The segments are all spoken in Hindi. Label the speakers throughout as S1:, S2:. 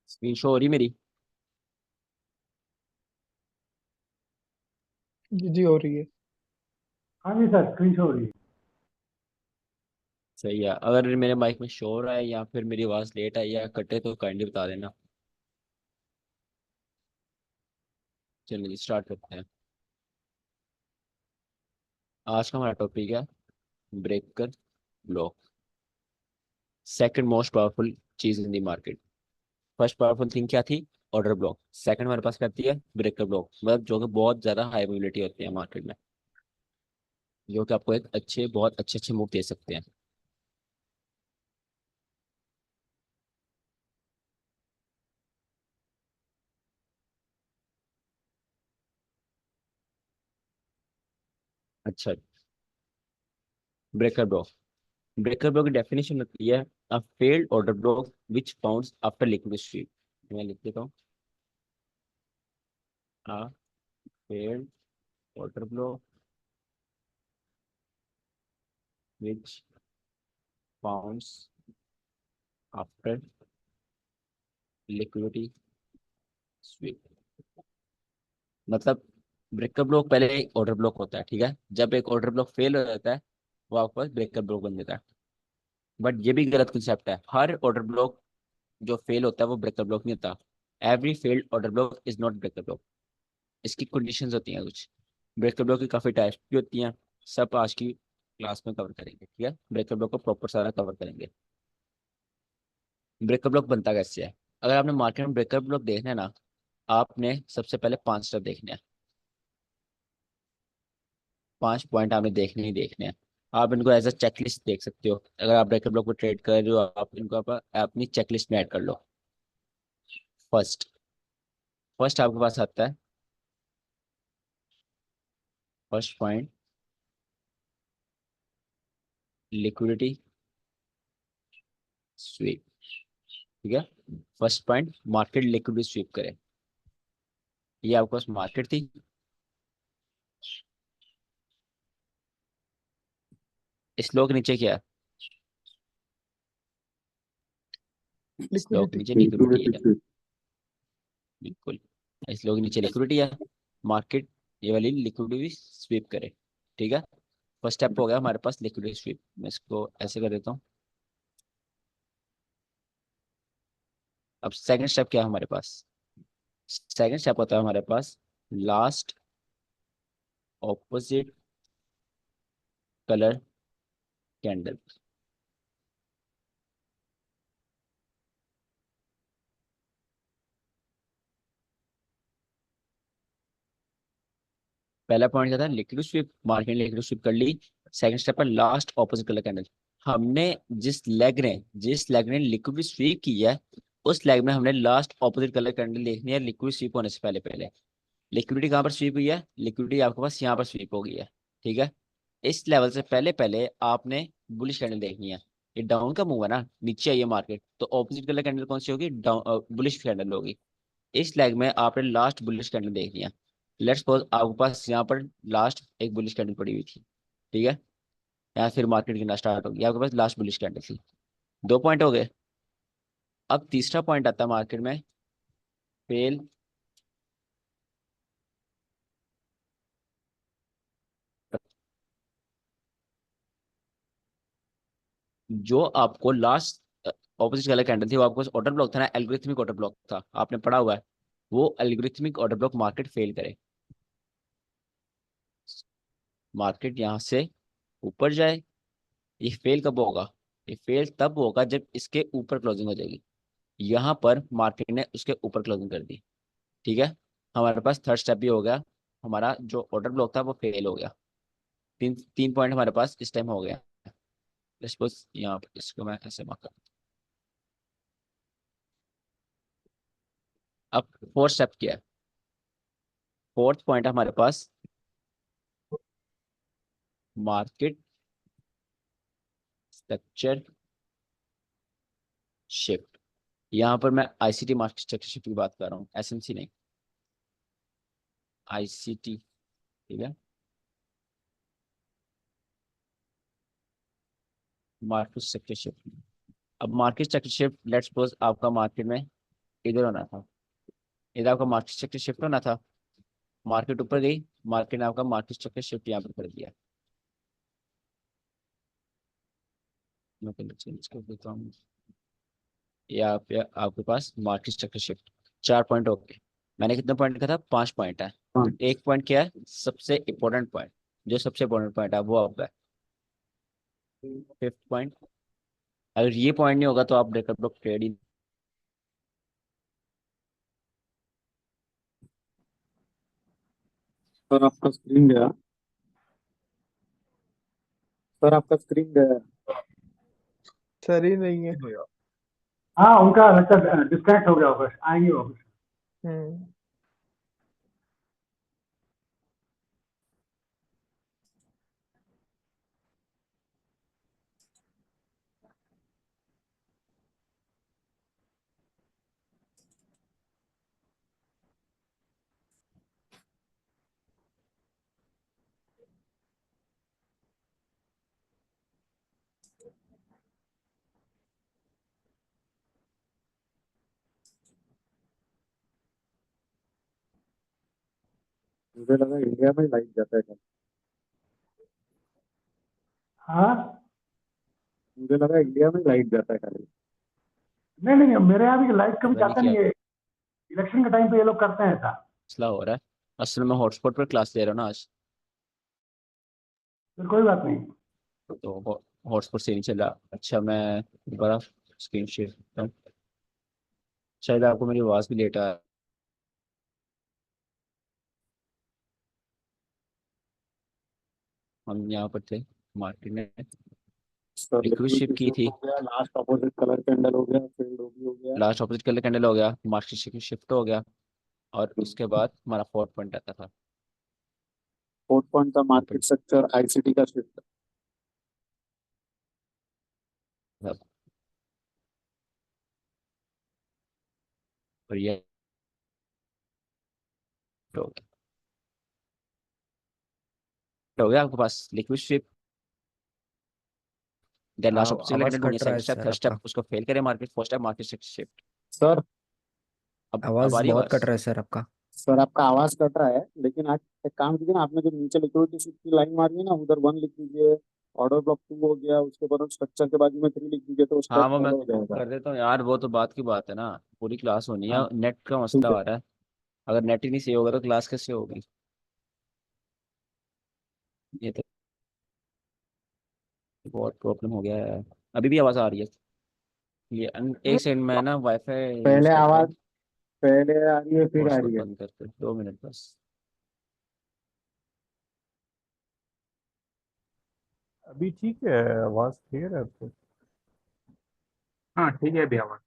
S1: स्क्रीन शो हो रही मेरी?
S2: जी हो रही है।
S3: हाँ जी सर, स्क्रीन शो हो रही है।
S1: सही है। अगर मेरे माइक में शोर है या फिर मेरी आवाज़ लेट है या कटे तो काइंडली बता देना। चलिए स्टार्ट करते हैं। आज का हमारा टॉपिक है breaker block. Second most powerful चीज in the market. First powerful thing क्या थी? Order block. सेकंड हमारे पास क्या है? Breaker block. मतलब जो कि बहुत ज्यादा हाई मोबिलिटी होती है मार्केट में, जो कि आपको एक अच्छे बहुत अच्छे अच्छे मूव दे सकते हैं। अच्छा, ब्रेकर ब्लॉक। ब्रेकर ब्लॉक की डेफिनेशन होती है a failed order block which bounce after liquid sweep. मैं लिख देता हूँ। A failed order block which bounce after liquidity sweep. मतलब ब्रेकर ब्लॉक पहले एक ऑर्डर ब्लॉक होता है, ठीक है। जब एक ऑर्डर ब्लॉक फेल हो जाता है वो आपके पास ब्रेकर ब्लॉक बन जाता है। बट ये भी गलत कंसेप्ट है। हर ऑर्डर ब्लॉक जो फेल होता है वो ब्रेकर ब्लॉक नहीं होता। Every failed order block is not breaker block. इसकी कंडीशंस होती हैं कुछ। ब्रेकर ब्लॉक की काफी टाइप्स भी होती हैं। सब आज की क्लास में कवर करेंगे, ठीक है। ब्रेकर ब्लॉक को प्रॉपर सारा कवर करेंगे। ब्रेकर ब्लॉक बनता कैसे है? अगर आपने मार्केट में ब्रेकर ब्लॉक देखना है ना, आपने सबसे पहले 5 स्टेप देखने हैं। 5 पॉइंट आपने देखने ही देखने हैं। आप इनको एज अ चेकलिस्ट देख सकते हो। अगर आप ब्रेकर ब्लॉक को ट्रेड कर रहे हो, आप इनको अपनी चेकलिस्ट में ऐड कर लो। फर्स्ट फर्स्ट आपके पास आता है। फर्स्ट पॉइंट, लिक्विडिटी स्वीप, ठीक है। First point, market liquidity SVEEP करे। ये आपके पास मार्केट थी। इस लो के नीचे क्या है? इस लो के
S2: लिक्विडिटी।
S1: नीचे लिक्विडिटी है। बिल्कुल। इस लो के नीचे लिक्विडिटी है। मार्केट ये वाली लिक्विडिटी स्वीप करे, ठीक है। फर्स्ट स्टेप हो गया हमारे पास लिक्विडिटी स्वीप। मैं इसको ऐसे कर देता हूँ। अब सेकंड स्टेप क्या है हमारे पास? सेकंड स्टेप होता है हमारे पास लास्ट ऑपोजिट कलर कैंडल। पहला पॉइंट क्या था? Liquid sweep. मार्केट ने लिक्विड स्विप कर ली। सेकंड स्टेप पर लास्ट ऑपोजिट कलर कैंडल। हमने जिस लेग ने लिक्विड स्वीप की है, उस लेग में हमने लास्ट ऑपोजिट कलर कैंडल देखनी है लिक्विड स्वीप होने से पहले पहले। लिक्विडिटी कहाँ पर स्वीप हुई है? लिक्विडिटी आपके पास यहाँ पर स्वीप हो गई है, ठीक है। इस लेवल से पहले पहले आपने बुलिश कैंडल देखनी है। ये डाउन का मूव है ना, नीचे आई है मार्केट, तो ऑपोजिट कलर कैंडल कौन सी होगी? डाउन बुलिश कैंडल होगी। इस लेग में आपने लास्ट बुलिश कैंडल देखनी है। लेट्स सपोज आपके पास यहाँ पर लास्ट एक बुलिश कैंडल पड़ी हुई थी, ठीक है। यहाँ फिर मार्केट गिरना स्टार्ट हो गया, आपके पास लास्ट बुलिश कैंडल थी। 2 पॉइंट हो गए। अब तीसरा पॉइंट आता है मार्केट में, फेल जो आपको लास्ट ऑपोजिट कलर कैंडल थी वो आपको ऑर्डर ब्लॉक था ना, एल्गोरिथमिक ऑर्डर ब्लॉक था, आपने पढ़ा हुआ है। वो algorithmic order block market fail करे। मार्केट यहाँ से ऊपर जाए। ये फेल कब होगा? ये फेल तब होगा जब इसके ऊपर क्लोजिंग हो जाएगी। यहाँ पर मार्केट ने उसके ऊपर क्लोजिंग कर दी, ठीक है। हमारे पास थर्ड स्टेप भी हो गया। हमारा जो ऑर्डर ब्लॉक था वो फेल हो गया। तीन तीन पॉइंट हमारे पास इस टाइम हो गया। सपोज यहाँ पर इसको मैं ऐसे मार्क कर। अब फोर्थ स्टेप क्या है? फोर्थ पॉइंट हमारे पास मार्केट स्ट्रक्चर शिफ्ट। यहाँ पर मैं आईसीटी मार्केट स्ट्रक्चर शिफ्ट की बात कर रहा हूँ, एसएमसी नहीं, आईसीटी, ठीक है। Market structure shift. अब market structure shift, let's suppose आपका मार्केट में इधर होना था, इधर आपका मार्केट स्ट्रक्चर शिफ्ट होना था। मार्केट ऊपर गई, मार्केट ने आपका मार्केट स्ट्रक्चर शिफ्ट यहाँ पर कर दिया। मैं पहले चेंज कर देता हूँ। ये आप आपके पास market structure shift 4 point okay. मैंने कितने पॉइंट कहा था? 5 पॉइंट है।
S3: हाँ।
S1: एक पॉइंट क्या है? सबसे इम्पोर्टेंट पॉइंट। जो सबसे इम्पोर्टेंट पॉइंट है वो आपका है 5th पॉइंट। अगर ये पॉइंट नहीं होगा तो आप ब्रेकअप ब्लॉक ट्रेड ही।
S2: सर आपका स्क्रीन गया। सर आपका स्क्रीन गया।
S4: सर ही नहीं है।
S3: हाँ उनका लगता है डिस्कनेक्ट हो गया वापस, आएंगे वापस।
S4: हम्म।
S2: मुझे लगा इंडिया में लाइट जाता है कल।
S3: हाँ
S2: मुझे लगा इंडिया में लाइट जाता है कल।
S3: नहीं नहीं नहीं, मेरे यहाँ भी लाइट कभी
S1: पता नहीं
S3: जाता
S1: क्या
S3: नहीं है। इलेक्शन के टाइम पे ये लोग करते हैं ऐसा।
S1: मसला हो रहा है। असल में हॉटस्पॉट पर क्लास ले रहा हूँ ना आज,
S3: फिर कोई बात नहीं।
S1: तो हॉटस्पॉट से नहीं चला। अच्छा मैं दोबारा स्क्रीन शेयर करता हूँ। शायद आपको मेरी आवाज़ भी लेट आ। हम यहाँ पर थे, मार्केट में
S2: सर
S1: लिक्विड शिप की थी।
S2: हो गया, लास्ट अपोजिट कलर कैंडल हो गया, फील्ड ओबी हो गया।
S1: लास्ट ऑपोजिट कलर कैंडल हो गया, मार्केट शिफ्ट हो गया। और उसके बाद हमारा 4th पॉइंट आता था।
S2: 4 पॉइंट का मार्केट सेक्टर आईसीटी का शिफ्ट।
S1: मतलब, और ये हो गया आपके पास liquid ship. Then last opposite colour
S5: आवाज
S1: कैंडल ढूंढिए,
S5: कट रहा है
S1: second step,
S5: sir
S1: third step,
S5: आपका।
S1: उसको फेल करें market, first step market shift.
S2: Sir
S1: अब आ
S5: आवाज
S1: रही है
S5: बहुत कट
S1: आवाज?
S5: रहा है सर आपका।
S2: सर आपका आवाज कट रहा है, लेकिन आज एक काम कीजिए ना, आपने जो नीचे लिक्विडिटी शिफ्ट की लाइन मारी है ना, उधर 1 लिख दीजिए। ऑर्डर ब्लॉक 2 हो गया, उसके बाद स्ट्रक्चर के बाजू में 3 लिख दीजिए, तो स्टेप
S1: हाँ वो मैं
S2: फॉलो हो जाएगा।
S1: कर देता हूँ यार, वो तो बात की बात है ना। पूरी क्लास होनी है,
S2: हाँ
S1: नेट का मसला
S2: ठीक है।
S1: आ रहा है। अगर नेट ही नहीं सही होगा तो क्लास कैसे होगी? ये तो बहुत प्रॉब्लम हो गया है। अभी भी आवाज़ आ रही है? ये एक सेकंड में ना वाईफाई यूज़
S2: पहले
S1: करता
S2: आवाज
S1: हूँ।
S2: पहले आ रही है फिर आ
S1: हॉटस्पॉट
S2: रही है।
S1: बंद करते 2 मिनट बस।
S4: अभी ठीक है, आवाज क्लियर है आपको?
S3: हाँ ठीक है अभी आवाज।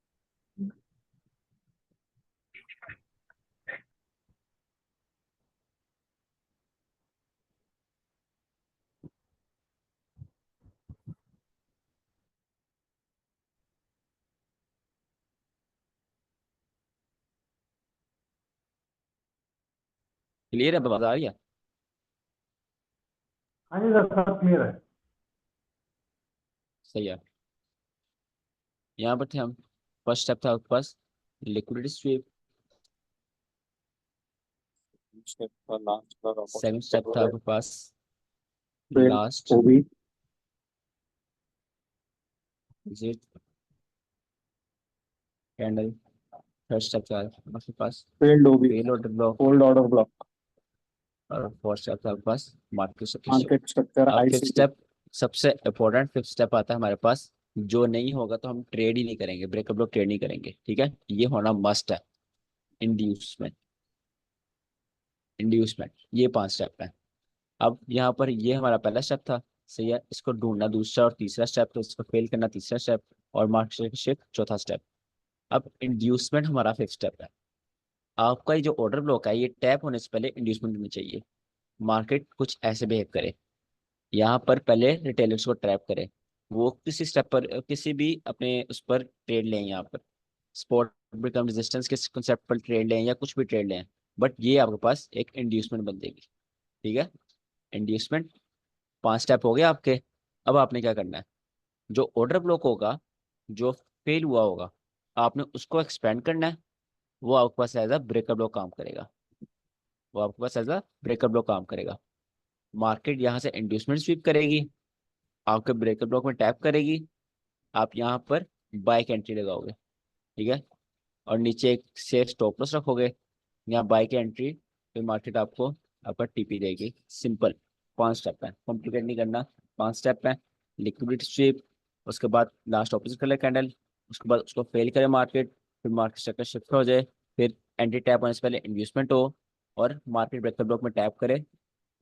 S1: क्लियर है? आवाज़ आ रही है?
S3: हाँ जी सर, सब क्लियर है।
S1: सही है। यहाँ पर थे हम। फर्स्ट स्टेप था आपके पास लिक्विडिटी स्वीप।
S2: स्टेप का last colour
S1: second
S2: opposite
S1: step था
S2: कलर है,
S1: आपके पास
S2: field
S1: last
S2: OB.
S1: Candle. Third step था आपके पास
S2: field OB.
S1: Fail order block.
S2: Hold order block.
S1: और फोर्थ स्टेप था आपके पास मार्केट शिफ्ट।
S2: मार्केट स्ट्रक्चर
S1: अब फिफ्थ
S2: आईसीटी।
S1: स्टेप, सबसे इम्पोर्टेंट फिफ्थ स्टेप आता है हमारे पास। जो नहीं होगा तो हम ट्रेड ही नहीं करेंगे, ब्रेकअप लोग ट्रेड नहीं करेंगे, ठीक है? ये होना मस्ट है। इंड्यूसमेंट। इंड्यूसमेंट, ये 5 स्टेप है। अब यहाँ पर ये हमारा पहला स्टेप था, सही है। इसको ढूंढना दूसरा और तीसरा स्टेप, तो इसको फेल करना तीसरा स्टेप। और मार्केट शिफ्ट चौथा स्टेप। अब इंड्यूसमेंट हमारा फिफ्थ स्टेप है। आपका ये जो ऑर्डर ब्लॉक है, ये टैप होने से पहले इंड्यूसमेंट होनी चाहिए। मार्केट कुछ ऐसे बिहेव करे, यहाँ पर पहले रिटेलर्स को ट्रैप करे। वो किसी स्टेप पर किसी भी अपने उस पर ट्रेड लें, यहाँ पर स्पॉट बिकम रेजिस्टेंस के कंसेप्ट पर ट्रेड लें या कुछ भी ट्रेड लें, बट ये आपके पास एक इंड्यूसमेंट बन देगी, ठीक है? इंड्यूसमेंट 5 स्टेप हो गए आपके। अब आपने क्या करना है? जो ऑर्डर ब्लॉक होगा, जो फेल हुआ होगा, आपने उसको एक्सपेंड करना है। वो आपके पास एज अ ब्रेकर ब्लॉक काम करेगा। वो आपके पास एज अ ब्रेकर ब्लॉक काम करेगा। मार्केट यहाँ से इंड्यूसमेंट स्वीप करेगी, आपके ब्रेकर ब्लॉक में टैप करेगी, आप यहाँ पर बाइक एंट्री लगाओगे, ठीक है, और नीचे एक सेफ स्टॉप लॉस रखोगे, यहाँ बाई की एंट्री, फिर मार्केट आपको आपका टीपी देगी। सिंपल 5 स्टेप है, कॉम्प्लिकेट नहीं करना। 5 स्टेप है। लिक्विडिटी स्वीप, उसके बाद लास्ट ऑपोजिट कलर कैंडल, उसके बाद उसको फेल करे मार्केट, फिर मार्केट स्ट्रक्चर शिफ्ट हो जाए, फिर एंट्री टैप होने से पहले इन्वेस्टमेंट हो, और मार्केट ब्रेकर ब्लॉक में टैप करे,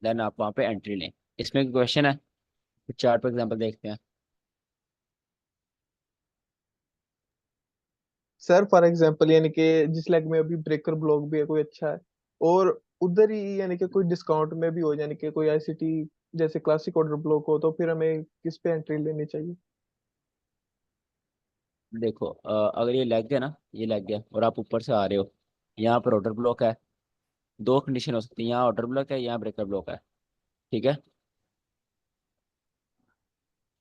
S1: देन आप वहाँ पे एंट्री लें। इसमें क्वेश्चन है, फिर चार्ट पर एग्जाम्पल देखते हैं।
S5: सर फॉर एग्जांपल यानी कि जिस लेग में अभी ब्रेकर ब्लॉक भी है कोई अच्छा है, और उधर ही यानी कि कोई डिस्काउंट में भी हो, यानी कि कोई आईसीटी जैसे क्लासिक ऑर्डर ब्लॉक हो, तो फिर हमें किस पे एंट्री लेनी चाहिए?
S1: देखो अगर ये लग गया ना, ये लग गया और आप ऊपर से आ रहे हो, यहाँ पर ऑर्डर ब्लॉक है, दो कंडीशन हो सकती है, यहाँ ऑर्डर ब्लॉक है, यहाँ ब्रेकर ब्लॉक है, ठीक है,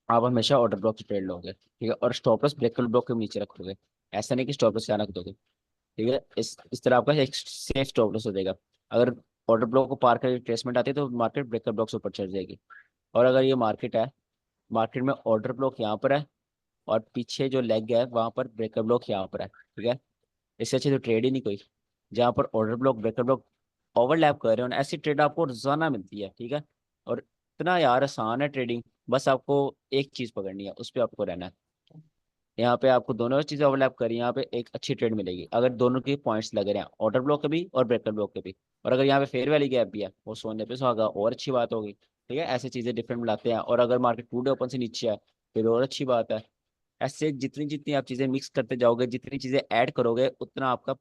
S1: आप हमेशा ऑर्डर ब्लॉक से ट्रेड लोगे, ठीक है, और स्टॉप लॉस ब्रेकर ब्लॉक के नीचे रखोगे। ऐसा नहीं कि स्टॉप लॉस यहाँ रख दोगे, ठीक है, इस तरह आपका एक सेफ स्टॉप लॉस हो जाएगा। अगर ऑर्डर ब्लॉक को पार करके रिट्रेसमेंट आती है तो मार्केट ब्रेकर ब्लॉक से ऊपर चढ़ जाएगी। और अगर ये मार्केट है, मार्केट में ऑर्डर ब्लॉक यहाँ पर है, और पीछे जो लेग है वहां पर ब्रेकर ब्लॉक यहाँ पर है, ठीक है, इससे अच्छी तो ट्रेड ही नहीं कोई। जहाँ पर order block breaker block overlap कर रहे हो ना, ऐसी ट्रेड आपको रोजाना मिलती है, ठीक है, और इतना यार आसान है ट्रेडिंग, बस आपको एक चीज पकड़नी है, उस पर आपको रहना है। यहाँ पे आपको दोनों चीजें ओवरलैप करी, यहाँ पे एक अच्छी ट्रेड मिलेगी अगर दोनों के पॉइंट्स लग रहे हैं, ऑर्डर ब्लॉक के भी और ब्रेकर ब्लॉक के भी। और अगर यहाँ पे फेयर वैली गैप भी है, वो सोने पे सुहागा, और अच्छी बात होगी, ठीक है, ऐसे चीजें डिफरेंट मिलाते हैं। और अगर मार्केट टू डे ओपन से नीचे है, फिर और अच्छी बात है। ऐसे जितनी जितनी आप चीजें मिक्स करते जाओगे, जितनी चीजें ऐड करोगे, उतना आपका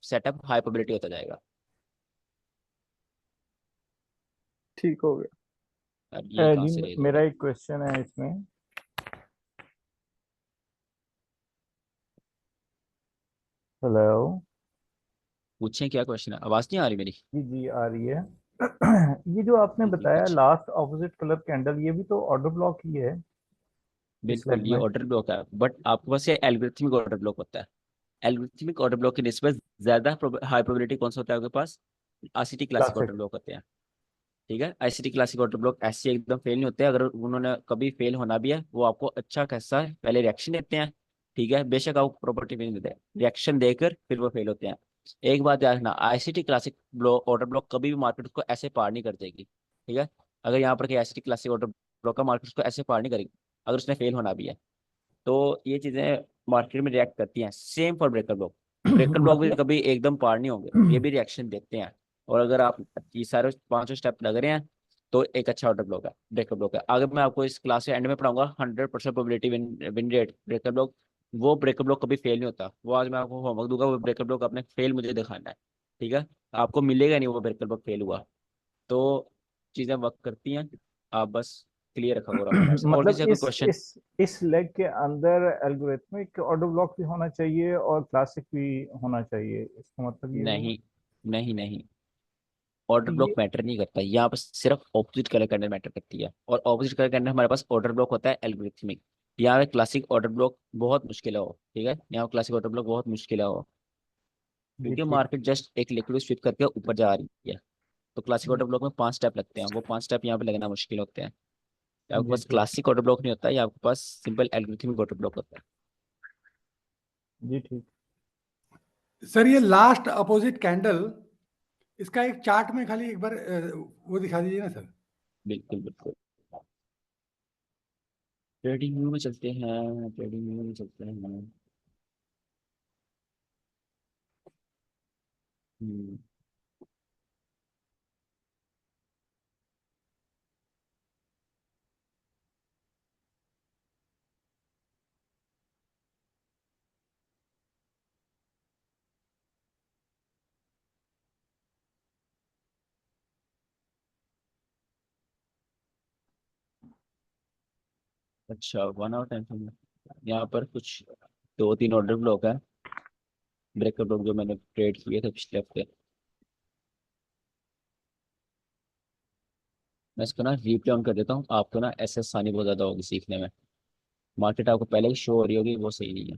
S1: सेटअप हाई प्रोबेबिलिटी होता जाएगा।
S5: ठीक हो गया।
S1: अब ये कहाँ
S4: जी
S1: से रेज हो
S4: मेरा
S1: गया?
S4: एक क्वेश्चन है इसमें। हेलो।
S1: पूछें क्या क्वेश्चन है, आवाज नहीं आ रही मेरी?
S4: जी जी आ रही है। ये जो आपने
S1: जी जी
S4: बताया
S1: पूछिए।
S4: लास्ट ऑपोजिट कलर कैंडल, ये भी तो ऑर्डर ब्लॉक ही है इस
S1: बिल्कुल
S4: लेग
S1: ये
S4: में।
S1: ऑर्डर ब्लॉक है, बट आपके पास ये एल्गोरिथमिक ऑर्डर ब्लॉक होता है। एल्गोरिथमिक ऑर्डर ब्लॉक की निस्बत ज्यादा हाई प्रोबेबिलिटी कौन सा होता है आपके पास? ICT classic
S4: classic.
S1: Order block होते हैं, ठीक है। आईसीटी क्लासिक ऑर्डर ब्लॉक ऐसे एकदम फेल नहीं होते, अगर उन्होंने कभी फेल होना भी है, वो आपको अच्छा खासा पहले रिएक्शन देते हैं, ठीक है, बेशक आपको प्रॉपर्टी भी नहीं देते, रिएक्शन देकर फिर वो फेल होते हैं। एक बात याद रखना, ICT classic block order block कभी भी मार्केट को ऐसे पार नहीं कर देगी, ठीक है। अगर यहाँ पर आईसीटी क्लासिक ऑर्डर ब्लॉक का मार्केट को ऐसे पार नहीं करेगी, अगर उसने फेल होना भी है, तो ये चीजें मार्केट में रिएक्ट करती हैं। Same for breaker block, breaker block भी
S4: मतलब
S1: कभी एकदम पार नहीं होंगे, ये भी रिएक्शन देते हैं। और अगर आप ये सारे पांचों स्टेप लग रहे हैं, तो एक अच्छा ऑर्डर ब्लॉक है, ब्रेकर ब्लॉक है। आगे मैं आपको इस क्लास के एंड में पढ़ाऊंगा 100% probability win rate breaker block. वो ब्रेकर ब्लॉक कभी फेल नहीं होता, वो आज मैं आपको होमवर्क दूंगा, वो ब्रेकर ब्लॉक अपने फेल मुझे दिखाना है, ठीक है, आपको मिलेगा नहीं वो ब्रेकर ब्लॉक फेल हुआ। तो चीजें वर्क करती हैं, आप बस क्लियर रखा करो अपने माइंड से। और
S4: मतलब
S1: किसी का कोई क्वेश्चन?
S4: इस लेग के अंदर एल्गोरिथमिक ऑर्डर ब्लॉक भी होना चाहिए और क्लासिक भी होना चाहिए, इसका मतलब ये हुआ
S1: नहीं नहीं नहीं, ऑर्डर
S4: कि
S1: ब्लॉक
S4: ये।
S1: मैटर नहीं करता, यहाँ पर सिर्फ ऑपोजिट कलर कैंडल मैटर करती है, और ऑपोजिट कलर कैंडल हमारे पास ऑर्डर ब्लॉक होता है एल्गोरिथमिक। यहाँ पे क्लासिक ऑर्डर ब्लॉक बहुत मुश्किल है हो, ठीक है, यहाँ क्लासिक ऑर्डर ब्लॉक बहुत मुश्किल है हो,
S4: जी
S1: क्योंकि
S4: ठीक।
S1: मार्केट जस्ट एक लिक्विड स्विप करके ऊपर जा रही है। तो क्लासिक ऑर्डर ब्लॉक में 5 स्टेप लगते हैं, वो 5 स्टेप यहाँ पे लगना मुश्किल होते हैं। आपके
S4: जी
S1: पास
S4: ठीक।
S1: क्लासिक ऑर्डर ब्लॉक नहीं होता है, आपके पास सिंपल एल्गोरिथमिक ऑर्डर ब्लॉक होता है।
S4: जी ठीक।
S3: सर ये लास्ट अपोजिट कैंडल, इसका एक चार्ट में खाली एक बार वो दिखा दीजिए ना सर।
S1: बिल्कुल बिल्कुल। ट्रेडिंग व्यू में चलते हैं, ट्रेडिंग व्यू में चलते हैं। हम्म, अच्छा 1 आवर टाइम फ्रेम में यहाँ पर कुछ 2-3 ऑर्डर ब्लॉक है, ब्रेकर ब्लॉक जो मैंने ट्रेड किए थे पिछले हफ्ते। मैं इसको ना रिप्ले ऑन कर देता हूँ, आपको ना ऐसे आसानी बहुत ज़्यादा होगी सीखने में। मार्केट आपको पहले ही शो हो रही होगी, वो सही नहीं है।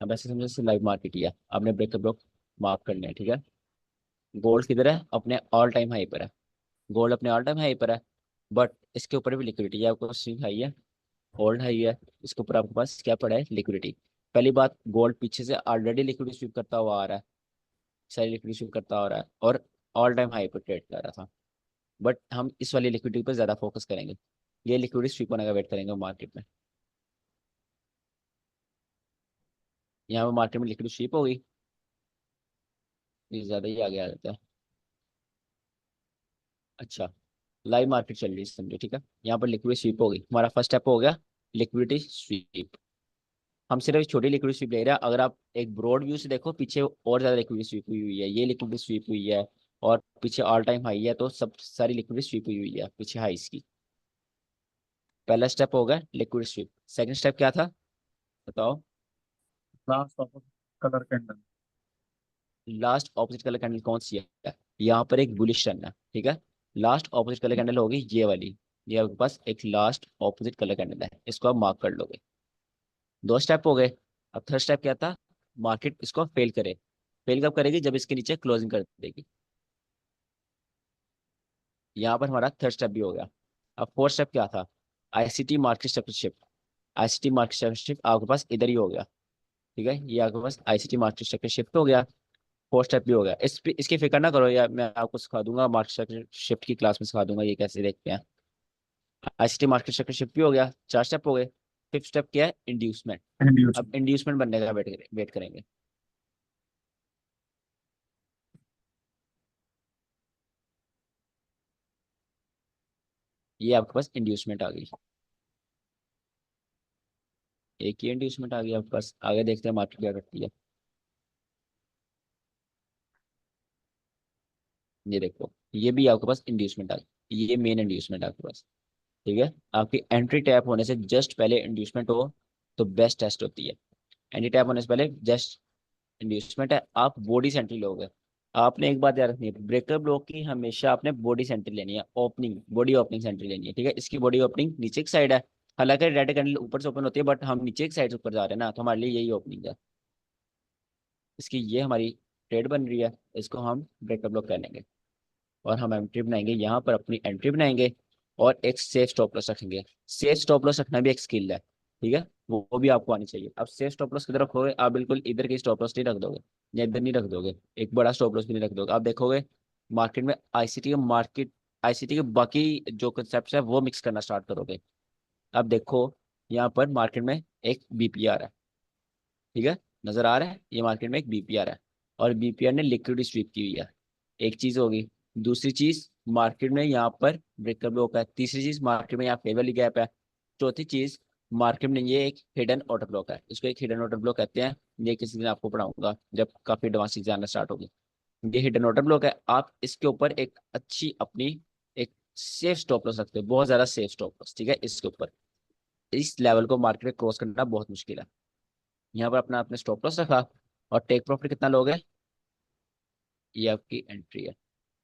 S1: अब ऐसे समझो जैसे लाइव मार्केट ही है, आपने ब्रेकअप ब्लॉक मार्क करने हैं, ठीक है। गोल्ड किधर है? अपने ऑल टाइम हाई पर है। गोल्ड अपने ऑल टाइम हाई पर है, बट इसके ऊपर भी लिक्विडिटी है, आपको स्विंग हाई है, होल्ड हाई है, इसके ऊपर आपके पास क्या पड़ा है? लिक्विडिटी। पहली बात, गोल्ड पीछे से ऑलरेडी लिक्विडिटी स्वीप करता हुआ आ रहा है, सारी लिक्विडिटी स्वीप करता आ रहा है, और ऑल टाइम हाई पर ट्रेड कर रहा था। बट हम इस वाली लिक्विडिटी पर ज्यादा फोकस करेंगे, ये लिक्विडिटी स्वीप होने का वेट करेंगे मार्केट में। यहाँ पर मार्केट में लिक्विडिटी स्वीप हो गई, ये ज्यादा ही आगे आ जाता है। अच्छा, लाइव मार्केट चल रही है समझो, ठीक है। यहाँ पर लिक्विडिटी स्वीप हो गई, हमारा फर्स्ट स्टेप हो गया लिक्विडिटी स्वीप। हम सिर्फ एक छोटी लिक्विडिटी स्वीप ले रहे हैं, अगर आप एक ब्रॉड व्यू से देखो पीछे और ज्यादा लिक्विडिटी स्वीप हुई हुई है, ये लिक्विडिटी स्वीप हुई है, और पीछे ऑल टाइम हाई है, तो सब सारी लिक्विडिटी स्वीप हुई हुई है पीछे हाईस की। पहला स्टेप हो गया लिक्विडिटी स्वीप। सेकंड स्टेप क्या था बताओ?
S2: Last of colour candle.
S1: Last opposite colour candle कौन सी है? यहाँ पर एक बुलिश रन है, ठीक है। लास्ट ऑपोजिट कलर कैंडल होगी ये वाली, ये आपके पास एक लास्ट ऑपोजिट कलर कैंडल है, इसको आप मार्क कर लोगे। दो स्टेप हो गए। अब थर्ड स्टेप क्या था? मार्केट इसको फेल करे। फेल कब करेगी? जब इसके नीचे क्लोजिंग कर देगी। यहाँ पर हमारा थर्ड स्टेप भी हो गया। अब फोर्थ स्टेप क्या था? ICT market structure shift. ICT market structure shift आपके पास इधर ही हो गया, ठीक है। ये आपके पास आईसीटी मार्केट स्ट्रक्चर शिफ्ट हो गया, फोर्थ स्टेप भी हो गया। इसकी फिक्र ना करो यार, मैं आपको सिखा दूंगा, मार्केट स्ट्रक्चर शिफ्ट की क्लास में सिखा दूंगा ये कैसे देखते हैं। आईसीटी मार्केट स्ट्रक्चर शिफ्ट भी हो गया, चार स्टेप हो गए। फिफ्थ स्टेप क्या है? इंड्यूसमेंट।
S2: इंड्यूस।
S1: अब इंड्यूसमेंट बनने का वेट करेंगे। ये आपके पास इंड्यूसमेंट आ गई, एक ही इंड्यूसमेंट आ गई आपके पास। आगे देखते हैं मार्केट क्या करती है। ये देखो, ये भी आपके पास इंड्यूसमेंट आ गई, ये मेन इंड्यूसमेंट आपके पास, ठीक है। आपकी एंट्री टैप होने से जस्ट पहले इंड्यूसमेंट हो तो बेस्ट टेस्ट होती है। एंट्री टैप होने से पहले जस्ट इंड्यूसमेंट है, आप बॉडी से एंट्री लोगे। आपने एक बात याद रखनी है, ब्रेकर ब्लॉक की हमेशा आपने बॉडी से एंट्री लेनी है, ओपनिंग बॉडी ओपनिंग से एंट्री लेनी है, ठीक है। इसकी बॉडी ओपनिंग नीचे की साइड है, हालांकि रेड कैंडल ऊपर से ओपन होती है, बट हम नीचे की साइड से ऊपर जा रहे हैं ना, तो हमारे लिए यही ओपनिंग है। इसकी ये हमारी ट्रेड बन रही है, इसको हम ब्रेकर ब्लॉक कर लेंगे, और हम एंट्री बनाएंगे यहाँ पर, अपनी एंट्री बनाएंगे, और एक सेफ स्टॉप लॉस रखेंगे। सेफ स्टॉप लॉस रखना भी एक स्किल है, ठीक है, वो भी आपको आनी चाहिए। अब सेफ स्टॉप लॉस किधर रखोगे? आप बिल्कुल इधर की स्टॉप लॉस नहीं रख दोगे, या इधर नहीं रख दोगे, एक बड़ा स्टॉप लॉस भी नहीं रख दोगे। आप देखोगे मार्केट में आईसीटी के बाकी जो कंसेप्ट है वो मिक्स करना स्टार्ट करोगे। अब देखो यहाँ पर मार्केट में एक बीपीआर है, ठीक है, नजर आ रहा है, ये मार्केट में एक बीपीआर है, और बीपीआर ने लिक्विडिटी स्वीप की हुई है। एक चीज होगी। दूसरी चीज, मार्केट में यहाँ पर ब्रेकर ब्लॉक है। तीसरी चीज, मार्केट में यहाँ फेवर वाली गैप है। चौथी चीज, मार्केट में ये एक हिडन ऑर्डर ब्लॉक है, इसको एक हिडन ऑर्डर ब्लॉक कहते हैं। ये किसी दिन आपको पढ़ाऊंगा जब काफी एडवांस चीजें आना स्टार्ट होगी। ये हिडन ऑर्डर ब्लॉक है, आप इसके ऊपर एक अच्छी अपनी एक सेफ स्टॉप लॉस रखते हो, बहुत ज्यादा सेफ स्टॉप लॉस, ठीक है। इसके ऊपर इस लेवल को मार्केट में क्रॉस करना बहुत मुश्किल है। यहाँ पर अपना आपने स्टॉप लॉस रखा, और टेक प्रॉफिट कितना लोगे? ये आपकी एंट्री है।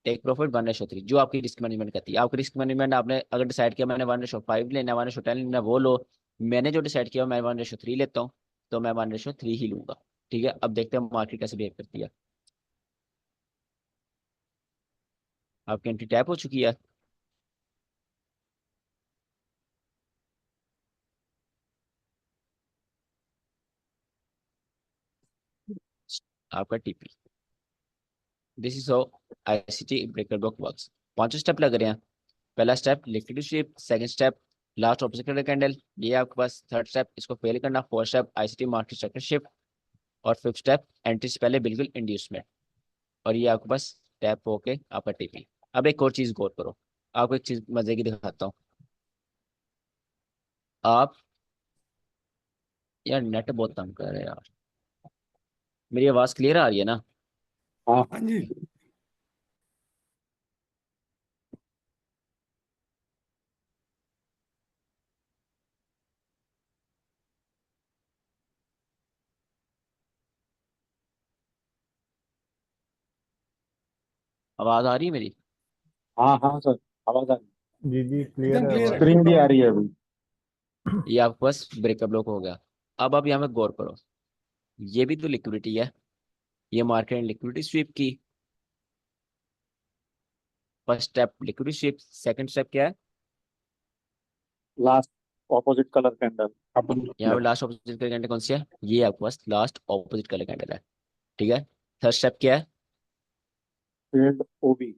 S1: टेक प्रॉफिट 1:3, जो आपकी रिस्क मैनेजमेंट कहती है। आपकी रिस्क मैनेजमेंट आपने अगर डिसाइड किया मैंने 1:5 लेना है, 1:10 लेना है, वो लो। मैंने जो डिसाइड किया मैं 1:3 लेता हूँ, तो मैं 1:3 ही लूंगा, ठीक है। अब देखते हैं मार्केट कैसे बिहेव करती है। आपकी एंट्री टैप हो चुकी है, आपका TP. This is how ICT breaker block works. पांचों स्टेप लग रहे हैं। पहला step liquidity sweep, second step last obstacle candle, ये आपके पास थर्ड स्टेप इसको फेल करना, fourth step ICT market structure shift, और फिफ्थ स्टेप एंट्री से पहले बिल्कुल इंड्यूसमेंट, और ये आपके पास टैप होके आपका टीपी। अब एक और चीज गौर करो, आपको एक चीज मजे की दिखाता हूँ। आप, यार नेट बहुत तंग कर रहे हैं यार, मेरी आवाज क्लियर आ रही है ना?
S2: हाँ।
S3: हाँ जी।
S1: आवाज आ रही है मेरी?
S2: हाँ हाँ सर, आवाज आ रही
S4: जी जी क्लियर
S3: एकदम
S4: है
S3: क्लियर
S2: है,
S3: है।
S4: आवाज।
S2: स्क्रीन भी आ रही है अभी।
S1: ये आपके पास ब्रेकअप ब्लॉक हो गया। अब आप यहाँ पे गौर करो, ये भी तो लिक्विडिटी है, ये मार्केट ने लिक्विडिटी स्वीप की। First step liquidity sweep, second step क्या है?
S2: Last opposite colour candle.
S1: यहाँ पे लास्ट ऑपोजिट कलर कैंडल कौन सी है? ये आपके पास लास्ट ऑपोजिट कलर कैंडल है, ठीक है। थर्ड स्टेप क्या है?
S2: फेल्ड ओबी,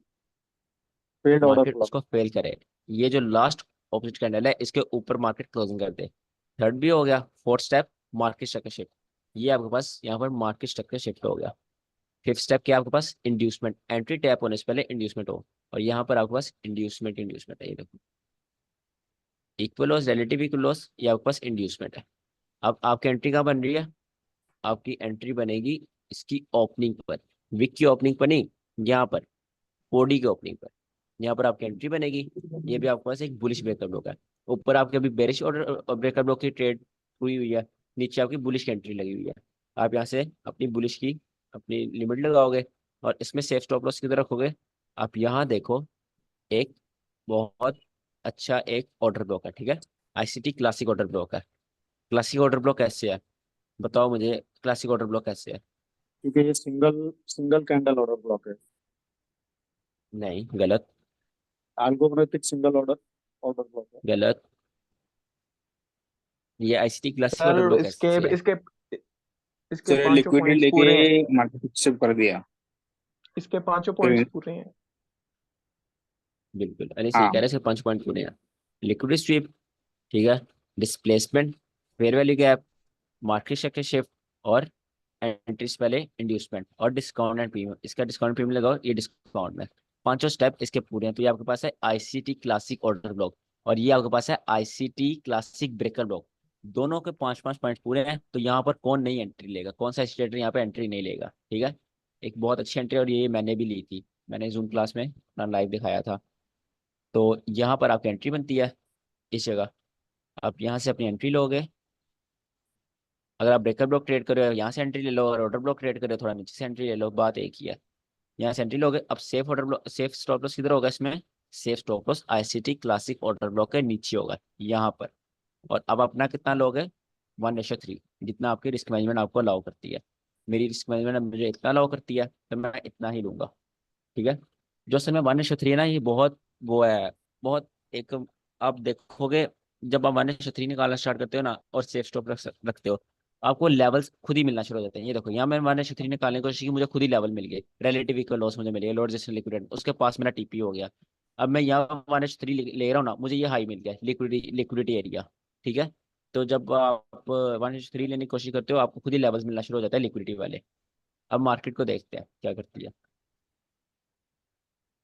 S2: फेल्ड ऑर्डर
S1: मार्केट
S2: ब्लॉक।
S1: उसको फेल करे, ये जो लास्ट ऑपोजिट कैंडल है इसके ऊपर मार्केट क्लोजिंग कर दे। थर्ड भी हो गया। Fourth step market structure shift, ये आपके पास यहाँ पर मार्केट स्ट्रक्चर शिफ्ट हो गया। फिफ्थ स्टेप क्या है आपके पास? इंड्यूसमेंट, एंट्री टैप होने से पहले इंड्यूसमेंट हो, और यहाँ पर आपके पास इंड्यूसमेंट इंड्यूसमेंट है, ये देखो equal loss relative equal loss, ये आपके पास इंड्यूसमेंट है। अब आपकी एंट्री कहाँ बन रही है? आपकी एंट्री बनेगी इसकी ओपनिंग पर, विक की ओपनिंग पर नहीं, यहाँ पर ओडी की ओपनिंग पर, यहाँ पर आपकी एंट्री बनेगी। ये भी आपके पास एक बुलिश ब्रेकअप ब्लॉक है। ऊपर आपके अभी बेरिश ऑर्डर ब्रेकअप ब्लॉक की ट्रेड हुई हुई है, नीचे आपकी बुलिश की एंट्री लगी हुई है। आप यहाँ से अपनी बुलिश की अपनी लिमिट लगाओगे, और इसमें सेफ स्टॉप लॉस किधर रखोगे? आप यहाँ देखो, एक बहुत अच्छा एक ऑर्डर ब्लॉक है, ठीक है। आईसीटी क्लासिक ऑर्डर ब्लॉक है। क्लासिक ऑर्डर ब्लॉक कैसे है? बताओ मुझे, क्लासिक ऑर्डर ब्लॉक कैसे है?
S2: क्योंकि ये single single candle order block है।
S1: नहीं, गलत।
S2: Algorithmic single order order block है।
S1: गलत। ये ICT classic order
S5: sir
S1: block
S5: इसके
S1: कैसे है?
S5: इसके इसके
S6: सर
S5: पांचों
S6: लिक्विडिटी
S5: पॉइंट्स
S6: लेके
S5: पूरे हैं।
S6: मार्केट शिफ्ट कर दिया।
S5: इसके पांचों पॉइंट्स
S6: फिर
S5: पूरे हैं।
S1: बिल्कुल, अरे सही
S6: हाँ,
S1: कह रहे हैं, सिर्फ 5 पॉइंट पूरे हैं। लिक्विडिटी स्वीप, ठीक है, displacement, fair value gap, market sector shift, और एंट्री से पहले इंड्यूसमेंट, और डिस्काउंट एंड प्रीमियम। इसका डिस्काउंट प्रीमियम लगाओ, ये डिस्काउंट में। पांचों स्टेप इसके पूरे हैं, तो ये आपके पास है आईसीटी क्लासिक ऑर्डर ब्लॉक, और ये आपके पास है आईसीटी क्लासिक ब्रेकर ब्लॉक। दोनों के 5 5 पॉइंट पूरे हैं, तो यहाँ पर कौन नहीं एंट्री लेगा, कौन सा स्टेटर यहाँ पे एंट्री नहीं लेगा, ठीक है। एक बहुत अच्छी एंट्री, और ये मैंने भी ली थी, मैंने जूम क्लास में अपना लाइव दिखाया था। तो यहाँ पर आपकी एंट्री बनती है इस जगह, आप यहाँ से अपनी एंट्री लोगे। अगर आप ब्रेकर ब्लॉक ट्रेड कर रहे हो यहाँ से एंट्री ले लो, और ऑर्डर ब्लॉक ट्रेड कर रहे हो थोड़ा नीचे से एंट्री ले लो, बात एक ही है। यहाँ से एंट्री लोगे। अब safe order block, safe stop loss किधर होगा इसमें? Safe stop loss ICT classic order block के नीचे होगा, यहाँ पर। और अब अपना कितना लोगे? 1:3, जितना आपकी रिस्क मैनेजमेंट आपको अलाउ करती है। मेरी रिस्क मैनेजमेंट मुझे इतना अलाउ करती है, तो मैं इतना ही लूंगा, ठीक है। जो असल में 1:3 है ना, ये बहुत वो है, बहुत एक, आप देखोगे जब आप 1:3 निकालना स्टार्ट करते हो ना, और सेफ स्टॉप रखते हो, आपको लेवल्स खुद ही मिलना शुरू हो जाते हैं। ये देखो, यहाँ मैंने 1:3 निकालने की कोशिश की, मुझे खुद ही लेवल मिल गए, रिलेटिव इक्वल लॉस मुझे मिल गया, लॉर्ड रेजिस्टेंस लिक्विडेट, उसके पास मेरा टीपी हो गया। अब मैं यहाँ 1:3 ले रहा हूँ ना, मुझे ये हाई मिल गया, लिक्विडिटी एरिया, ठीक है। तो जब आप 1:3 लेने की कोशिश करते हो, आपको खुद ही लेवल्स मिलना शुरू हो जाता है लिक्विडिटी वाले। अब मार्केट को देखते हैं क्या करती है।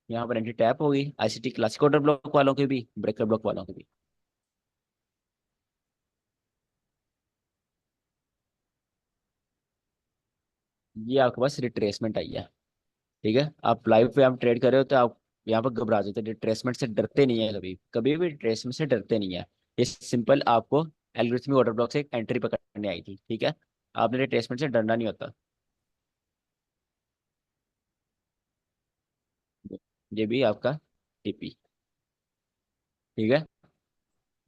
S1: यहाँ पर एंट्री टैप होगी आईसीटी क्लासिक ऑर्डर ब्लॉक वालों की भी, ब्रेकर ब्लॉक वालों की भी। ये आपके पास रिट्रेसमेंट आई है, ठीक है। आप लाइव पे आप ट्रेड कर रहे हो, तो आप यहाँ पर घबरा जाते हो, रिट्रेसमेंट से डरते नहीं है, कभी कभी भी रिट्रेसमेंट से डरते नहीं है। ये सिंपल आपको एल्गोरिथमिक ऑर्डर ब्लॉक से एक एंट्री पकड़ने आई थी, ठीक है। आपने रिट्रेसमेंट से डरना नहीं होता। ये भी आपका टीपी, ठीक है।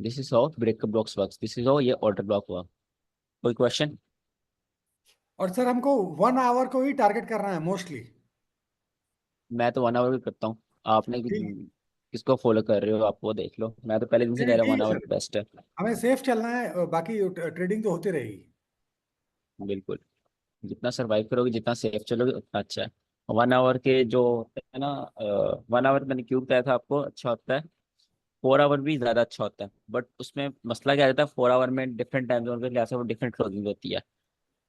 S1: This is how breaker blocks works, this is how ये ऑर्डर ब्लॉक हुआ। कोई क्वेश्चन?
S3: और सर हमको 1 आवर को ही टारगेट करना है मोस्टली।
S1: मैं तो 1 आवर भी करता हूँ, आपने
S3: ठीक।
S1: किसको फॉलो कर रहे हो आप वो देख लो, मैं तो पहले दिन से
S3: नहीं
S1: कह
S3: नहीं,
S1: रहा हूँ
S3: ठीक
S1: 1 आवर
S3: है सर,
S1: बेस्ट है।
S3: हमें सेफ चलना है, बाकी ट्रेडिंग तो होती रहेगी।
S1: बिल्कुल, जितना सरवाइव करोगे, जितना सेफ चलोगे, उतना अच्छा है। 1 आवर के जो है ना, 1 आवर मैंने क्यों बताया था आपको अच्छा होता है, 4 आवर भी ज़्यादा अच्छा होता है, बट उसमें मसला क्या रहता है, 4 आवर में डिफरेंट टाइम जोन के लिहाज से वो डिफरेंट क्लोजिंग होती है।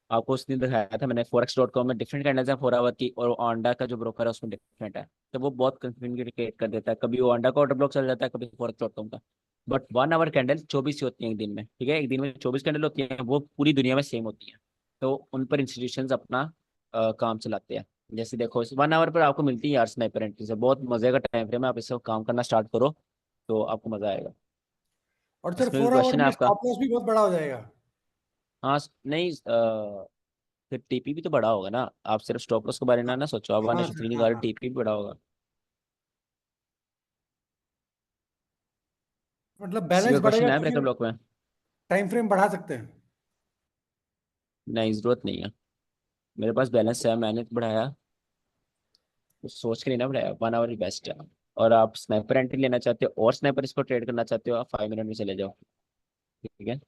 S1: आपको उस दिन दिखाया था मैंने forex.com में, डिफरेंट कैंडल्स है 4 आवर की, और ओंडा का जो ब्रोकर है उसमें डिफरेंट है। तो वो बहुत कंफ्यूजन क्रिएट कर देता है, कभी ओंडा का ऑर्डर ब्लॉक चल जाता है, कभी forex.com का। बट 1 आवर कैंडल 24 ही होती है एक दिन में, ठीक है। एक दिन में 24 कैंडल होती है, वो पूरी दुनिया में सेम होती है। तो उन पर इंस्टीट्यूशन अपना काम चलाते हैं। जैसे देखो, इस 1 आवर पर आपको मिलती है यार स्नाइपर एंट्री से, बहुत मजे का टाइम फ्रेम है, आप इससे काम करना स्टार्ट करो तो आपको मजा आएगा।
S3: और सर
S1: इसमें भी
S3: 4 आवर
S1: क्वेश्चन है
S3: में
S1: आपका?
S3: स्टॉप लॉस भी बहुत बड़ा हो जाएगा।
S1: हाँ, नहीं, फिर टीपी भी तो बड़ा होगा ना, आप सिर्फ स्टॉप लॉस के बारे में ना सोचो, आप वन
S3: हाँ
S1: एस
S3: सर,
S1: थ्री
S3: हाँ
S1: निकालो,
S3: हाँ।
S1: टीपी भी बड़ा होगा।
S3: मतलब
S1: किसी
S3: बैलेंस
S1: का क्वेश्चन
S3: बढ़ेगा
S1: है
S3: तो
S1: ब्रेकर
S3: फिर
S1: ब्लॉक में?
S3: टाइम फ्रेम बढ़ा सकते हैं।
S1: नहीं, जरूरत नहीं है, मेरे पास बैलेंस है, मैंने तो बढ़ाया, कुछ सोच के नहीं ना बढ़ाया, 1 आवर ही बेस्ट है। और आप स्नाइपर एंट्री लेना चाहते हो और स्नाइपर इसको ट्रेड करना चाहते हो, आप 5 मिनट में चले जाओ, ठीक है।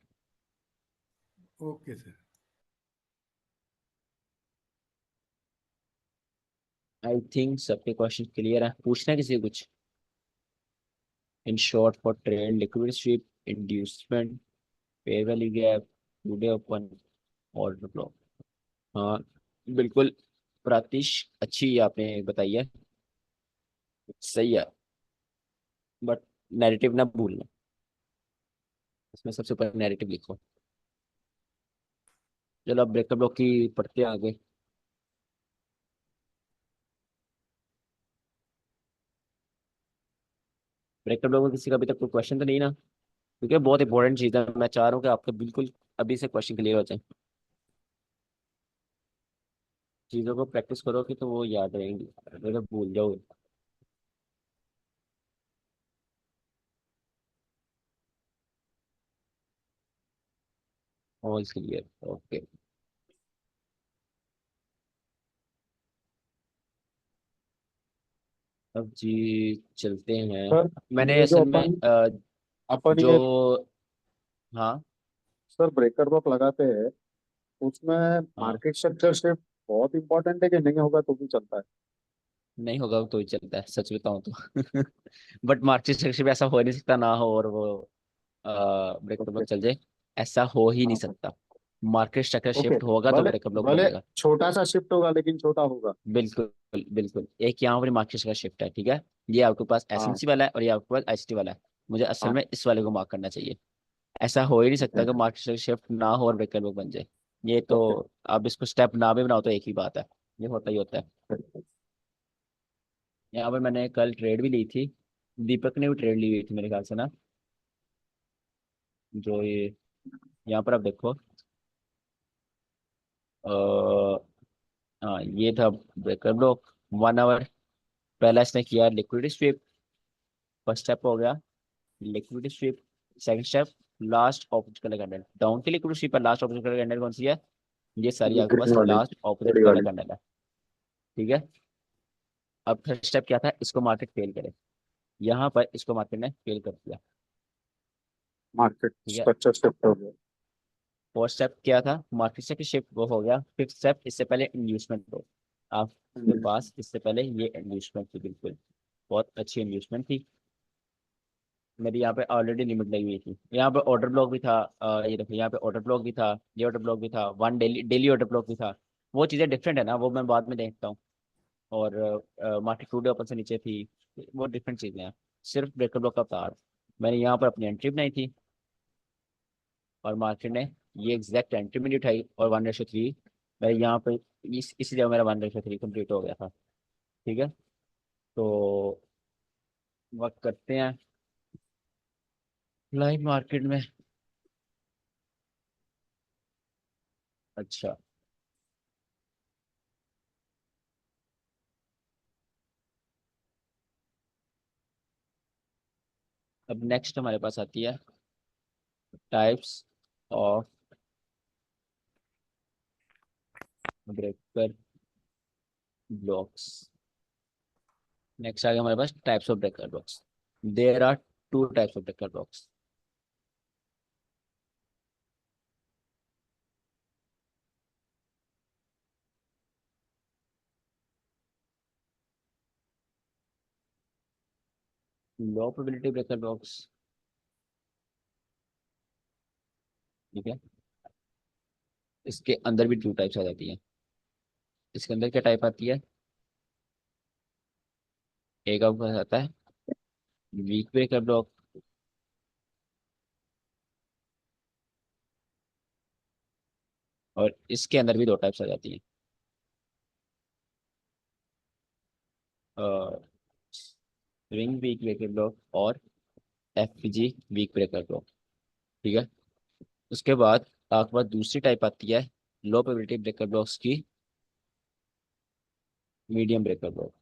S3: Okay sir.
S1: आई थिंक सबके क्वेश्चन क्लियर है, पूछना है किसी को कुछ? In short for trade liquid sweep, inducement, fair value gap, today open, order flow. हाँ बिल्कुल, प्रातिश अच्छी आपने बताई है, सही है, बट नैरेटिव ना भूलना, इसमें सबसे ऊपर नैरेटिव लिखो। चलो अब ब्रेकअप ब्लॉक की पढ़ते हैं आगे। ब्रेकअप ब्लॉक में किसी का अभी तक कोई क्वेश्चन तो नहीं ना? क्योंकि बहुत इंपॉर्टेंट चीज़ है, मैं चाह रहा हूँ कि आपके बिल्कुल अभी से क्वेश्चन क्लियर हो जाए, चीज़ों को प्रैक्टिस करोगे तो वो याद रहेंगी, अगर भूल जाओ। All clear, okay. अब जी चलते हैं।
S2: सर
S1: मैंने
S2: ये जो
S1: असल में
S2: अपन
S1: जो,
S2: ये
S1: हाँ
S2: सर ब्रेकर बॉक लगाते हैं, उसमें
S1: हाँ,
S2: मार्केट स्ट्रक्चर शिफ्ट बहुत इंपॉर्टेंट है कि नहीं होगा तो भी चलता है?
S1: नहीं होगा तो ही चलता है, सच बताऊं तो। बट मार्केट सेक्शन ऐसा हो ही नहीं सकता ना हो और वो ब्रेकअप
S2: ओके।
S1: ब्लॉक चल जाए, ऐसा हो ही नहीं
S2: हाँ।
S1: सकता। Market structure
S2: okay.
S1: शिफ्ट होगा तो
S2: भले
S1: ब्रेकअप ब्लॉक
S2: भले
S1: बनेगा।
S2: छोटा सा शिफ्ट होगा लेकिन छोटा होगा।
S1: बिल्कुल बिल्कुल, एक यहाँ पर मार्केट का शिफ्ट है, ठीक है, ये आपके पास
S2: हाँ।
S1: एसएमसी वाला है और ये आपके पास आईसीटी वाला है, मुझे असल
S2: हाँ।
S1: में इस वाले को मार्क करना चाहिए। ऐसा हो ही नहीं
S2: ओके।
S1: सकता कि मार्केट शिफ्ट ना हो और ब्रेकर बुक बन जाए, ये तो
S2: ओके।
S1: आप इसको स्टेप ना भी बनाओ तो एक ही बात है, ये होता ही होता है। यहाँ पे मैंने कल ट्रेड भी ली थी, दीपक ने भी ट्रेड ली हुई थी मेरे ख्याल से ना, जो ये यहाँ पर आप देखो, अ, हाँ ये था ब्रेकर ब्लॉक, 1 आवर, पहला इसने किया लिक्विडिटी स्वीप, फर्स्ट स्टेप हो गया liquidity sweep, second step last opposite colour candle, down की लिक्विडिटी स्वीप पर लास्ट ऑपोजिट कलर कैंडल कौन सी है? ये सारी
S2: ये
S1: आपके
S2: ग्रीन
S1: पास
S2: वाली,
S1: लास्ट ऑपोजिट
S2: बड़ी
S1: कलर
S2: वाली।
S1: कैंडल है, ठीक है। अब थर्ड स्टेप क्या था, इसको मार्केट फेल करे, यहाँ पर इसको मार्केट ने फेल कर दिया,
S2: मार्केट
S1: ठीक है।
S2: स्ट्रक्चर शिफ्ट हो गया।
S1: फोर्थ स्टेप क्या था, मार्केट से शिफ्ट वो हो गया। फिफ्थ स्टेप, इससे पहले इंड्यूसमेंट हो, आपके
S2: हम्म।
S1: पास इससे पहले ये इंड्यूसमेंट थी, बिल्कुल बहुत अच्छी इंड्यूसमेंट थी, मेरी यहाँ पे ऑलरेडी लिमिट लगी हुई थी, यहाँ पे ऑर्डर ब्लॉक भी था, ये देखो यहाँ पे ऑर्डर ब्लॉक भी था, ये ऑर्डर ब्लॉक भी था, one daily daily order block भी था। वो चीज़ें डिफरेंट है ना, वो मैं बाद में देखता हूँ। और मार्केट टूडे ओपन से नीचे थी, वो डिफरेंट चीज़ें हैं। सिर्फ ब्रेकर ब्लॉक का तार, मैंने यहाँ पर अपनी एंट्री बनाई थी और मार्केट ने ये एग्जैक्ट एंट्री में नहीं उठाई और 1:3, मैं यहाँ पे इसी जगह मेरा 1:3 कंप्लीट हो गया था, ठीक है। तो वक्त करते हैं लाइव मार्केट में। अच्छा, अब नेक्स्ट हमारे पास आती है types of breaker blocks. Next आ गया हमारे पास types of breaker blocks. There are two types of breaker blocks. Low probability breaker blocks, ठीक है, इसके अंदर भी टू टाइप्स आ जाती है। इसके अंदर क्या टाइप आती है, एक आपको आता है वीक ब्रेकर ब्लॉक, और इसके अंदर भी दो टाइप्स आ जाती हैं, रिंग वीक ब्रेकर ब्लॉक और एफपीजी वीक ब्रेकर ब्लॉक, ठीक है। उसके बाद आपके पास दूसरी टाइप आती है लो प्रोबेबिलिटी ब्रेकर ब्लॉक्स की, medium breaker block,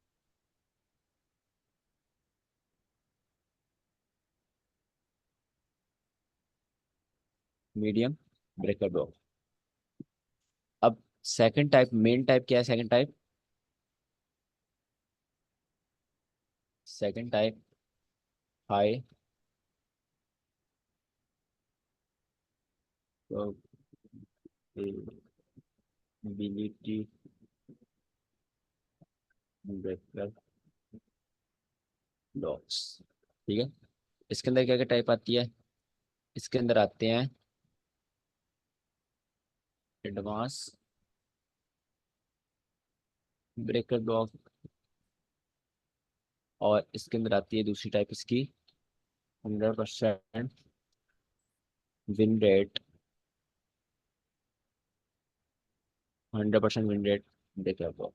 S1: medium breaker block. अब सेकंड टाइप, मेन टाइप क्या है? Second type, second type high probability breaker blocks. ठीक है, इसके अंदर क्या क्या टाइप आती है? इसके अंदर आते हैं एडवांस ब्रेकर ब्लॉक, और इसके अंदर आती है दूसरी टाइप इसकी 100% win rate, 100% win rate breaker block.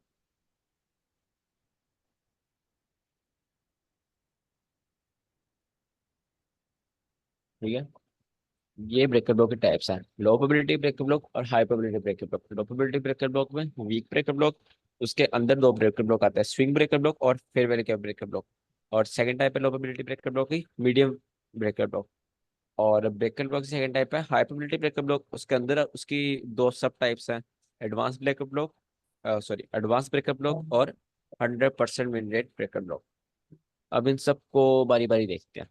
S1: ठीक है, ये ब्रेकर ब्लॉक के टाइप्स हैं, लो प्रोबेबिलिटी ब्रेकर ब्लॉक और हाई प्रोबेबिलिटी ब्रेकर ब्लॉक। लो प्रोबेबिलिटी ब्रेकर ब्लॉक में वीक ब्रेकर ब्लॉक, उसके अंदर दो ब्रेकर ब्लॉक आता है, स्विंग ब्रेकर ब्लॉक और फेयरवेल कैप ब्रेकर ब्लॉक। और सेकंड टाइप है लो प्रोबेबिलिटी ब्रेकर ब्लॉक की मीडियम ब्रेकर ब्लॉक। और ब्रेकर ब्लॉक की सेकंड टाइप है हाई प्रोबेबिलिटी ब्रेकर ब्लॉक, उसके अंदर उसकी दो सब टाइप्स हैं, advance breaker block, sorry advance breaker block और 100% विन रेट ब्रेकर ब्लॉक। अब इन सबको बारी बारी देखते हैं।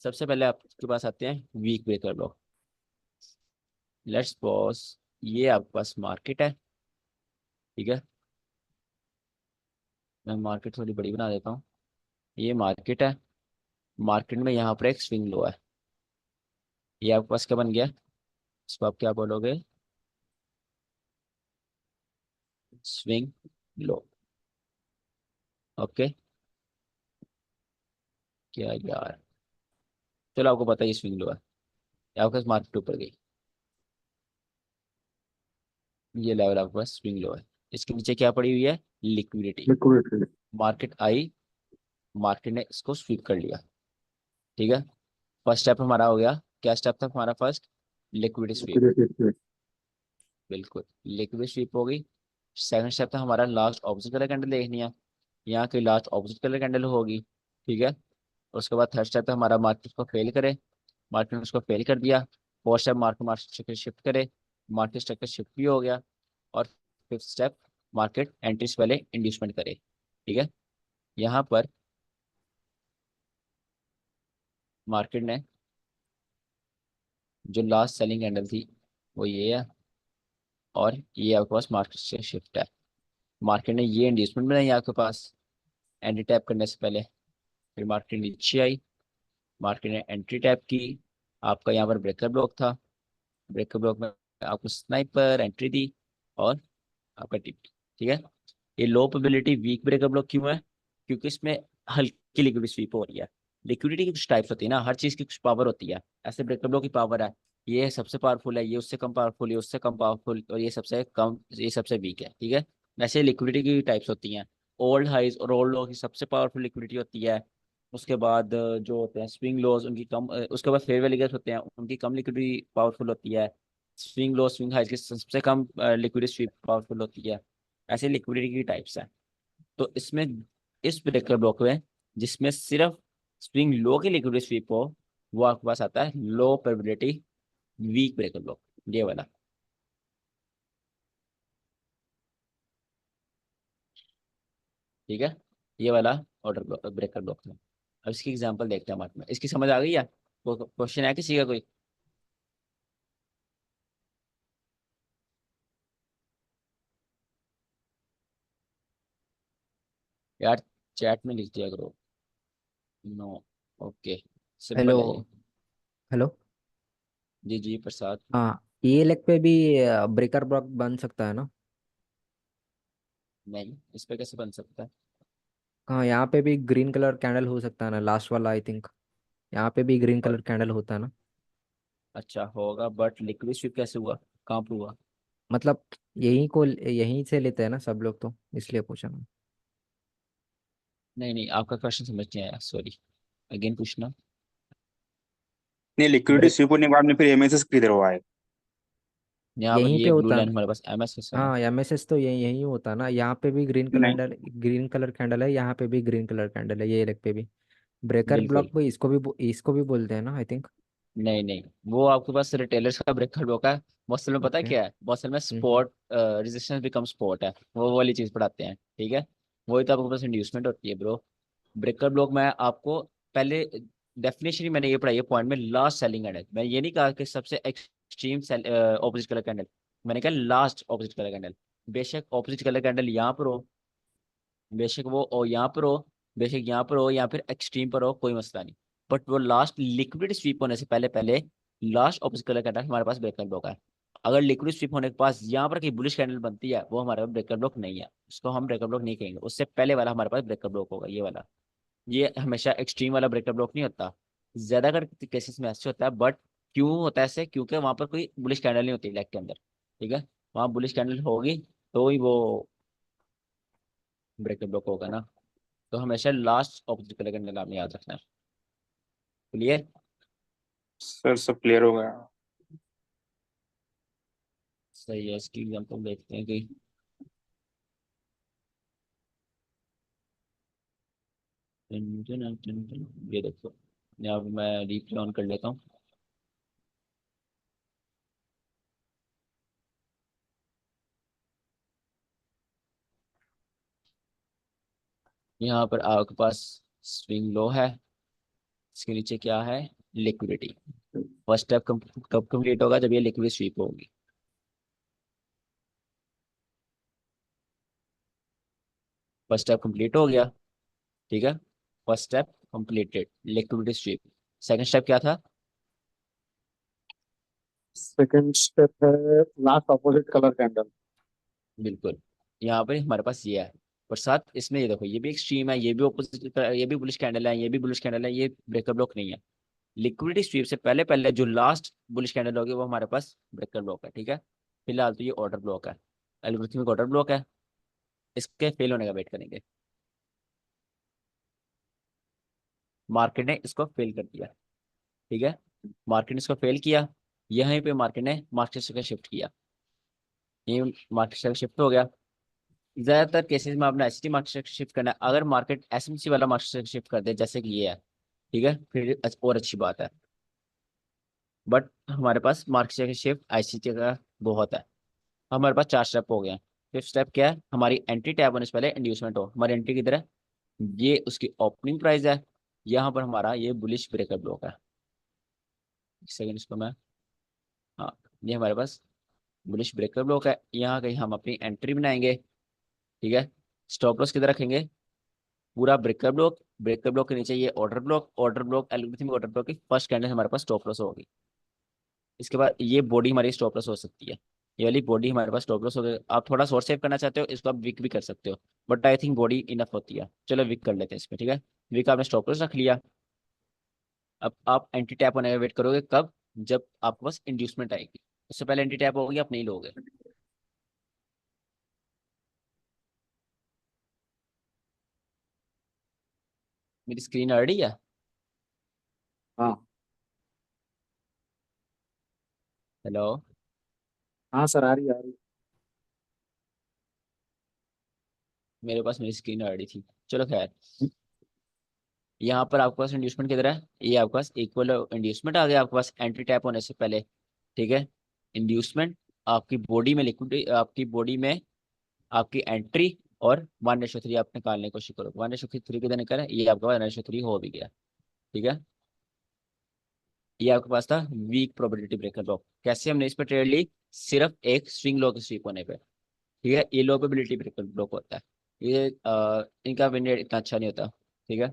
S1: सबसे पहले आपके पास आते हैं weak breaker block. Let's pause, ये आपके पास मार्केट है। ठीक है, मैं मार्केट थोड़ी बड़ी बना देता हूँ। ये मार्केट है, मार्केट में यहाँ पर एक स्विंग लो है। ये आपके पास क्या बन गया? इसको आप क्या बोलोगे? Swing low. ओके, क्या यार, चलो आपको पता है ये स्विंग लो है। ये आपके पास मार्केट ऊपर गई, ये लेवल आपके पास स्विंग लो है। इसके नीचे क्या पड़ी हुई है? Liquidity.
S2: Liquidity.
S1: Market I, market ने इसको स्वीप कर लिया। ठीक है, फर्स्ट स्टेप हमारा हो गया। क्या स्टेप था हमारा फर्स्ट? Liquidity SVEEP.
S2: लिक्विडिटी।
S1: बिल्कुल, लिक्विड स्वीप हो गई। सेकंड स्टेप था हमारा लास्ट ऑपोजिट कलर कैंडल देखनी है, यहाँ की लास्ट ऑपोजिट कलर कैंडल होगी। ठीक है, उसके बाद थर्ड स्टेप था हमारा मार्केट को फेल करे, मार्केट ने उसको फेल कर दिया। Fourth step market market structure shift करे, मार्केट स्ट्रक्चर शिफ्ट भी हो गया। और फिफ्थ स्टेप मार्केट एंट्री से पहले इंड्यूसमेंट करे। ठीक है, यहाँ पर मार्केट ने जो लास्ट सेलिंग कैंडल थी वो ये है, और ये आपके पास मार्केट से शिफ्ट है। मार्केट ने ये इंड्यूसमेंट बनाई आपके पास एंट्री टैप करने से पहले, फिर मार्केट नीचे आई, मार्केट ने एंट्री टैप की। आपका यहाँ पर ब्रेकर ब्लॉक था, ब्रेकर ब्लॉक में आपको स्नाइपर एंट्री दी और आपका टिप। ठीक है, ये low probability weak breaker block क्यों है? क्योंकि इसमें हल्की लिक्विडिटी स्वीप हो रही है। लिक्विडिटी की कुछ टाइप्स होती है ना, हर चीज की कुछ पावर होती है। ऐसे ब्रेकर ब्लॉक की पावर है, ये सबसे पावरफुल है, ये उससे कम पावरफुल, ये उससे कम पावरफुल, और ये सबसे कम, ये सबसे वीक है। ठीक है, वैसे लिक्विडिटी की टाइप्स होती हैं। ओल्ड हाइज और ओल्ड लो की सबसे पावरफुल लिक्विडिटी होती है। उसके बाद जो होते हैं स्विंग लोज उनकी कम, उसके बाद फेयर वैल्यू होते हैं उनकी कम लिक्विडिटी पावरफुल होती है। स्विंग लो स्विंग हाइज की सबसे कम लिक्विडिटी स्वीप पावरफुल होती है। ऐसे लिक्विडिटी की टाइप्स हैं। तो इसमें इस ब्रेकर ब्लॉक में जिसमें सिर्फ स्विंग लो की लिक्विडिटी स्वीप हो, वो आपके पास आता है low probability weak breaker block, ये वाला। ठीक है, ये वाला ऑर्डर ब्लॉक ब्रेकर ब्लॉक है। अब इसकी एग्जांपल देखते हैं हमारे में, इसकी समझ आ गई है? क्वेश्चन है किसी का कोई? यार चैट में लिख दिया करो। No, okay,
S6: hello.
S1: सिंपल है ये।
S6: हेलो।
S1: जी जी प्रसाद।
S6: हाँ, ये लेग पे भी ब्रेकर ब्लॉक बन सकता है ना?
S1: नहीं, इस पे कैसे बन सकता है?
S6: हाँ, यहाँ पे भी ग्रीन कलर कैंडल हो सकता है ना, लास्ट वाला आई थिंक। यहाँ पे भी ग्रीन
S1: और
S6: कलर कैंडल होता है ना?
S1: अच्छा होगा, बट लिक्विड स्वीप कैसे हुआ? कहाँ पे हुआ?
S6: मतलब यहीं से लेते हैं ना सब लोग, तो इसलिए पूछा मैं।
S1: नहीं नहीं, आपका क्वेश्चन समझ नहीं आया, सॉरी, अगेन पूछना।
S7: नहीं, लिक्विडिटी
S6: ब्रेक
S7: स्वीप होने के बाद में फिर एमएसएस किधर हुआ है?
S1: यहाँ पर
S6: यहीं पे
S1: ये ब्लू
S6: होता है
S1: लाइन
S6: ना?
S1: हमारे पास एमएस है ना।
S6: हाँ, एमएसएस तो यही यही होता है ना। यहाँ पे भी
S7: नहीं,
S6: ग्रीन कलर कैंडल है, यहाँ पे भी ग्रीन कलर कैंडल है, ये लेग पे भी। ब्रेकर
S1: बिल्कुल,
S6: ब्लॉक भी इसको भी बोलते हैं ना आई थिंक।
S1: नहीं नहीं, वो आपके पास रिटेलर्स का ब्रेकआउट ब्लॉक है। मसल में पता है
S4: ओके।
S1: क्या है, मसल में स्पॉट रेजिस्टेंस बिकम स्पॉट है, वो वाली चीज पढ़ाते हैं, ठीक है। वही तो आपके पास इंड्यूसमेंट होती है ब्रो। ब्रेकआउट ब्लॉक मैं आपको पहले डेफिनेशन ही मैंने ये पढ़ाई है पॉइंट में, लास्ट सेलिंग कैंडल। मैं ये नहीं कहा कि सबसे एक्सट्रीम ऑपोजिट कलर कैंडल, मैंने कहा लास्ट ऑपोजिट कलर कैंडल। बेशक ऑपोजिट कलर कैंडल यहाँ पर हो, बेशक वो और यहाँ पर हो, बेशक यहाँ पर हो या फिर एक्सट्रीम पर हो, कोई मसला नहीं। बट वो लास्ट लिक्विड स्वीप होने से पहले पहले लास्ट ऑपोजिट कलर कैंडल हमारे पास ब्रेकआउट ब्लॉक है। अगर लिक्विड स्वीप होने के पास यहाँ पर कहीं बुलिश कैंडल बनती है, वो हमारे पास ब्रेकआउट ब्लॉक नहीं है, उसको हम ब्रेकआउट ब्लॉक नहीं कहेंगे। उससे पहले वाला हमारे पास ब्रेकआउट ब्लॉक होगा, ये वाला। ये हमेशा एक्सट्रीम वाला ब्रेकअप ब्लॉक नहीं होता, ज्यादातर केसेस में ऐसे होता है। बट क्यों होता है ऐसे, क्योंकि वहां पर कोई बुलिश कैंडल नहीं होती लेग के अंदर, ठीक है। वहां बुलिश कैंडल होगी तो ही वो ब्रेकअप ब्लॉक होगा ना। तो हमेशा लास्ट ऑपोजिट कलर कैंडल आपने याद रखना है। क्लियर?
S7: सर सब क्लियर हो गया।
S1: सही है, इसकी एग्जांपल देखते हैं कि ये देखो, यहाँ पे मैं रिप्ले ऑन कर लेता हूँ। यहाँ पर आपके पास स्विंग लो है, इसके नीचे क्या है, लिक्विडिटी। फर्स्ट स्टेप कब कंप्लीट होगा, जब ये लिक्विड स्वीप होगी। फर्स्ट स्टेप कंप्लीट हो गया, ठीक है। First step completed, liquidity sweep. Second step क्या था?
S2: सेकंड स्टेप है लास्ट ऑपोजिट कलर कैंडल।
S1: बिल्कुल, यहाँ पर हमारे पास ये है। और साथ इसमें ये देखो, ये भी एक स्ट्रीम है, ये भी ऑपोजिट, ये भी बुलिश कैंडल है, ये भी बुलिश कैंडल है, ये ब्रेकअप ब्लॉक नहीं है। लिक्विडिटी स्वीप से पहले पहले जो लास्ट बुलिश कैंडल होगी वो हमारे पास ब्रेकअप ब्लॉक है, ठीक है। फिलहाल तो ये ऑर्डर ब्लॉक है, एल्गोरिथमिक ऑर्डर ब्लॉक है, इसके फेल होने का वेट करेंगे। मार्केट ने इसको फेल कर दिया, ठीक है। मार्केट ने इसको फेल किया, यहीं पे मार्केट ने मार्केट से शिफ्ट किया, ये मार्केट से शिफ्ट हो गया। ज्यादातर केसेस में आपने एसटी मार्केट से शिफ्ट करना है। अगर मार्केट एसएमसी वाला मार्केट से शिफ्ट कर दे जैसे कि ये है, ठीक है, फिर और अच्छी बात है। बट हमारे पास मार्केट से शिफ्ट आईसीटी का बहुत है। हमारे पास 4 स्टेप हो गए हैं। फिफ्थ स्टेप क्या है, हमारी एंट्री टैब होने से पहले इंड्यूसमेंट हो। हमारी एंट्री किधर है, ये उसकी ओपनिंग प्राइस है, यहाँ पर हमारा ये बुलिश ब्रेकअप ब्लॉक है। एक सेकंड, इसको मैं, हाँ, ये हमारे पास बुलिश ब्रेकअप ब्लॉक है, यहाँ कहीं हम अपनी एंट्री बनाएंगे, ठीक है। स्टॉप लॉस किधर रखेंगे, पूरा ब्रेकअप ब्लॉक, ब्रेकअप ब्लॉक के नीचे ये order block, order block algorithmic order block की फर्स्ट कैंडल हमारे पास स्टॉप लॉस होगी। इसके बाद ये बॉडी हमारी स्टॉप लॉस हो सकती है, ये वाली बॉडी हमारे पास स्टॉप लॉस हो गई। आप थोड़ा शॉर्ट सेव करना चाहते हो, इसको आप विक भी कर सकते हो, but I think body enough होती है। चलो विक कर लेते हैं इसमें, ठीक है। विक आपने स्टॉप लॉस रख लिया। अब आप एंटी टैप होने का वेट करोगे, कब, जब आपके पास इंड्यूसमेंट आएगी। उससे पहले एंटी टैप होगी, आप नहीं लोगे। मेरी स्क्रीन आ रही है?
S2: हाँ
S1: हेलो?
S2: हाँ सर, आ रही है, आ रही है।
S1: मेरे पास मेरी स्क्रीन आ रही थी, चलो खैर। यहाँ पर आपके पास इंड्यूसमेंट किधर है, ये आपके पास इक्वल इंड्यूसमेंट आ गया आपके पास एंटी टैप होने से पहले, ठीक है। इंड्यूसमेंट, आपकी बॉडी में लिक्विड, आपकी बॉडी में आपकी एंट्री, और 1:3 आप निकालने की कोशिश करो। 1:3 किधर निकला है, ये आपके पास 1:3 हो भी गया, ठीक है। ये आपके पास था वीक प्रोबेबिलिटी ब्रेकर ब्लॉक। कैसे हमने इस पर ट्रेड ली, सिर्फ एक स्विंग लो के स्वीप होने पे, ठीक है। ये लो प्रोबेबिलिटी ब्रेकर ब्लॉक होता है। ये इनका विन रेट इतना अच्छा नहीं होता, ठीक है।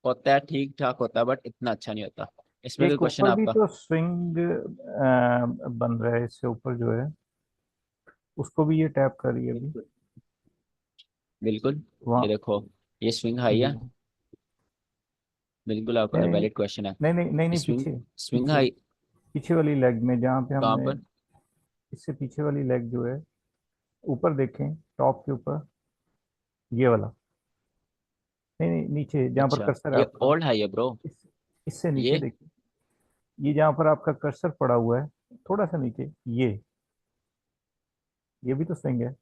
S1: होता है, ठीक ठाक होता है, बट इतना अच्छा नहीं होता। इसमें कोई
S4: एक
S1: क्वेश्चन
S4: ऊपर भी
S1: आपका?
S4: तो स्विंग बन रहा है, इससे ऊपर जो है उसको भी ये टैप करिए अभी।
S1: बिल्कुल, ये
S4: वहाँ।
S1: देखो, ये स्विंग हाई
S4: जी।
S1: है, बिल्कुल आपका
S4: नहीं नहीं
S1: वैलिड क्वेश्चन है।
S4: नहीं नहीं नहीं नहीं,
S1: स्विंग,
S4: पीछे।
S1: स्विंग
S4: पीछे
S1: हाई
S4: पीछे वाली लेग में, जहाँ पे
S1: कहाँ
S4: हमने,
S1: पर?
S4: इससे पीछे वाली लेग जो है, ऊपर देखें, टॉप के ऊपर, ये वाला। नहीं नहीं, नीचे जहाँ पर
S1: अच्छा,
S4: कर्सर है
S1: ये
S4: आपका।
S1: ओल्ड हाई है ब्रो।
S4: इस, इससे नीचे
S1: ये
S4: देखिए, ये जहाँ पर आपका कर्सर पड़ा हुआ है, थोड़ा सा नीचे, ये भी तो स्विंग है।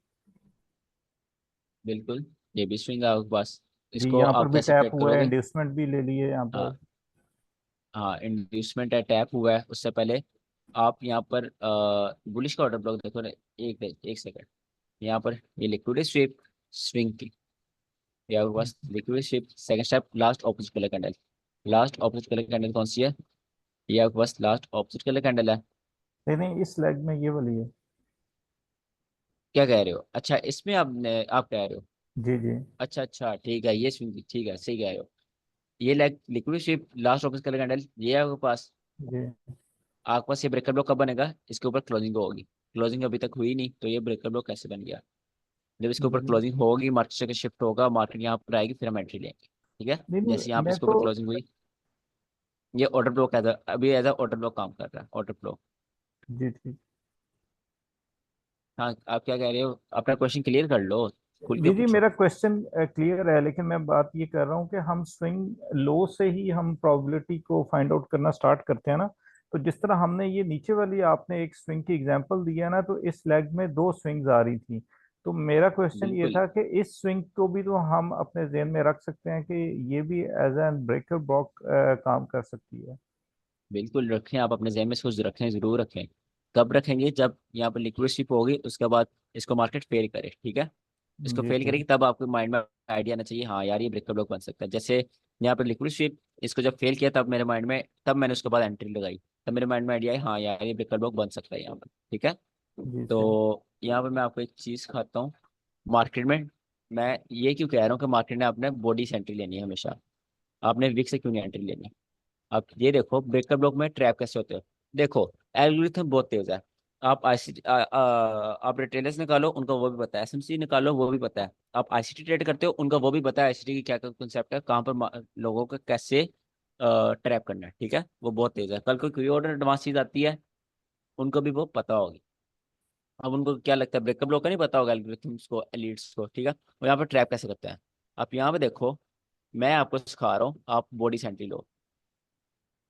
S1: बिल्कुल, ये भी स्विंग है आपके पास।
S4: जी,
S1: इसको
S4: यहाँ पर
S1: आप
S4: भी
S1: कैसे
S4: टैप
S1: ट्रैक
S4: हुआ है,
S1: करोगे?
S4: इंड्यूसमेंट भी ले लिए यहाँ
S1: हाँ,
S4: पर।
S1: हाँ इंड्यूसमेंट है, टैप हुआ है, उससे पहले आप यहाँ पर बुलिश का ऑर्डर ब्लॉक देखो ना। एक सेकंड, यहाँ पर ये लिक्विड स्वीप स्विंग की, या बस liquid sweep second step last opposite colour candle. Last opposite colour candle कौन सी है? ये आपके पास लास्ट ऑपोजिट कलर कैंडल है।
S4: नहीं नहीं, इस लेग में ये वाली है।
S1: क्या कह रहे हो? अच्छा इसमें आप कह रहे हो।
S4: जी जी
S1: अच्छा अच्छा ठीक है, ये स्विंग ठीक है, सही कह रहे हो। ये like liquid sweep last opposite colour candle ये है आपके पास।
S4: जी
S1: आपके पास ये ब्रेकर ब्लॉक कब बनेगा? इसके ऊपर क्लोजिंग होगी। क्लोजिंग अभी तक हुई नहीं, तो ये ब्रेकर ब्लॉक कैसे बन गया? जब इसके ऊपर
S4: जी।
S1: क्लोजिंग होगी, मार्केट से शिफ्ट होगा, मार्केट यहाँ पर आएगी, फिर हम एंट्री लेंगे। ठीक है,
S4: नहीं
S1: जैसे
S4: नहीं,
S1: यहाँ पर
S4: मैं
S1: इसके
S4: तो
S1: ऊपर क्लोजिंग हुई, ये ऑर्डर ब्लॉक अभी एज ऑर्डर ब्लॉक काम कर रहा है, ऑर्डर ब्लॉक।
S4: जी ठीक।
S1: हाँ आप क्या कह रहे हो? अपना क्वेश्चन क्लियर कर लो, खुल के
S4: जी जी,
S1: पूछो।
S4: मेरा क्वेश्चन क्लियर है, लेकिन मैं बात ये कर रहा हूँ कि हम स्विंग लो से ही हम प्रोबेबिलिटी को फाइंड आउट करना स्टार्ट करते हैं ना। तो जिस तरह हमने ये नीचे वाली आपने एक स्विंग की एग्जांपल दिया ना, तो इस लेग में दो स्विंग्स आ रही थी। तो मेरा क्वेश्चन ये
S1: बिल्कुल
S4: था कि इस स्विंग को भी तो हम अपने जेहन में रख सकते हैं कि ये भी एज एन ब्रेकर ब्लॉक काम कर सकती है।
S1: बिल्कुल रखें, आप अपने जहन में सोच रखें, जरूर रखें। कब रखेंगे? जब यहाँ पर लिक्विड शिप होगी, उसके बाद इसको मार्केट फेल करे, ठीक है। इसको
S4: जी
S1: फेल
S4: ठीक।
S1: करेगी तब आपके माइंड में आइडिया आना चाहिए, हाँ यार ये ब्रेकर ब्लॉक बन सकता है। जैसे यहाँ पर लिक्विड शिप, इसको जब फेल किया तब मेरे माइंड में, तब मैंने उसके बाद एंट्री लगाई, तब मेरे माइंड में आइडिया है हाँ यार ये ब्रेकर ब्लॉक बन सकता है यहाँ पर, ठीक है।
S4: जी सही।
S1: तो यहाँ पर मैं आपको एक चीज़ खाता हूँ। मार्केट में मैं ये क्यों कह रहा हूँ कि मार्केट ने आपने बॉडी से एंट्री लेनी है हमेशा, आपने विक से क्यों नहीं एंट्री लेनी? आप ये देखो ब्रेकर ब्लॉक में ट्रैप कैसे होते हो। देखो एल्गोरिथम बहुत तेज है। आप आईसीटी आप रिटेलर्स निकालो, उनका वो भी पता है, एसएमसी निकालो, वो भी पता है। आप आईसीटी ट्रेड करते हो, उनका वो भी पता है आईसीटी की क्या कंसेप्ट है, कहाँ पर लोगों को कैसे ट्रैप करना है, ठीक है। वो बहुत तेज है, कल को कोई और एडवांस चीज आती है, उनको भी वो पता होगी। अब उनको क्या लगता है, ब्रेकर ब्लॉक का नहीं पता होगा एल्गोरिथम्स को, एलिट्स को, ठीक है। वो यहाँ पर ट्रैप कैसे करते हैं, आप यहाँ पे देखो। मैं आपको सिखा रहा हूँ, आप बॉडी सेंट्री लो।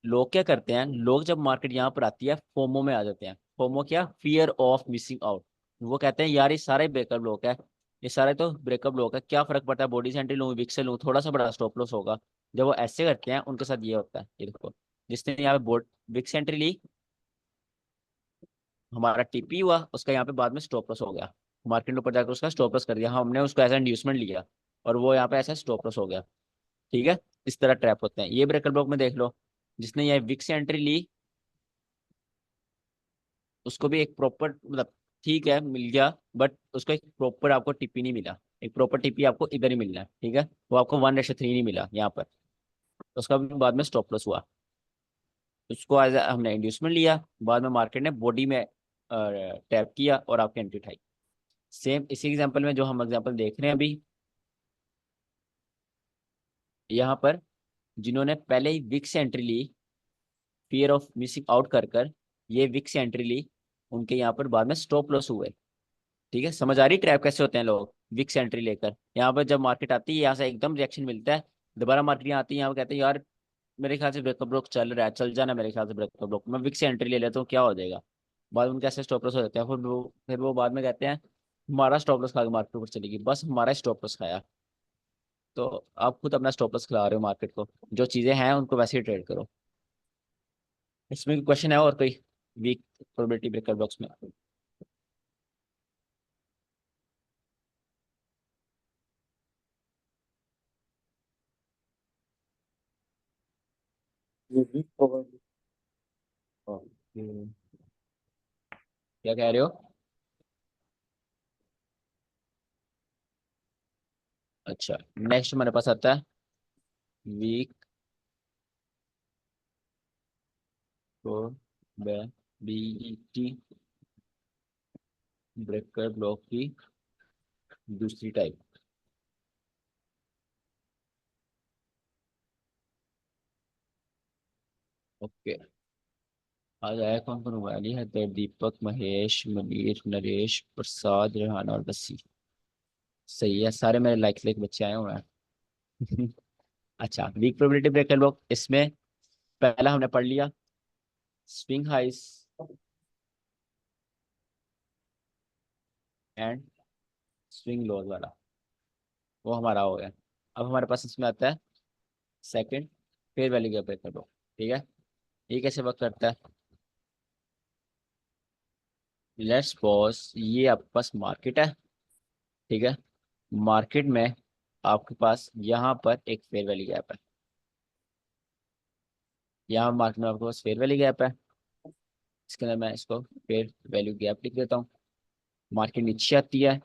S1: लोग क्या करते हैं, लोग जब मार्केट यहाँ पर आती है फोमो में आ जाते हैं। फोमो क्या? Fear of missing out. वो कहते हैं यार ये सारे ब्रेकअप ब्लॉक है, ये सारे तो ब्रेकअप ब्लॉक है, क्या फर्क पड़ता है, बॉडी सेंट्री लूँ विक से लूँ, थोड़ा सा बड़ा स्टॉप लॉस होगा। जब वो ऐसे करते हैं उनके साथ ये होता है, ये देखो। जिसने यहाँ पे बोर्ड विक सेंट्री ली, हमारा टीपी हुआ, उसका यहाँ पे बाद में स्टॉप लॉस हो गया। मार्केट ने ऊपर जाकर उसका स्टॉप लॉस कर दिया, हमने उसको एज इंड्यूसमेंट लिया, और वो यहाँ पे ऐसा स्टॉप लॉस हो गया, ठीक है। इस तरह ट्रैप होते हैं। ये ब्रेकर ब्लॉक में देख लो, जिसने ये विक से एंट्री ली, उसको भी एक प्रॉपर मतलब ठीक है मिल गया, बट उसको एक प्रॉपर आपको टिपी नहीं मिला। एक प्रॉपर टिपी आपको इधर ही मिलना है, ठीक है। वो आपको 1:3 नहीं मिला यहाँ पर, उसका भी बाद में स्टॉप लॉस हुआ। उसको एज हमने इंड्यूसमेंट लिया, बाद में मार्केट ने बॉडी में टैप किया और आपकी एंट्री उठाई। सेम इसी एग्जांपल में जो हम एग्जांपल देख रहे हैं अभी, यहाँ पर जिन्होंने पहले ही विक से एंट्री ली, फियर ऑफ मिसिंग आउट कर कर ये विक से एंट्री ली, उनके यहाँ पर बाद में स्टॉप लॉस हुए। ठीक है, समझ आ रही ट्रैप कैसे होते हैं लोग विक्स एंट्री लेकर। यहाँ पर जब मार्केट आती है यहाँ से एकदम रिएक्शन मिलता है, दोबारा मार्केट यहाँ आती है, यहाँ पर कहते हैं यार मेरे ख्याल से ब्रेकअप ब्लॉक चल रहा है, चल जाना मेरे ख्याल से ब्रेकअप ब्लॉक, मैं विक्स से एंट्री ले लेता हूँ, क्या हो जाएगा। बाद में उनके ऐसे स्टॉप लॉस हो जाते हैं, फिर वो बाद में कहते हैं हमारा स्टॉप लॉस खा के मार्केट ऊपर चलेगी, बस हमारा स्टॉप लॉस खाया। तो आप खुद अपना स्टॉप लॉस खिला रहे हो मार्केट को, जो चीजें हैं उनको वैसे ही ट्रेड करो। इसमें क्वेश्चन है और कोई वीक प्रोबेबिलिटी ब्रेकर बॉक्स में?
S2: ये वीक प्रोबेबिलिटी।
S1: ओके, क्या कह रहे हो? अच्छा नेक्स्ट हमारे पास आता है वीक प्रोबेबिलिटी ब्रेकर ब्लॉक की दूसरी टाइप। ओके, आज आया कौन कौन हुआ? अली हैदर, दीपक, महेश, मनीर, नरेश, प्रसाद, रेहाना और बस्सी। सही है, सारे मेरे लाइक लाइक बच्चे आए हुए हैं। अच्छा वीक प्रोबेबिलिटी ब्रेकर ब्लॉक, इसमें पहला हमने पढ़ लिया स्विंग हाइस एंड स्विंग लोज वाला, वो हमारा हो गया। अब हमारे पास इसमें आता है second fair value gap breaker block. ठीक है, ये कैसे वर्क करता है? लेट्स सपोज ये आपके पास मार्केट है, ठीक है। मार्केट में आपके पास यहाँ पर एक फेयर वैल्यू गैप है, यहाँ मार्केट में आपके पास फेयर वैल्यू गैप है। इसके अंदर मैं इसको फेयर वैल्यू गैप लिख देता हूँ। मार्केट नीचे आती है,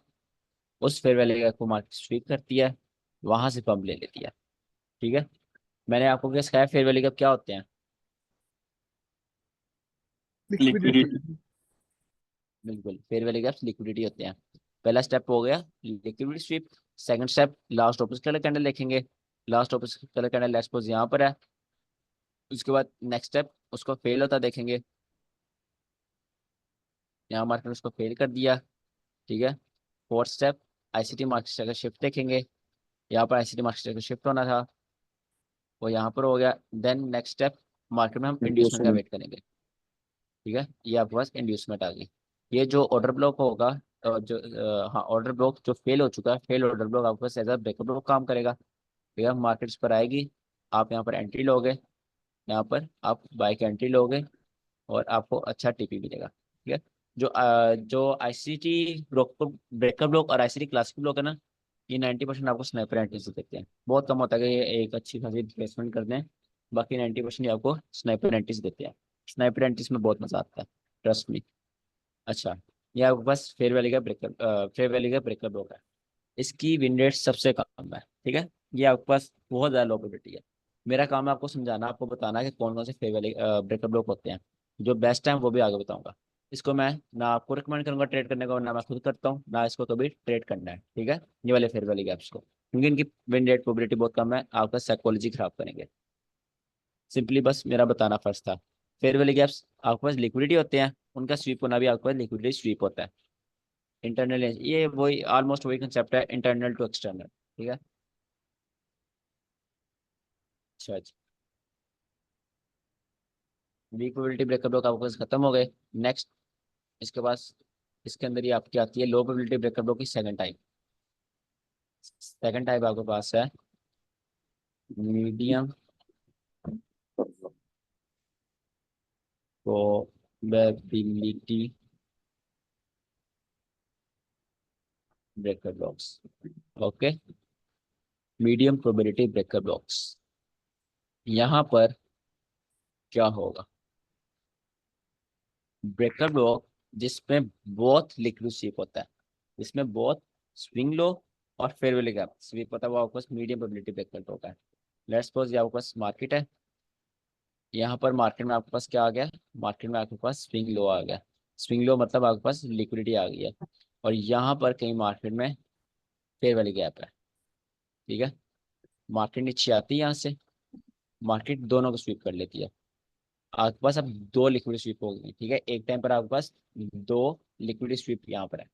S1: उस फेयर वैल्यू गैप को मार्केट स्वीप करती है, वहां से पंप ले लेती है, ठीक है। मैंने आपको क्या सिखाया, फेयर वैल्यू गैप क्या होते हैं?
S5: लिक्विडिटी।
S1: बिल्कुल, फेयर वैल्यू गैप्स लिक्विडिटी होते हैं। पहला स्टेप हो गया liquidity sweep. Second step last opposite colour candle देखेंगे। Last opposite colour candle let's suppose यहाँ पर है। उसके बाद नेक्स्ट स्टेप उसको फेल होता देखेंगे, यहाँ मार्केट उसको फेल कर दिया, ठीक है। फोर्थ स्टेप आईसीटी मार्केट का शिफ्ट देखेंगे, यहाँ पर आईसीटी मार्केट का शिफ्ट होना था, वो यहाँ पर हो गया। देन नेक्स्ट स्टेप मार्केट में हम इंड्यूसमेंट का
S2: इंड्यूसमेंट।
S1: वेट करेंगे, ठीक है। ये आपके पास इंड्यूसमेंट आ गई। ये जो ऑर्डर ब्लॉक होगा, जो हाँ ऑर्डर ब्लॉक जो फेल हो चुका है, फेल ऑर्डर ब्लॉक आपके पास एज अ ब्रेकअप ब्लॉक काम करेगा, ठीक है। मार्केट्स पर आएगी, आप यहाँ पर एंट्री लोगे, यहाँ पर आप बाय की एंट्री लोगे और आपको अच्छा टीपी मिलेगा, ठीक है। जो आईसीटी ब्लॉक ब्रेकअप ब्लॉक और आईसीटी क्लासिक ब्लॉक है ना, ये 90% आपको स्नाइपर एंट्री से देते हैं। बहुत कम होता है कि ये एक अच्छी खासी रिप्लेसमेंट करते हैं, बाकी 90% ये आपको स्नाइपर एंट्रीज देते हैं। स्नाइपर एंट्रीज में बहुत मजा आता है, ट्रस्ट मी। अच्छा, ये आपके पास फेयर वैली का ब्रेकअप ब्लॉक है। इसकी विन रेट सबसे कम है, ठीक है। ये आपके पास बहुत ज़्यादा लो प्रोबेबिलिटी है। मेरा काम है आपको समझाना, आपको बताना कि कौन कौन से फेयर वैली ब्रेकअप ब्लॉक होते हैं। जो बेस्ट है वो भी आगे बताऊंगा। इसको मैं ना आपको रिकमेंड करूंगा ट्रेड करने का, ना मैं खुद करता हूँ, ना इसको कभी ट्रेड करना है, ठीक है। ये वाले फेयर वैली गैप्स को, क्योंकि इनकी विन रेट प्रोबेबिलिटी बहुत कम है, आपका साइकोलॉजी खराब करेंगे। सिंपली बस मेरा बताना फर्ज था। फेयर वैली गैप्स आपके पास लिक्विडिटी होते हैं, उनका स्वीप होना भी आपके पास लिक्विडिटी स्वीप होता है। इंटरनल, ये वही ऑलमोस्ट वही कंसेप्ट है, इंटरनल टू एक्सटर्नल, ठीक है। अच्छा अच्छा, वीक प्रोबेबिलिटी ब्रेकअप ब्लॉक आपके पास खत्म हो गए। नेक्स्ट इसके पास, इसके अंदर ही आपकी आती है लो प्रोबेबिलिटी ब्रेकअप ब्लॉक की सेकंड टाइप। सेकंड टाइप आपके पास है medium probability breakup blocks. Okay, medium probability breakup blocks. यहाँ पर क्या होगा, ब्रेकअप ब्लॉक जिसमें बहुत लिक्विड स्वीप होता है, जिसमें बहुत स्विंग लो और फेयर वैली गैप स्वीप होता है, वो आपके पास मीडियम प्रोबेबिलिटी ब्रेकअप ब्लॉक है। लेट्स सपोज ये आपके पास मार्केट है, यहाँ पर मार्केट में आपके पास क्या आ गया, मार्केट में आपके पास स्विंग लो आ गया। स्विंग लो मतलब आपके पास लिक्विडिटी आ गई है, और यहाँ पर कहीं मार्केट में फेयर वैली गैप है, ठीक है। मार्केट नीचे आती है, यहाँ से मार्केट दोनों को स्वीप कर लेती है। आपके पास अब दो लिक्विड स्वीप हो गई, ठीक है। एक टाइम पर आपके पास दो लिक्विड स्वीप यहाँ पर है,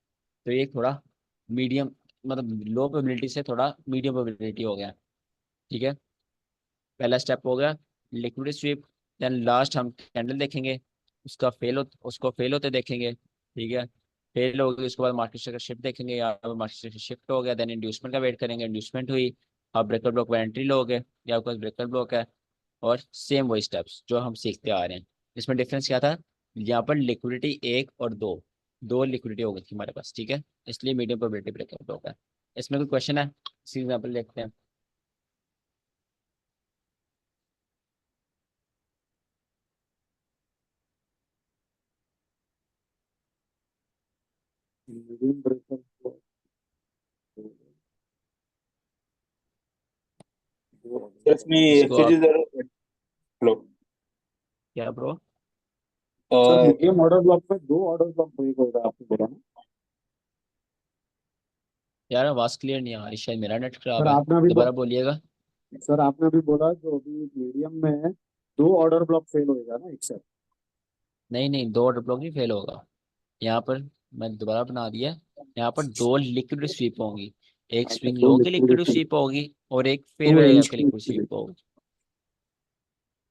S1: तो ये थोड़ा मीडियम, मतलब लो प्रोबेबिलिटी से थोड़ा मीडियम प्रोबेबिलिटी हो गया, ठीक है। पहला स्टेप हो गया लिक्विड स्वीप। देन लास्ट हम कैंडल देखेंगे, उसको फेल होते देखेंगे, ठीक है। फेल हो गई, उसके बाद मार्केट शेयर का शिफ्ट देखेंगे, यहाँ पर मार्केट शेयर शिफ्ट हो गया, देन इंड्यूसमेंट का वेट करेंगे, इंड्यूसमेंट हुई, आप ब्रेकर ब्लॉक में एंट्री लोगे, या आपके पास ब्रेकर ब्लॉक है। और सेम वही स्टेप्स जो हम सीखते आ रहे हैं। इसमें डिफरेंस क्या था, यहाँ पर लिक्विडिटी एक और दो, दो लिक्विडिटी हो गई थी हमारे पास, ठीक है। इसलिए मीडियम प्रोबेबिलिटी ब्रेकर ब्लॉक है। इसमें कोई क्वेश्चन है, इसी एग्जाम्पल देखते हैं।
S2: Medium breakup.
S7: सर इसमें
S1: इसको
S7: फिर
S1: आप
S7: इधर हेलो
S1: क्या bro?
S2: Sir medium order block में दो ऑर्डर ब्लॉक ब्रेक होगा, आपने बोला ना।
S1: यार आवाज क्लियर नहीं आ रही, शायद मेरा नेट खराब
S2: सर
S1: है,
S2: आपने अभी
S1: दोबारा बोलिएगा।
S2: सर आपने अभी बोला जो अभी मीडियम में है, दो ऑर्डर ब्लॉक फेल होएगा ना एक साथ।
S1: नहीं नहीं, दो ऑर्डर ब्लॉक नहीं फेल होगा। यहाँ पर मैं दोबारा बना दिया, यहाँ पर दो लिक्विड स्वीप होंगी, एक
S2: अच्छा,
S1: स्विंग
S2: दो
S1: लो की लिक्विड
S2: लिक्विडिटी,
S1: स्वीप होगी और एक फेयर
S2: दो
S1: वैल्यू
S2: रेंज
S1: की
S2: की
S1: लिक्विड
S2: लिक्विडिटी,
S1: स्वीप होगी,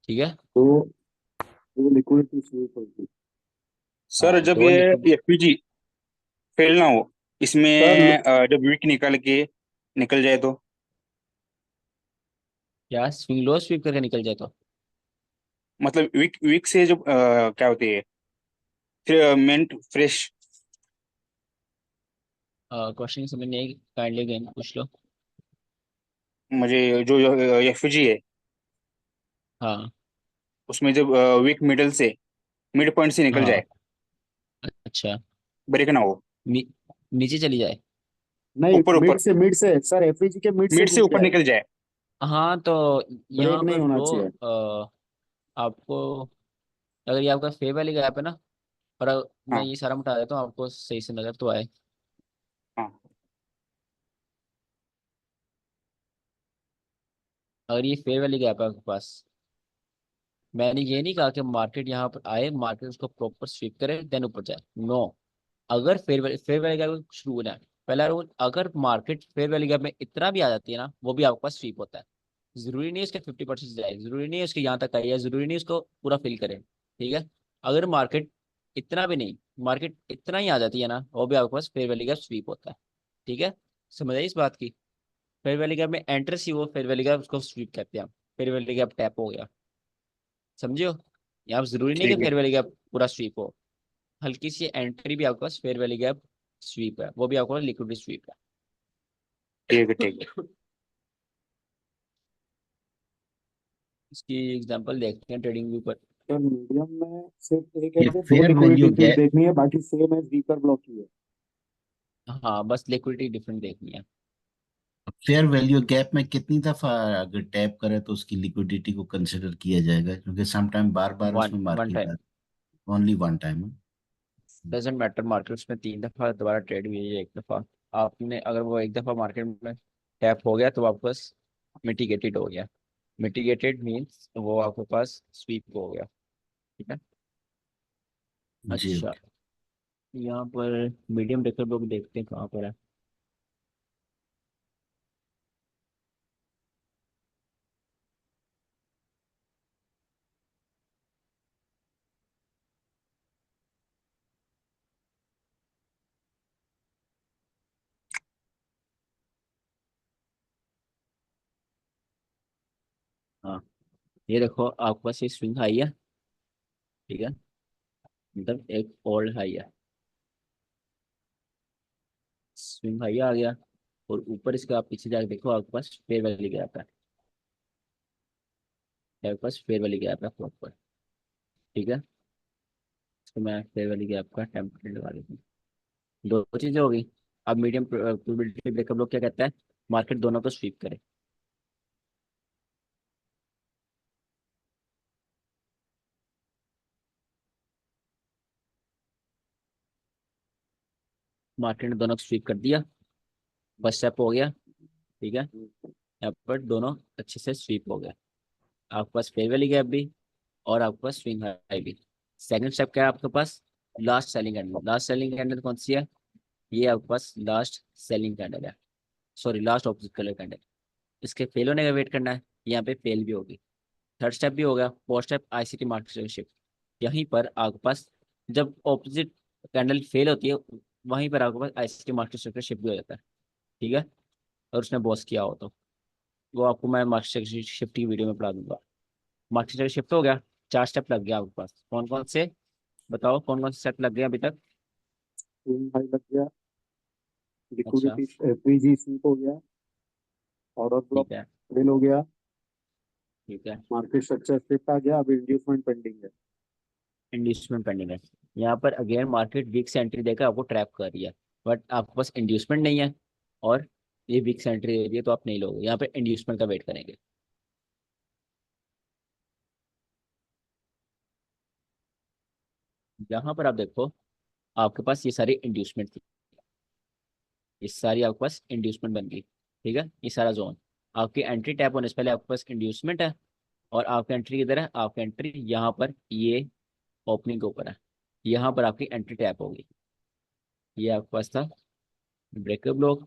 S1: ठीक है।
S2: दो दो लिक्विडिटी स्वीप होगी।
S7: सर
S1: हाँ
S7: जब
S1: दो
S7: ये
S1: लिक्विड।
S7: एफपीजी फेल ना हो,
S2: सर
S7: इसमें जब वीक निकाल के निकल जाए तो?
S1: क्या स्विंग लो स्वीप करके निकल जाए तो?
S7: मतलब वीक वीक से जो क्या होती है, फिर मिंट फ्रेश।
S1: क्वेश्चन समझ नहीं आई, काइंडली अगेन पूछ लो।
S7: मुझे जो एफजी है
S1: हाँ
S7: उसमें जब वीक मिडल से, मिड पॉइंट से निकल
S1: हाँ।
S7: जाए,
S1: अच्छा।
S7: ब्रेक ना हो,
S1: नी, नीचे चली जाए।
S2: नहीं,
S7: ऊपर ऊपर,
S2: मिड से सर, एफईजी के मिड से
S7: मिड से
S2: घुस
S7: ऊपर
S2: जाए,
S7: निकल जाए।
S1: हाँ तो
S2: ब्रेक
S1: यहाँ
S2: नहीं
S1: पर
S2: होना
S1: ब्रो,
S2: चाहिए।
S1: आपको अगर ये आपका फेयर वाली गैप है ना, और मैं
S7: हाँ
S1: ये सारा मिटा देता हूँ आपको सही से नजर तो आए।
S7: हाँ
S1: अगर ये फेयर वाली गैप है आपके पास, मैंने ये नहीं कहा कि मार्केट यहाँ पर आए, मार्केट उसको प्रॉपर स्वीप करे देन ऊपर जाए, नो। अगर फेयर वैल्यू गैप कुछ रूल है। पहला रूल, अगर मार्केट फेयर वैल्यू गैप में इतना भी आ जाती है ना, वो भी आपके पास स्वीप होता है। जरूरी नहीं है उसके 50% जाए, जरूरी नहीं है उसके यहाँ तक आई है, जरूरी नहीं है उसको पूरा फिल करे। ठीक है। अगर मार्केट इतना भी नहीं, मार्केट इतना ही आ जाती है ना, वो भी आपके पास फेयर वैल्यू गैप स्वीप होता है। ठीक है। समझ आई इस बात की। फेयर वैल्यू गैप में एंटर सी वो फेयर वैल्यू गैप, उसको स्वीप कहते हैं हम। फेयर वैल्यू गैप टैप हो गया, समझियो। यहाँ पे जरूरी नहीं कि
S7: ठीक है
S1: फेयर वैल्यू गैप पूरा स्वीप हो। हल्की सी एंट्री भी आपके पास फेयर वैल्यू गैप स्वीप है, वो भी आपको लिक्विडिटी स्वीप
S7: ठीक है
S1: है।
S7: ठीक है।
S1: इसकी एग्जांपल देखते हैं ट्रेडिंग व्यू पर।
S2: सर मीडियम में सिर्फ एक
S8: ये
S2: ऐसे दो
S8: fair
S2: liquidity
S8: value
S2: field
S8: gap,
S2: देखनी है, बाकी सेम एज वीकर ब्लॉक ही है।
S1: हाँ बस लिक्विडिटी डिफरेंट देखनी है।
S8: फेयर वैल्यू गैप में कितनी दफा अगर टैप करे तो उसकी लिक्विडिटी को कंसिडर किया जाएगा, क्योंकि सम टाइम बार बार
S1: वन
S8: उसमें
S1: one
S8: market
S1: time.
S8: Only one time.
S1: Doesn't matter markets में 3 दफा दोबारा ट्रेड हुई है, 1 दफा। आपने अगर वो 1 दफा मार्केट में टैप हो गया तो वापस मिटिगेटेड हो गया। मिटिगेटेड मीन्स वो आपके पास स्वीप हो गया। ठीक है।
S8: जी
S1: अच्छा,
S8: ओके।
S1: यहाँ पर मीडियम ब्रेकर लोग देखते हैं कहाँ पर है। हाँ, ये देखो आपके पास ये स्विंग हाई है। ठीक है। मतलब एक ओल्ड हाई है, स्विंग हाई आ गया। और ऊपर इसके आप पीछे जाके देखो, आपके पास फेयर वैली गैप है, आपके पास फेयर वैली गैप है प्रॉपर। ठीक है। तो मैं फेयर वैली गैप का टेम्पलेट लगा देता हूँ। दो चीजें हो गई। अब मीडियम प्रोबेबिलिटी ब्रेकअप लोग क्या कहता है, मार्केट दोनों को स्वीप करे। मार्केट ने दोनों को स्वीप कर दिया, फर्स्ट स्टेप हो गया। ठीक है। यहाँ पर दोनों अच्छे से स्वीप हो गए, आपके पास फेयर वैली गैप भी और आपके पास स्विंग हाई भी। सेकंड स्टेप क्या है आपके पास, last selling candle. Last selling candle कौन सी है, ये आपके पास लास्ट सेलिंग कैंडल है, sorry last opposite colour candle. इसके फेल होने का वेट करना है, यहाँ पे फेल भी होगी। थर्ड स्टेप भी हो गया, fourth step ICT market shift. यहीं पर आपके पास जब ऑपोजिट कैंडल फेल होती है, वहीं पर आपके पास आईसीटी मार्केट शिफ्ट भी हो जाता है। ठीक है। और उसने बॉस किया हो तो वो आपको मैं मार्केट शिफ्ट की वीडियो में पढ़ा दूंगा। मार्केट शिफ्ट हो गया, 4 स्टेप लग गया आपके पास। कौन कौन से बताओ, कौन कौन से स्टेप लग गए अभी तक।
S2: स्विंग हाई लग गया,
S1: अच्छा।
S2: लिक्विडिटी एफईजी स्वीप हो गया, ऑर्डर ब्लॉक
S1: ठीक है।
S2: फेल हो गया,
S1: ठीक है।
S2: मार्केट स्ट्रक्चर शिफ्ट आ गया, अब इंड्यूसमेंट पेंडिंग है।
S1: इंड्यूसमेंट पेंडिंग है। यहाँ पर अगेन मार्केट वीक से एंट्री देकर आपको ट्रैप कर रही है, बट आपके पास इंड्यूसमेंट नहीं है। और ये वीक से एंट्री दे रही है तो आप नहीं लोगे, यहाँ पे इंड्यूसमेंट का वेट करेंगे। यहाँ पर आप देखो, आपके पास ये सारी इंड्यूसमेंट थी, ये सारी आपके पास इंड्यूसमेंट बन गई। ठीक है। ये सारा जोन आपकी एंट्री टैप होने से पहले आपके पास इंड्यूसमेंट है। और आपकी एंट्री किधर है, आपकी एंट्री यहाँ पर, ये ओपनिंग के ऊपर है, यहाँ पर आपकी एंट्री टैप होगी। ये आपके पास था ब्रेकअप ब्लॉक,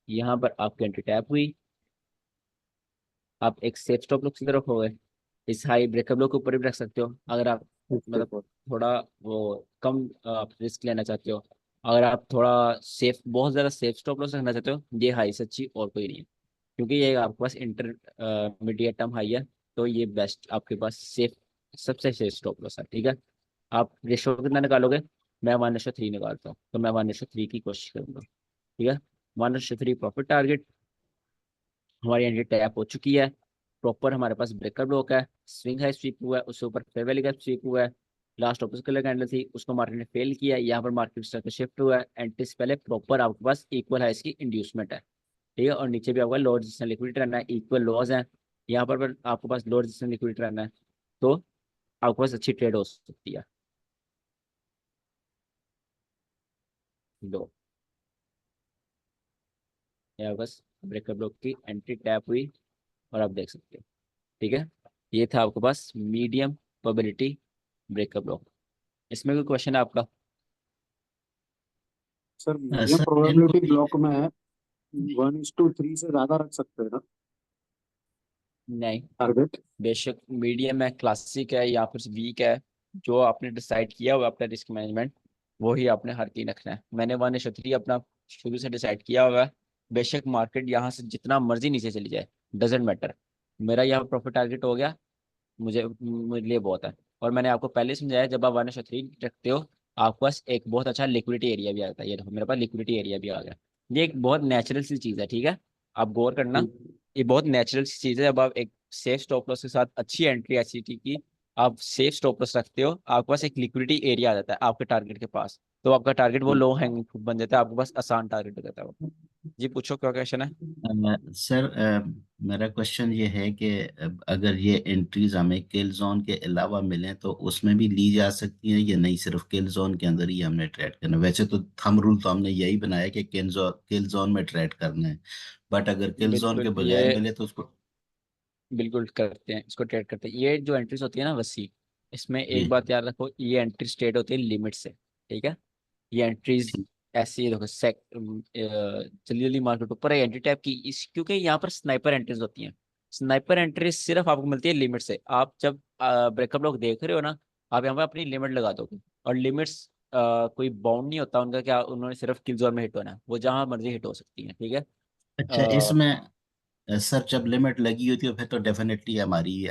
S1: यहाँ पर आपकी एंट्री टैप हुई। आप एक सेफ स्टॉप लॉस की तरफ हो गए। इस हाई ब्रेकअप लो के ऊपर भी रख सकते हो अगर आप मतलब थोड़ा वो कम आप रिस्क लेना चाहते हो। अगर आप थोड़ा सेफ, बहुत ज़्यादा सेफ स्टॉप लॉस रखना चाहते हो, ये हाई से अच्छी और कोई नहीं है, क्योंकि ये आपके पास इंटरमीडिएट टर्म हाई है। तो ये बेस्ट आपके पास सेफ सबसे सेफ स्टॉप लॉस है, ठीक है। आप रेशो कितना निकालोगे? मैं 1:3 निकालता हूँ, तो मैं 1:3 की कोशिश करूंगा, ठीक है। 1:3 प्रॉफिट टारगेट हमारी एंट्री टैप हो चुकी है। प्रॉपर हमारे पास ब्रेकर ब्लॉक है, स्विंग है, स्वीप हुआ है, उसके ऊपर फेयर वैल्यू गैप स्वीप हुआ है। लास्ट ऑपोजिट कलर कैंडल थी, उसको मार्केट ने फेल किया है। यहाँ पर मार्केट स्ट्रक्चर शिफ्ट हुआ है, एंट्री से पहले प्रॉपर आपके पास इक्वल है, इसकी इंड्यूसमेंट है, ठीक है। और नीचे भी आपका लो रेजिस्टेंस लिक्विडिटी रहना है, इक्वल लॉज है। यहाँ पर आपके पास लो रेजिस्टेंस लिक्विडिटी रहना है, तो आपके पास अच्छी ट्रेड हो सकती है। लो यहाँ बस ब्रेकर ब्लॉक की एंट्री टैप हुई और आप देख सकते हो, ठीक है। ये था आपके पास मीडियम प्रोबेबिलिटी ब्रेकर ब्लॉक। इसमें कोई क्वेश्चन है आपका?
S2: Sir medium
S8: sir
S2: probability block में 1:3 से ज्यादा रख सकते हैं ना
S1: नहीं,
S2: टारगेट?
S1: बेशक मीडियम है, क्लासिक है या फिर वीक है, जो आपने डिसाइड किया हुआ है अपना रिस्क मैनेजमेंट, वही आपने हर तीन रखना है। मैंने 1:3 अपना शुरू से डिसाइड किया हुआ है। बेशक मार्केट यहाँ से जितना मर्जी नीचे चली जाए, डजेंट मैटर, मेरा यहाँ प्रॉफिट टारगेट हो गया, मुझे मेरे लिए बहुत है। और मैंने आपको पहले समझाया, जब आप 1:3 रखते हो, आपके पास एक बहुत अच्छा लिक्विडिटी एरिया भी आता है। ये देखो मेरे पास लिक्विडिटी एरिया भी आ गया। ये एक बहुत नेचुरल सी चीज़ है, ठीक है। आप गौर करना, ये बहुत नेचुरल सी चीज़ है। जब आप एक सेफ स्टॉप लॉस के साथ अच्छी एंट्री एससीटी की आप सेफ स्टॉप लॉस रखते हो, आपके पास एक लिक्विडिटी एरिया आ जाता है आपके टारगेट के पास, तो आपका टारगेट वो लो हैंगिंग फ्रूट बन जाता है, आपके पास आसान टारगेट हो जाता है वो। जी पूछो, क्या क्वेश्चन है?
S8: सर मेरा क्वेश्चन ये है कि अगर ये एंट्रीज हमें किल जोन के अलावा मिलें तो उसमें भी ली जा सकती हैं या नहीं, सिर्फ किल जोन के अंदर ही हमने ट्रेड करना है? वैसे तो थंब रूल तो हमने यही बनाया कि किल जोन में ट्रेड करना है, बट अगर किल जोन के
S1: बिल्कुल, ये
S8: बजाय मिले तो उसको।
S1: बिल्कुल करते हैं, इसको ट्रेड करते हैं। ये जो एंट्रीज होती है ना वसी, इसमें
S8: जी
S1: एक बात याद रखो, ये एंट्री स्टेट होती है लिमिट से, ठीक है। ये एंट्रीज
S8: ठीक।
S1: ऐसी देखो जल्दी जल्दी मार्केट ऊपर है एंट्री टाइप की इस, क्योंकि यहाँ पर स्नाइपर एंट्रीज होती हैं। स्नाइपर एंट्रीज सिर्फ आपको मिलती है लिमिट से। आप जब ब्रेकअप लोग देख रहे हो ना, आप यहाँ पर अपनी लिमिट लगा दोगे, और लिमिट्स कोई बाउंड नहीं होता उनका, क्या उन्होंने सिर्फ किल जोन में हिट होना है, वो जहां मर्जी हिट हो सकती है, ठीक है।
S8: अच्छा, इसमें सर जब लिमिट लगी होती है फिर तो डेफिनेटली हमारी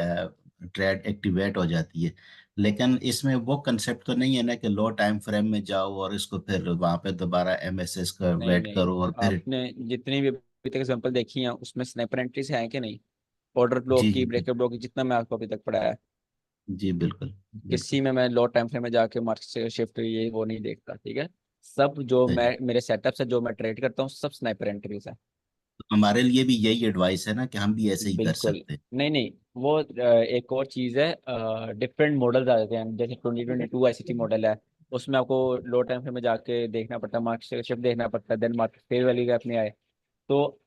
S8: ट्रेड एक्टिवेट हो जाती है, लेकिन इसमें वो कंसेप्ट तो नहीं है ना कि लो टाइम फ्रेम में जाओ और इसको फिर वहां पे दोबारा एमएसएस का
S1: नहीं
S8: वेट
S1: नहीं,
S8: करो और फिर।
S1: आपने जितनी भी अभी तक एग्जाम्पल देखी हैं उसमें स्नाइपर एंट्रीज हैं कि नहीं? ऑर्डर
S8: जी
S1: ब्लॉक की,
S8: जी जी
S1: ब्रेकअप ब्लॉक की, जितना मैं आपको अभी तक पढ़ाया है,
S8: जी बिल्कुल
S1: किसी
S8: बिल्कुल।
S1: में मैं लो टाइम फ्रेम में जाके मार्केट से शिफ्ट हुई है वो नहीं देखता, ठीक है। सब जो
S8: सही।
S1: मैं मेरे सेटअप से जो मैं ट्रेड करता हूँ सब स्नाइपर एंट्रीज है।
S8: तो हमारे लिए भी यही एडवाइस है ना कि हम भी ऐसे ही कर
S1: बिल्कुल।
S8: सकते हैं?
S1: नहीं नहीं, वो एक और चीज़ है, डिफरेंट मॉडल्स आ जाते हैं, जैसे 2022 आईसीटी मॉडल है, उसमें आपको लो टाइम फ्रेम में जाके देखना पड़ता है, मार्केट से शिफ्ट देखना पड़ता है, then market fair value gap में आए, तो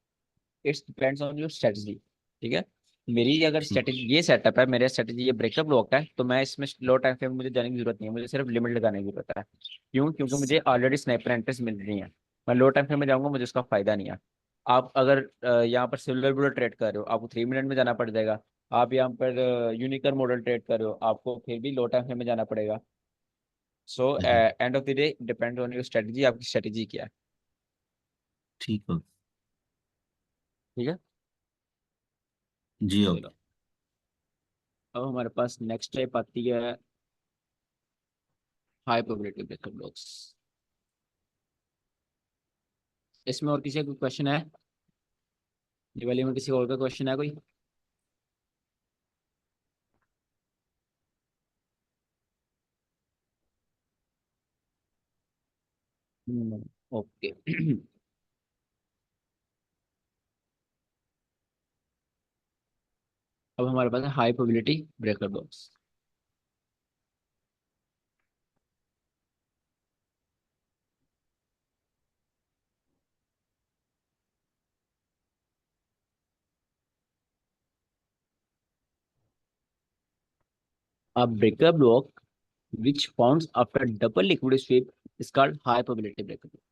S1: it's depends on your strategy, ठीक है। मेरी अगर
S8: ठीक।
S1: स्ट्रेटजी ये सेटअप है, मेरा स्ट्रेटजी ये ब्रेकअप ब्लॉक है, तो मैं इसमें लो टाइम फ्रेम में मुझे जाने की जरूरत नहीं है, मुझे सिर्फ लिमिट लगाने की जरूरत है। क्यों? क्योंकि मुझे ऑलरेडी स्नाइपर एंट्रीज मिल रही हैं। मैं लो टाइम फ्रेम में जाऊंगा, मुझे उसका फायदा नहीं है। आप अगर यहाँ पर सिल्वर बुलेट ट्रेड कर रहे हो, आपको 3 मिनट में जाना पड़ जाएगा। आप यहाँ पर यूनिकर मॉडल ट्रेड कर रहे हो, आपको फिर भी लो टाइम फ्रेम में जाना पड़ेगा। सो
S8: सही।
S1: End of the day depend on your strategy, आपकी स्ट्रेटजी क्या है,
S8: ठीक हो।
S1: ठीक है।
S8: जी ओके।
S1: चलो, अब हमारे पास नेक्स्ट टाइप आती है हाई प्रोबेबिलिटी ब्रेकअप ब्लॉक्स। इसमें और किसी का कोई क्वेश्चन है? दिवाली में किसी और का क्वेश्चन है कोई? ओके। अब हमारे पास है हाई प्रोबेबिलिटी ब्रेकअप ब्लॉक्स। अब breaker block which forms after double liquidity sweep is called high probability breaker block,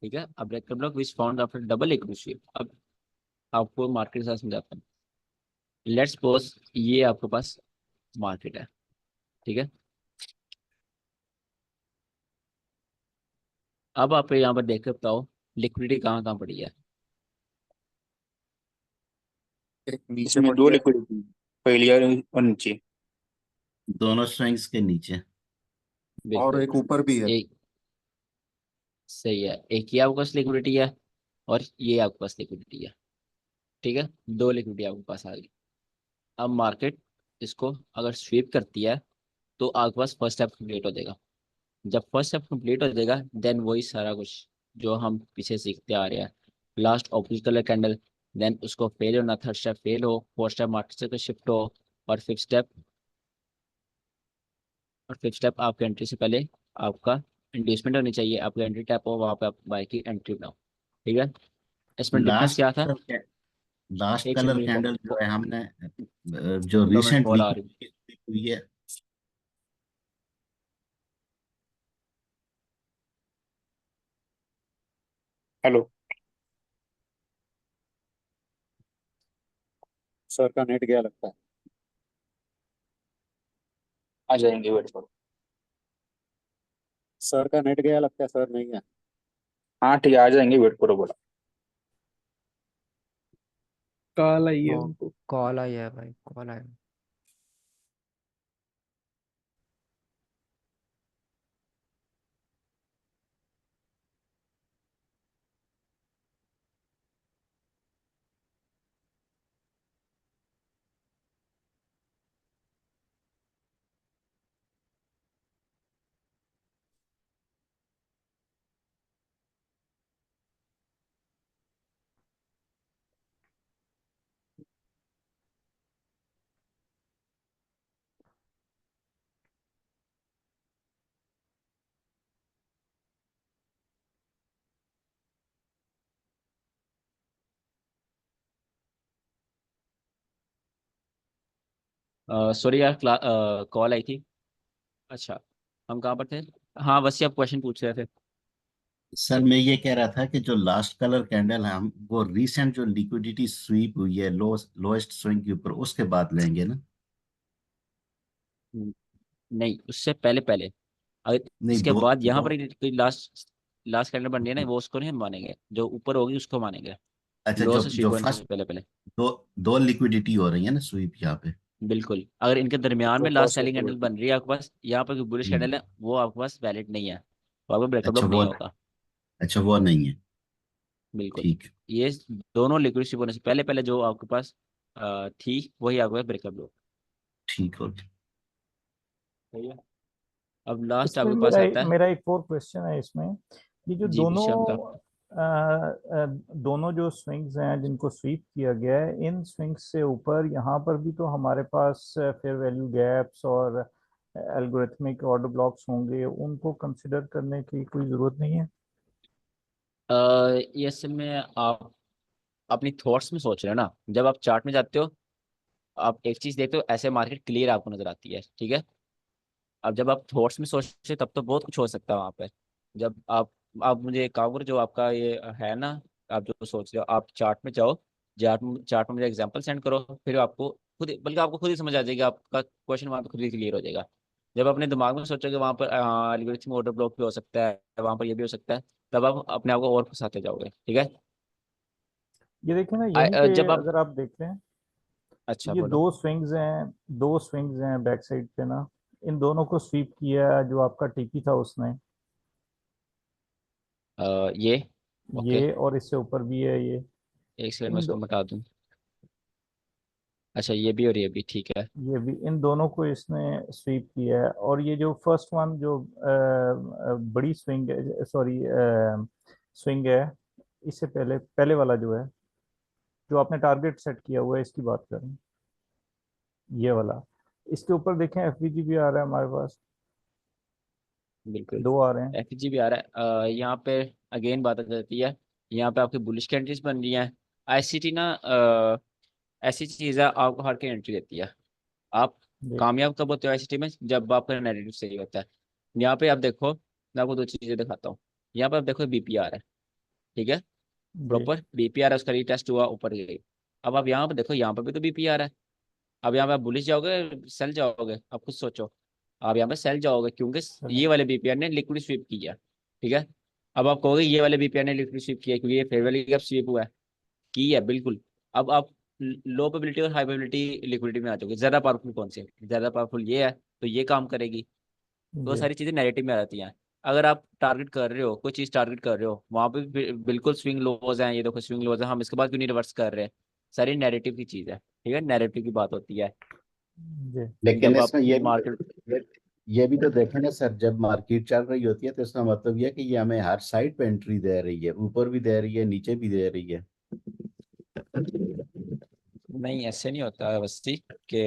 S1: ठीक है। अब breaker block which formed after double liquidity sweep, अब आपको मार्केट के साथ समझाता हूँ। लेट्स सपोज ये आपके पास मार्केट है, ठीक है। अब आप यहाँ पर देख के बताओ लिक्विडिटी कहाँ कहाँ पड़ी है।
S2: एक नीचे
S7: इसमें
S2: पड़
S7: दो
S2: गया।
S7: लिक्विडिटी, पहली और नीचे।
S8: दोनों स्विंग्स के नीचे।
S2: और
S1: बिल्कुल।
S2: एक ऊपर भी है।
S1: एक सही है, एक ये आपके पास लिक्विडिटी है और ये आपके पास लिक्विडिटी है। ठीक है, दो लिक्विडिटी आपके पास आ गई। अब मार्केट इसको अगर स्वीप करती है तो आपके पास फर्स्ट स्टेप कंप्लीट हो जाएगा। जब फर्स्ट स्टेप कंप्लीट हो जाएगा देन वही सारा कुछ जो हम पीछे सीखते आ रहे हैं, last opposite colour candle, then उसको फेल होना, थर्ड स्टेप फेल हो, फोर्थ स्टेप मार्केट से शिफ्ट हो, और फिफ्थ स्टेप आपके एंट्री से पहले आपका इंड्यूसमेंट होनी चाहिए, आपका एंट्री टैप हो, वहाँ पे आप बाय की एंट्री बनाओ। ठीक है, इसमें डिफरेंस
S8: लास्ट
S1: क्या था?
S8: लास्ट
S1: एक सेकंड
S8: कलर
S1: मेरी
S8: कैंडल जो है हमने जो
S1: 2 मिनट
S8: रिसेंट
S1: कॉल आ रही
S8: वीक हुई है।
S7: हेलो।
S2: सर का नेट गया लगता है।
S7: आ जाएंगे, वेट करो।
S2: सर का नेट गया लगता है, सर नहीं है।
S7: हाँ ठीक है, आ जाएंगे, वेट करो, बोला।
S5: कॉल आई है
S6: वो
S5: उनको।
S6: कॉल आई है भाई, कॉल आया।
S1: सॉरी यार, कॉल आई थी। अच्छा, हम कहाँ पर थे? हाँ, बस ये आप क्वेश्चन पूछ रहे थे।
S8: सर मैं ये कह रहा था कि जो लास्ट कलर कैंडल है हम वो रीसेंट जो लिक्विडिटी स्वीप हुई है लोएस्ट स्विंग के ऊपर उसके बाद लेंगे ना?
S1: नहीं, उससे पहले पहले। अगर
S8: नहीं,
S1: इसके
S8: दो
S1: बाद यहाँ
S8: दो
S1: पर कोई लास्ट लास्ट कैंडल बन रही है ना, वो उसको नहीं हम मानेंगे, जो ऊपर होगी उसको मानेंगे।
S8: अच्छा,
S1: लो
S8: जो
S1: से
S8: जो
S1: स्वीप होने से
S8: फर्स्ट
S1: पहले पहले।
S8: दो दो लिक्विडिटी हो रही है ना स्वीप यहाँ पे।
S1: बिल्कुल, अगर इनके दरमियान
S2: जो
S1: में last
S2: first
S1: selling candle
S2: liquidity.
S1: बन रही है आपके पास, यहाँ पर बुलिश
S8: हम्म।
S1: कैंडल है, वो आपके पास वैलिड नहीं है, तो आपका ब्रेकअप
S8: अच्छा
S1: ब्लॉक
S8: वो
S1: नहीं होगा।
S8: अच्छा वो नहीं है।
S1: बिल्कुल।
S8: ठीक।
S1: ये दोनों लिक्विड स्वीप होने से पहले पहले जो आपके पास थी वही आपके पास ब्रेकअप ब्लॉक।
S8: ठीक हो गया।
S1: सही है। अब लास्ट
S4: इसमें
S1: आपके पास आता है।
S4: मेरा एक और क्वेश्चन है इसमें। ये जो
S1: जी विशाल।
S4: दोनों जो स्विंग्स हैं जिनको स्वीप किया गया है, इन स्विंग्स से ऊपर यहाँ पर भी तो हमारे पास फेयर वैल्यू गैप्स और एल्गोरिथमिक ऑर्डर ब्लॉक्स होंगे, उनको कंसिडर करने की कोई ज़रूरत नहीं है?
S1: ये असल में आप अपनी थॉट्स में सोच रहे हो ना, जब आप चार्ट में जाते हो आप एक चीज देखते हो, ऐसे मार्केट क्लियर आपको नजर आती है। ठीक है, अब जब आप थॉट्स में सोचते हो तब तो बहुत कुछ हो सकता है वहां पर। जब आप मुझे एक काम करो, जो आपका ये है ना, आप जो सोच रहे हो आप चार्ट में जाओ, चार्ट में मुझे एग्जांपल सेंड करो, फिर आपको खुद बल्कि आपको खुद ही समझ आ जाएगा, आपका क्वेश्चन वहां पर खुद ही क्लियर हो जाएगा। जब अपने दिमाग में सोचोगे वहां पर एल्गोरिथम ऑर्डर ब्लॉक भी हो सकता है, वहां पर ये भी हो सकता है, तब आप अपने आप को और फंसाते जाओगे। ठीक है।
S4: ये देखिए ना, यहीं पे
S1: जब आप
S4: अगर आप देखें तो
S1: अच्छा
S4: ये
S1: बोलो।
S4: दो स्विंग्स हैं बैक साइड पे ना, इन दोनों को स्वीप किया जो आपका टीपी था उसने,
S1: ये ओके,
S4: ये और इससे ऊपर भी है ये।
S1: एक सेकंड में
S4: इन
S1: इसको
S4: दो,
S1: मिटा दूं। अच्छा, ये भी और ये भी ठीक है।
S4: ये भी, इन दोनों को इसने स्वीप किया है। और ये जो फर्स्ट वन जो बड़ी स्विंग है, सॉरी स्विंग है, इससे पहले पहले वाला जो है, जो आपने टारगेट सेट किया हुआ है, इसकी बात करें, ये वाला, इसके ऊपर देखें एफवीजी भी आ रहा है हमारे पास,
S1: बिल्कुल।
S4: दो आ रहे हैं।
S1: एफजी भी आ रहा है। यहाँ पे अगेन बात आ जाती है, यहाँ पे आपकी बुलिश कैंडल्स बन रही हैं। आईसीटी ना ऐसी चीज है, आपको हर की एंट्री देती है। आप
S4: देख
S1: कामयाब कब होते हो आईसीटी में? जब आपका नैरेटिव सही होता है। यहाँ पे आप देखो, मैं आपको दो चीजें दिखाता हूँ। यहाँ पे आप देखो बीपीआर है। ठीक है,
S4: जी
S1: प्रॉपर बीपीआर है, उसका रीटेस्ट हुआ, ऊपर गई। अब आप यहाँ पे देखो, यहाँ पे भी तो बीपीआर है। अब यहाँ पे आप बुलिश जाओगे सेल जाओगे, आप खुद सोचो। आप यहाँ पे सेल जाओगे क्योंकि
S4: चलो।
S1: ये वाले बीपीआर ने लिक्विड स्वीप किया। ठीक है, अब आप कहोगे ये वाले बीपीआर ने लिक्विड स्वीप किया क्योंकि ये फेयर वैल्यू गैप स्वीप हुआ है, की है बिल्कुल। अब आप लो प्रोबेबिलिटी और हाई प्रोबेबिलिटी लिक्विडिटी में आ जाओगे। ज्यादा पावरफुल कौन सी है? ज्यादा पावरफुल ये है, तो ये काम करेगी। तो वो
S4: जी
S1: सारी चीजें नैरेटिव में आ जाती हैं। अगर आप टारगेट कर रहे हो, कोई चीज टारगेट कर रहे हो, वहां पे बिल्कुल स्विंग लोज हैं, ये देखो स्विंग लोज है, हम इसके बाद क्यों नहीं रिवर्स कर रहे हैं? सारी नैरेटिव की चीज है, ठीक है, नैरेटिव की बात होती है।
S4: जी
S8: लेकिन
S1: जब आप
S8: इसमें
S1: मार्केट,
S8: ये भी तो देखें ना सर, जब मार्केट चल रही होती है तो इसका मतलब ये है कि ये हमें हर साइड पे एंट्री दे रही है, ऊपर भी दे रही है, नीचे भी दे रही है।
S1: नहीं ऐसे नहीं होता है वस्ती कि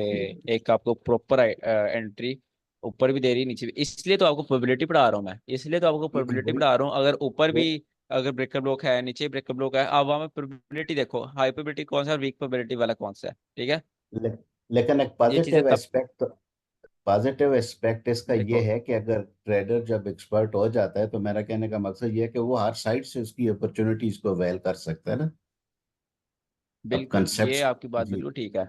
S1: एक आपको प्रॉपर एंट्री ऊपर भी दे रही है नीचे भी। इसलिए तो आपको प्रोबेबिलिटी पढ़ा रहा हूँ मैं, इसलिए तो आपको प्रोबेबिलिटी
S8: वही
S1: पढ़ा रहा हूँ। अगर ऊपर
S8: वो
S1: भी अगर ब्रेकर ब्लॉक है, नीचे ब्रेकर ब्लॉक है, अब वहाँ में प्रोबेबिलिटी देखो, हाई प्रोबेबिलिटी कौन सा है, वीक प्रोबेबिलिटी वाला कौन सा है, ठीक है।
S8: ले, लेकिन एक
S1: ये चीजें
S8: पॉजिटिव
S1: तब,
S8: एस्पेक्ट, पॉजिटिव एस्पेक्ट इसका ये
S1: देखो
S8: है कि अगर ट्रेडर जब एक्सपर्ट हो जाता है तो मेरा कहने का मकसद ये है कि वो हर साइड से उसकी अपॉर्चुनिटीज को अवेल कर सकता है ना। अब
S1: बिल्कुल ये
S8: कंसेप्ट
S1: आपकी बात
S8: जी,
S1: बिल्कुल ठीक है।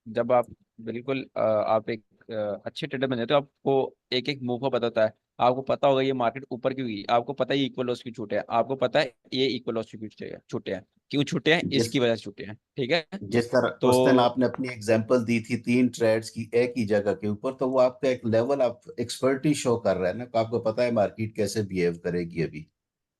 S1: जब आप बिल्कुल आप एक अच्छे ट्रेडर बन जाते हो, आपको एक एक मूव का पता होता है। आपको पता होगा ये मार्केट ऊपर क्यों गई, आपको पता है ये इक्वल लॉस क्यों छूटे हैं, आपको पता है ये इक्वल लॉस क्यों छूटे हैं, क्यों छूटे हैं,
S8: जिस
S1: इसकी वजह से छूटे हैं, ठीक है।
S8: जिस तरह उस दिन
S1: तो
S8: आपने अपनी एग्जांपल दी थी 3 ट्रेड्स की एक ही जगह के ऊपर, तो वो आपका एक लेवल आप एक्सपर्टीज शो कर रहा है ना, कि आपको पता है मार्केट कैसे बिहेव करेगी अभी।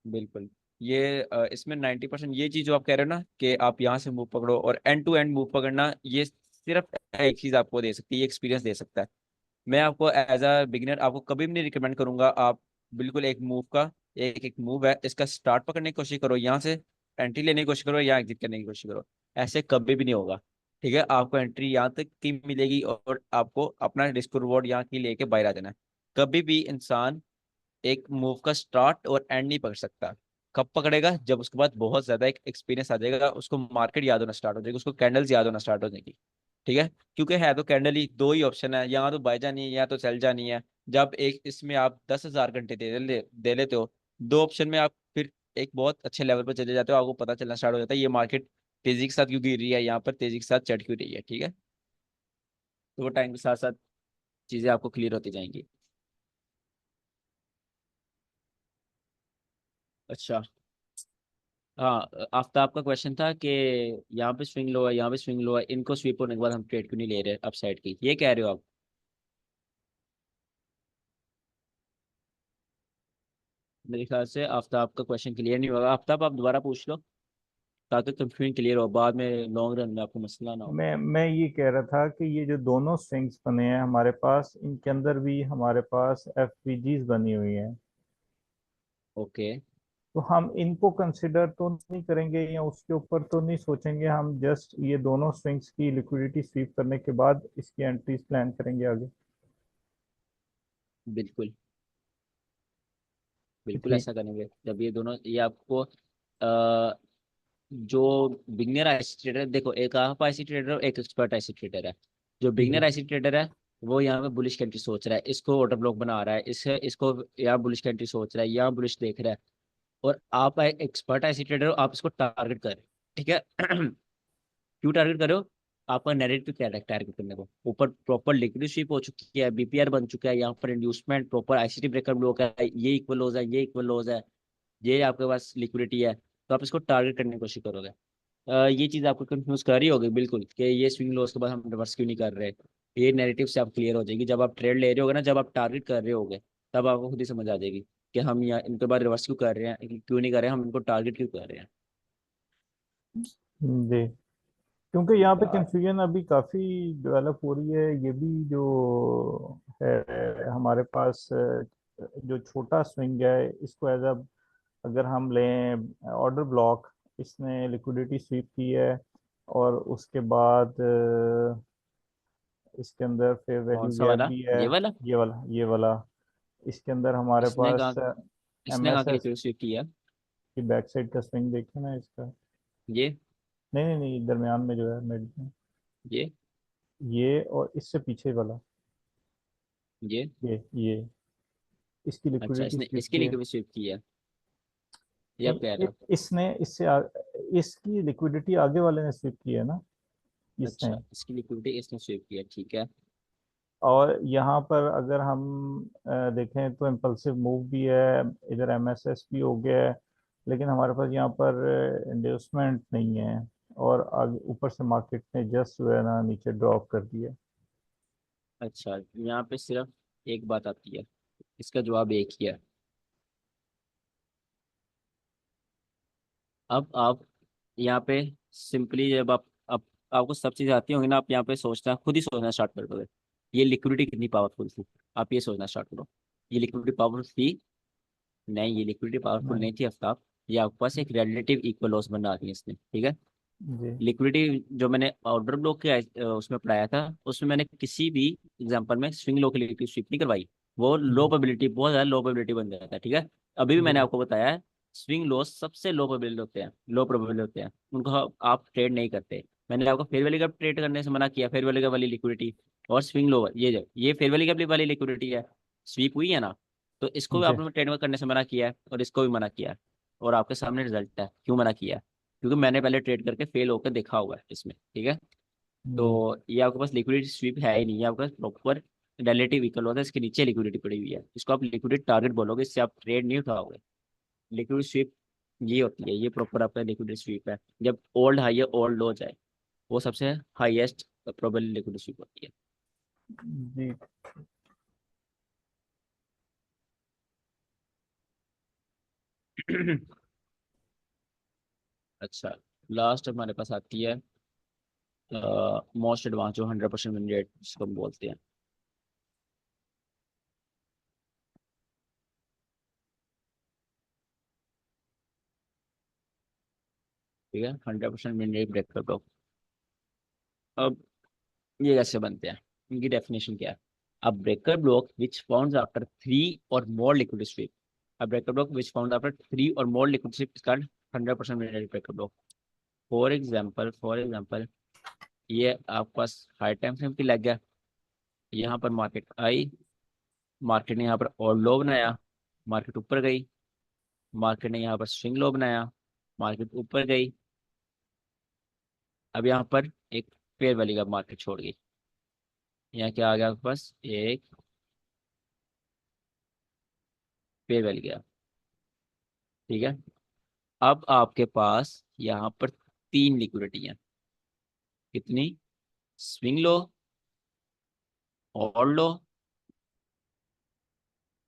S1: बिल्कुल ये इसमें 90% ये चीज जो आप कह रहे हो ना कि आप यहाँ से मूव पकड़ो और एंड टू एंड मूव पकड़ना, ये सिर्फ एक चीज आपको दे सकती है, ये एक्सपीरियंस दे सकता है। मैं आपको एज अ बिगिनर आपको कभी भी नहीं रिकमेंड करूंगा। आप बिल्कुल एक मूव का, एक एक मूव है इसका स्टार्ट पकड़ने की कोशिश करो, यहाँ से एंट्री लेने की कोशिश करो, या एग्जिट करने की कोशिश करो। ऐसे कभी भी नहीं होगा, ठीक है। आपको एंट्री यहाँ तक की मिलेगी और आपको अपना रिस्क रिवॉर्ड यहाँ की लेके बाहर आ जाना है। कभी भी इंसान एक मूव का स्टार्ट और एंड नहीं पकड़ सकता। कब पकड़ेगा? जब उसके बाद बहुत ज्यादा एक एक्सपीरियंस आ जाएगा, उसको मार्केट याद होना स्टार्ट हो जाएगी, उसको कैंडल्स याद होना स्टार्ट हो जाएगी, ठीक है। क्योंकि है तो कैंडल ही दो ही ऑप्शन है, यहाँ तो बाय जानी है या तो सेल जानी है। जब एक इसमें आप 10,000 घंटे दे लेते हो, दो ऑप्शन में आप फिर एक बहुत अच्छे लेवल पर चले जाते हो, आपको पता चलना स्टार्ट हो जाता है ये मार्केट तेजी के साथ क्यों गिर रही है, यहाँ पर तेजी के साथ चढ़ क्यों रही है, ठीक है। तो वो टाइम के साथ साथ चीजें आपको क्लियर होती जाएंगी। अच्छा, हाँ, आफ्ताब का क्वेश्चन था कि यहाँ पे स्विंग लो है, यहाँ पे स्विंग लो है, इनको स्वीप होने के बाद हम ट्रेड क्यों नहीं ले रहे अप साइड की, ये कह रहे हो आप? मेरे ख्याल से आफ्ताब का क्वेश्चन क्लियर नहीं होगा। आफ्ताब आप दोबारा पूछ लो ताकि कंफ्यूजन क्लियर हो, बाद में लॉन्ग रन में आपको मसला ना हो।
S4: मैं ये कह रहा था कि ये जो दोनों स्विंग्स बने हैं हमारे पास, इनके अंदर भी हमारे पास एफवीजीज बनी हुई हैं।
S1: ओके,
S4: तो हम इनको कंसिडर तो नहीं करेंगे या उसके ऊपर तो नहीं सोचेंगे, हम जस्ट ये दोनों स्विंग्स की लिक्विडिटी स्वीप करने के बाद इसकी एंट्रीज प्लान करेंगे आगे।
S1: बिल्कुल बिल्कुल
S4: ठीक।
S1: ऐसा करेंगे। जब ये दोनों, ये आपको अ, जो बिगनर आईसी ट्रेडर, देखो एक आप आईसी ट्रेडर हो, एक एक्सपर्ट आईसी ट्रेडर है। जो बिगनर
S4: जी
S1: आईसी ट्रेडर है वो यहाँ पे बुलिश कैंट्री सोच रहा है, इसको ऑर्डर ब्लॉक बना रहा है, इसे इसको यहाँ बुलिश कैंट्री सोच रहा है, यहाँ बुलिश देख रहा है। और आप एक्सपर्ट आईसी ट्रेडर हो, आप इसको टारगेट कर रहे हो, ठीक है। क्यों टारगेट कर रहे हो? आपका नैरेटिव क्या है टारगेट करने को? ऊपर प्रॉपर लिक्विडिटी स्वीप हो चुकी है, बीपीआर बन चुका है, यहाँ पर inducement proper ICT breaker block है, ये इक्वल लॉस है, ये इक्वल लॉस है, ये आपके पास लिक्विडिटी है, तो आप इसको टारगेट करने की कोशिश करोगे। ये चीज आपको कंफ्यूज कर रही होगी बिल्कुल कि ये स्विंग लॉस के बाद हम रिवर्स क्यों नहीं कर रहे। ये नैरेटिव से आप क्लियर हो जाएगी, जब आप ट्रेड ले रहे होगे ना, जब आप टारगेट कर रहे होगे, तब आपको खुद ही समझ आ जाएगी कि हम यहाँ इनके बाद रिवर्स क्यों कर रहे हैं, क्यों नहीं कर रहे हैं, हम इनको टारगेट क्यों कर रहे हैं।
S4: जी। क्योंकि यहाँ पे
S1: यार,
S4: कंफ्यूजन अभी काफ़ी डेवलप हो रही है। ये भी जो है हमारे पास जो छोटा स्विंग है, इसको एज अ अगर हम लें ऑर्डर ब्लॉक, इसने लिक्विडिटी स्वीप की है और उसके बाद इसके अंदर फेयर
S1: कौन
S4: वैल्यू
S1: सा
S4: गैप
S1: वाला?
S4: भी है।
S1: ये वाला?
S4: ये वाला इसके अंदर हमारे
S1: इसने
S4: पास
S1: कहा, इसने कहा कि
S4: एमएसएस
S1: लिक्विड स्वीप किया?
S4: की बैक साइड का स्विंग देखें ना इसका।
S1: ये
S4: नहीं नहीं नहीं, दरमियान में जो है मिड में,
S1: ये
S4: ये और इससे पीछे वाला,
S1: ये
S4: ये इसकी
S1: अच्छा,
S4: लिक्विडिटी
S1: इसने
S4: स्वीप
S1: इसके
S4: की है।
S1: लिक्विड स्वीप किया, ये आप
S4: नहीं,
S1: कह रहे हो?
S4: इसने इसकी लिक्विडिटी आगे वाले ने स्वीप की है ना, इसने।
S1: अच्छा, इसकी लिक्विडिटी इसने स्वीप किया, ठीक है।
S4: और यहाँ पर अगर हम देखें तो इम्पल्सिव मूव भी है, इधर एमएसएस भी हो गया है, लेकिन हमारे पास यहाँ पर इंड्यूसमेंट नहीं है। और आगे ऊपर से मार्केट ने जस्ट जो है ना नीचे ड्रॉप कर दिया।
S1: अच्छा, यहाँ पे सिर्फ एक बात आती है, इसका जवाब एक ही है। अब आप यहाँ पे सिंपली जब आप आपको सब चीज़ आती होंगी ना, आप यहाँ पे सोचना, खुद ही सोचना स्टार्ट कर दोगे, ये लिक्विडिटी कितनी पावरफुल थी। आप ये सोचना स्टार्ट करो, ये लिक्विडिटी पावरफुल थी? नहीं, ये लिक्विडिटी पावरफुल नहीं
S4: नहीं
S1: थी आफ्ताब। ये आपके पास एक रिलेटिव इक्वल लॉस बना दी है इसने, ठीक है।
S4: जी
S1: लिक्विडिटी जो मैंने ऑर्डर ब्लॉक के उसमें पढ़ाया था, उसमें मैंने किसी भी एग्जांपल में स्विंग लो के लिए स्विप नहीं करवाई। वो लो प्रोबेबिलिटी, बहुत ज़्यादा लो प्रोबेबिलिटी बन जाता है, ठीक है। अभी भी मैंने
S4: जी
S1: आपको बताया है, स्विंग लॉस सबसे लो प्रोबेबिलिटी होते हैं, लो प्रोबेबिलिटी होते हैं, उनको आप ट्रेड नहीं करते। मैंने आपको फेयर वैल्यू का ट्रेड करने से मना किया, फेयर वैल्यू का वाली लिक्विडिटी और स्विंग लो, ये फेयर वैल्यू का वाली लिक्विडिटी है, स्वीप हुई है ना। तो इसको भी
S4: जी
S1: आपने ट्रेड करने से मना किया है और इसको भी मना किया है, और आपके सामने रिजल्ट है क्यों मना किया है, क्योंकि मैंने पहले ट्रेड करके फेल होकर देखा हुआ है इसमें, ठीक है।
S4: जी
S1: तो ये आपके पास लिक्विडिटी स्वीप है ही नहीं, ये आपके पास प्रॉपर रिलेटिव इक्वल होता है, इसके नीचे लिक्विडिटी पड़ी हुई है, इसको आप लिक्विडिटी टारगेट बोलोगे, इससे आप ट्रेड नहीं उठाओगे। लिक्विडिटी स्वीप ये होती है, ये प्रॉपर आपका लिक्विडिटी स्वीप है, जब ओल्ड हाई या ओल्ड लो जाए, वो सबसे हाईएस्ट प्रोबेबल लिक्विडिटी स्वीप होती
S4: जी।
S1: है। अच्छा, लास्ट हमारे पास आती है मोस्ट एडवांस, जो 100% विन रेट जिसको हम बोलते हैं। ठीक है, 100% विन रेट ब्रेक कर दो। अब ये कैसे बनते हैं, इनकी डेफिनेशन क्या है? A breaker block which forms after three or more liquid sweep. A breaker block which forms after three or more liquid sweep is called 100% validated breaker block. For example, ये आपके पास हाई टाइम फ्रेम की लग गया, यहाँ पर मार्केट आई, मार्केट ने यहाँ पर और लो बनाया, मार्केट ऊपर गई, मार्केट ने यहाँ पर स्विंग लो बनाया, मार्केट ऊपर गई। अब यहाँ पर एक फेयर वैल्यू का मार्केट छोड़ गई, यहाँ क्या आ गया आपके पास, एक फेयर वैल्यू गया, ठीक है। अब आपके पास यहाँ पर तीन लिक्विडिटी है, कितनी? स्विंग लो, और लो,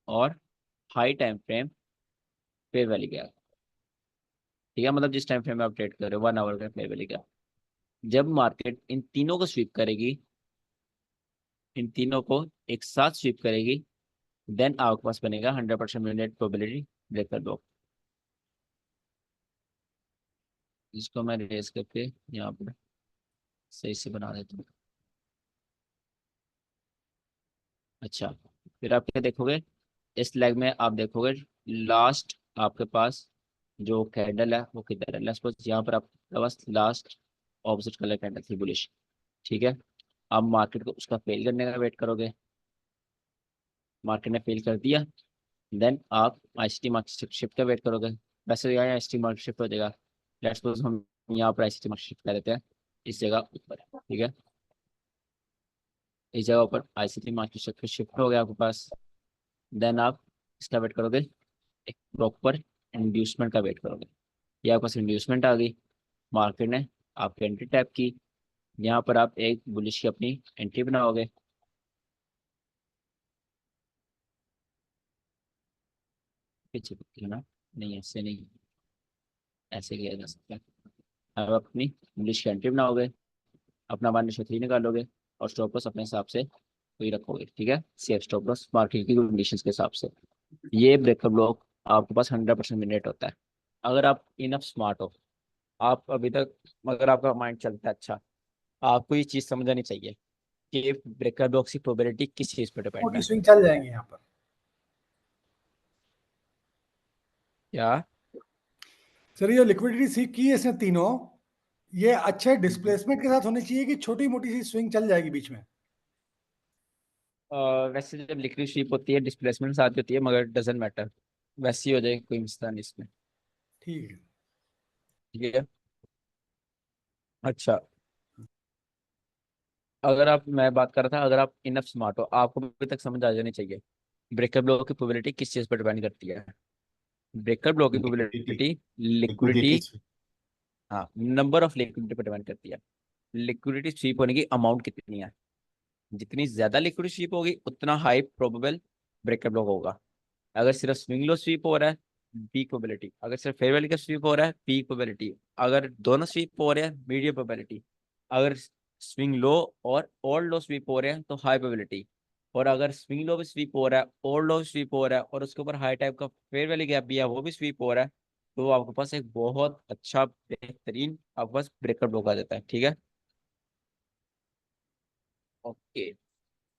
S1: और high time frame fair value गया, ठीक है। मतलब जिस टाइम फ्रेम में आप ट्रेड कर रहे हो, 1 आवर का फेयर वैल्यू गया। जब मार्केट इन तीनों को स्वीप करेगी, इन तीनों को एक साथ स्वीप करेगी, देन आपके पास बनेगा 100% मिनिट प्रोबेबिलिटी ब्रेकर ब्लॉक। इसको मैं रेस करके यहाँ पर सही से बना देता हूँ। अच्छा, फिर आप क्या देखोगे, इस लेग में आप देखोगे लास्ट आपके पास जो कैंडल है वो किधर है। लेट्स सपोज यहाँ पर आपके पास लास्ट ऑपोजिट कलर कैंडल थी बुलिश, ठीक है। आप मार्केट को उसका फेल करने का वेट करोगे, मार्केट ने फेल कर दिया, देन आप आईसीटी मार्केट शिफ्ट का वेट करोगे। वैसे यहाँ आईसीटी मार्केट शिफ्ट हो जाएगा, लेट्स सपोज हम यहाँ पर आईसीटी मार्केट शिफ्ट कर देते हैं इस जगह ऊपर, ठीक है। इस जगह ऊपर आईसीटी मार्केट शिफ्ट हो गया आपके पास, देन आप इसका वेट करोगे, एक प्रॉपर इंड्यूसमेंट का वेट करोगे। ये आपके पास इंड्यूसमेंट आ गई, मार्केट ने आपकी एंट्री टैप की, यहाँ पर आप एक बुलिश की अपनी एंट्री बनाओगे। पीछे ना, नहीं ऐसे नहीं, ऐसे किया जा सकता है। अब आप अपनी बुलिश की एंट्री बनाओगे, अपना 1/3 निकालोगे, और स्टॉप लॉस अपने हिसाब से वही रखोगे, ठीक है। सेफ स्टॉप लॉस मार्केट की कंडीशंस के हिसाब से। ये ब्रेकअप ब्लॉक आपके पास 100% मिनट होता है। अगर आप इनफ स्मार्ट हो, आप अभी तक, अगर आपका माइंड चलता है अच्छा, आपको ये चीज़ समझनी चाहिए कि ब्रेकर ब्लॉक की प्रोबेबिलिटी किस चीज़ पर डिपेंड
S3: मोटी
S1: है।
S3: स्विंग चल जाएंगे यहाँ पर।
S1: क्या?
S3: सर ये लिक्विडिटी सीख की है इसने तीनों, ये अच्छे डिस्प्लेसमेंट के साथ होनी चाहिए कि छोटी मोटी सी स्विंग चल जाएगी बीच में।
S1: वैसे जब लिक्विड स्वीप होती है डिस्प्लेसमेंट साथ होती है, मगर डजेंट मैटर, वैसी हो जाए कोई मसला नहीं इसमें,
S3: ठीक है।
S1: ठीक है। अच्छा, अगर आप, मैं बात कर रहा था, अगर आप इनफ स्मार्ट हो, आपको अभी तक समझ आ जानी चाहिए ब्रेकर ब्लॉक की प्रोबेबिलिटी किस चीज़ पर डिपेंड करती है। ब्रेकर ब्लॉक की
S8: लिक्विडिटी,
S1: प्रोबेबिलिटी
S8: लिक्विडिटी
S1: लिक्विडिटी हाँ, नंबर ऑफ लिक्विडिटी पर डिपेंड करती है। लिक्विडिटी स्वीप होने की अमाउंट कितनी है, जितनी ज्यादा लिक्विडिटी स्वीप होगी उतना हाई प्रोबेबल ब्रेकअप ब्लॉक होगा। अगर सिर्फ स्विंग लो स्वीप हो रहा है, पीक प्रोबेबिलिटी। अगर सिर्फ फेयर वैल्यू का स्वीप हो रहा है, पीक प्रोबेबिलिटी। अगर दोनों स्वीप हो रहे हैं, मीडियम प्रोबेबिलिटी। अगर स्विंग लो और लो स्वीप हो रहे हैं तो हाई प्रोबेबिलिटी। और अगर स्विंग लो भी स्वीप हो रहा है और लो स्वीप हो रहा है और उसके ऊपर हाई टाइप का फेयर वैल्यू गैप भी है, वो भी स्वीप हो रहा है, तो आपके पास एक बहुत अच्छा बेहतरीन आपके पास ब्रेकअप ब्लॉक आ जाता है। ठीक है, ओके,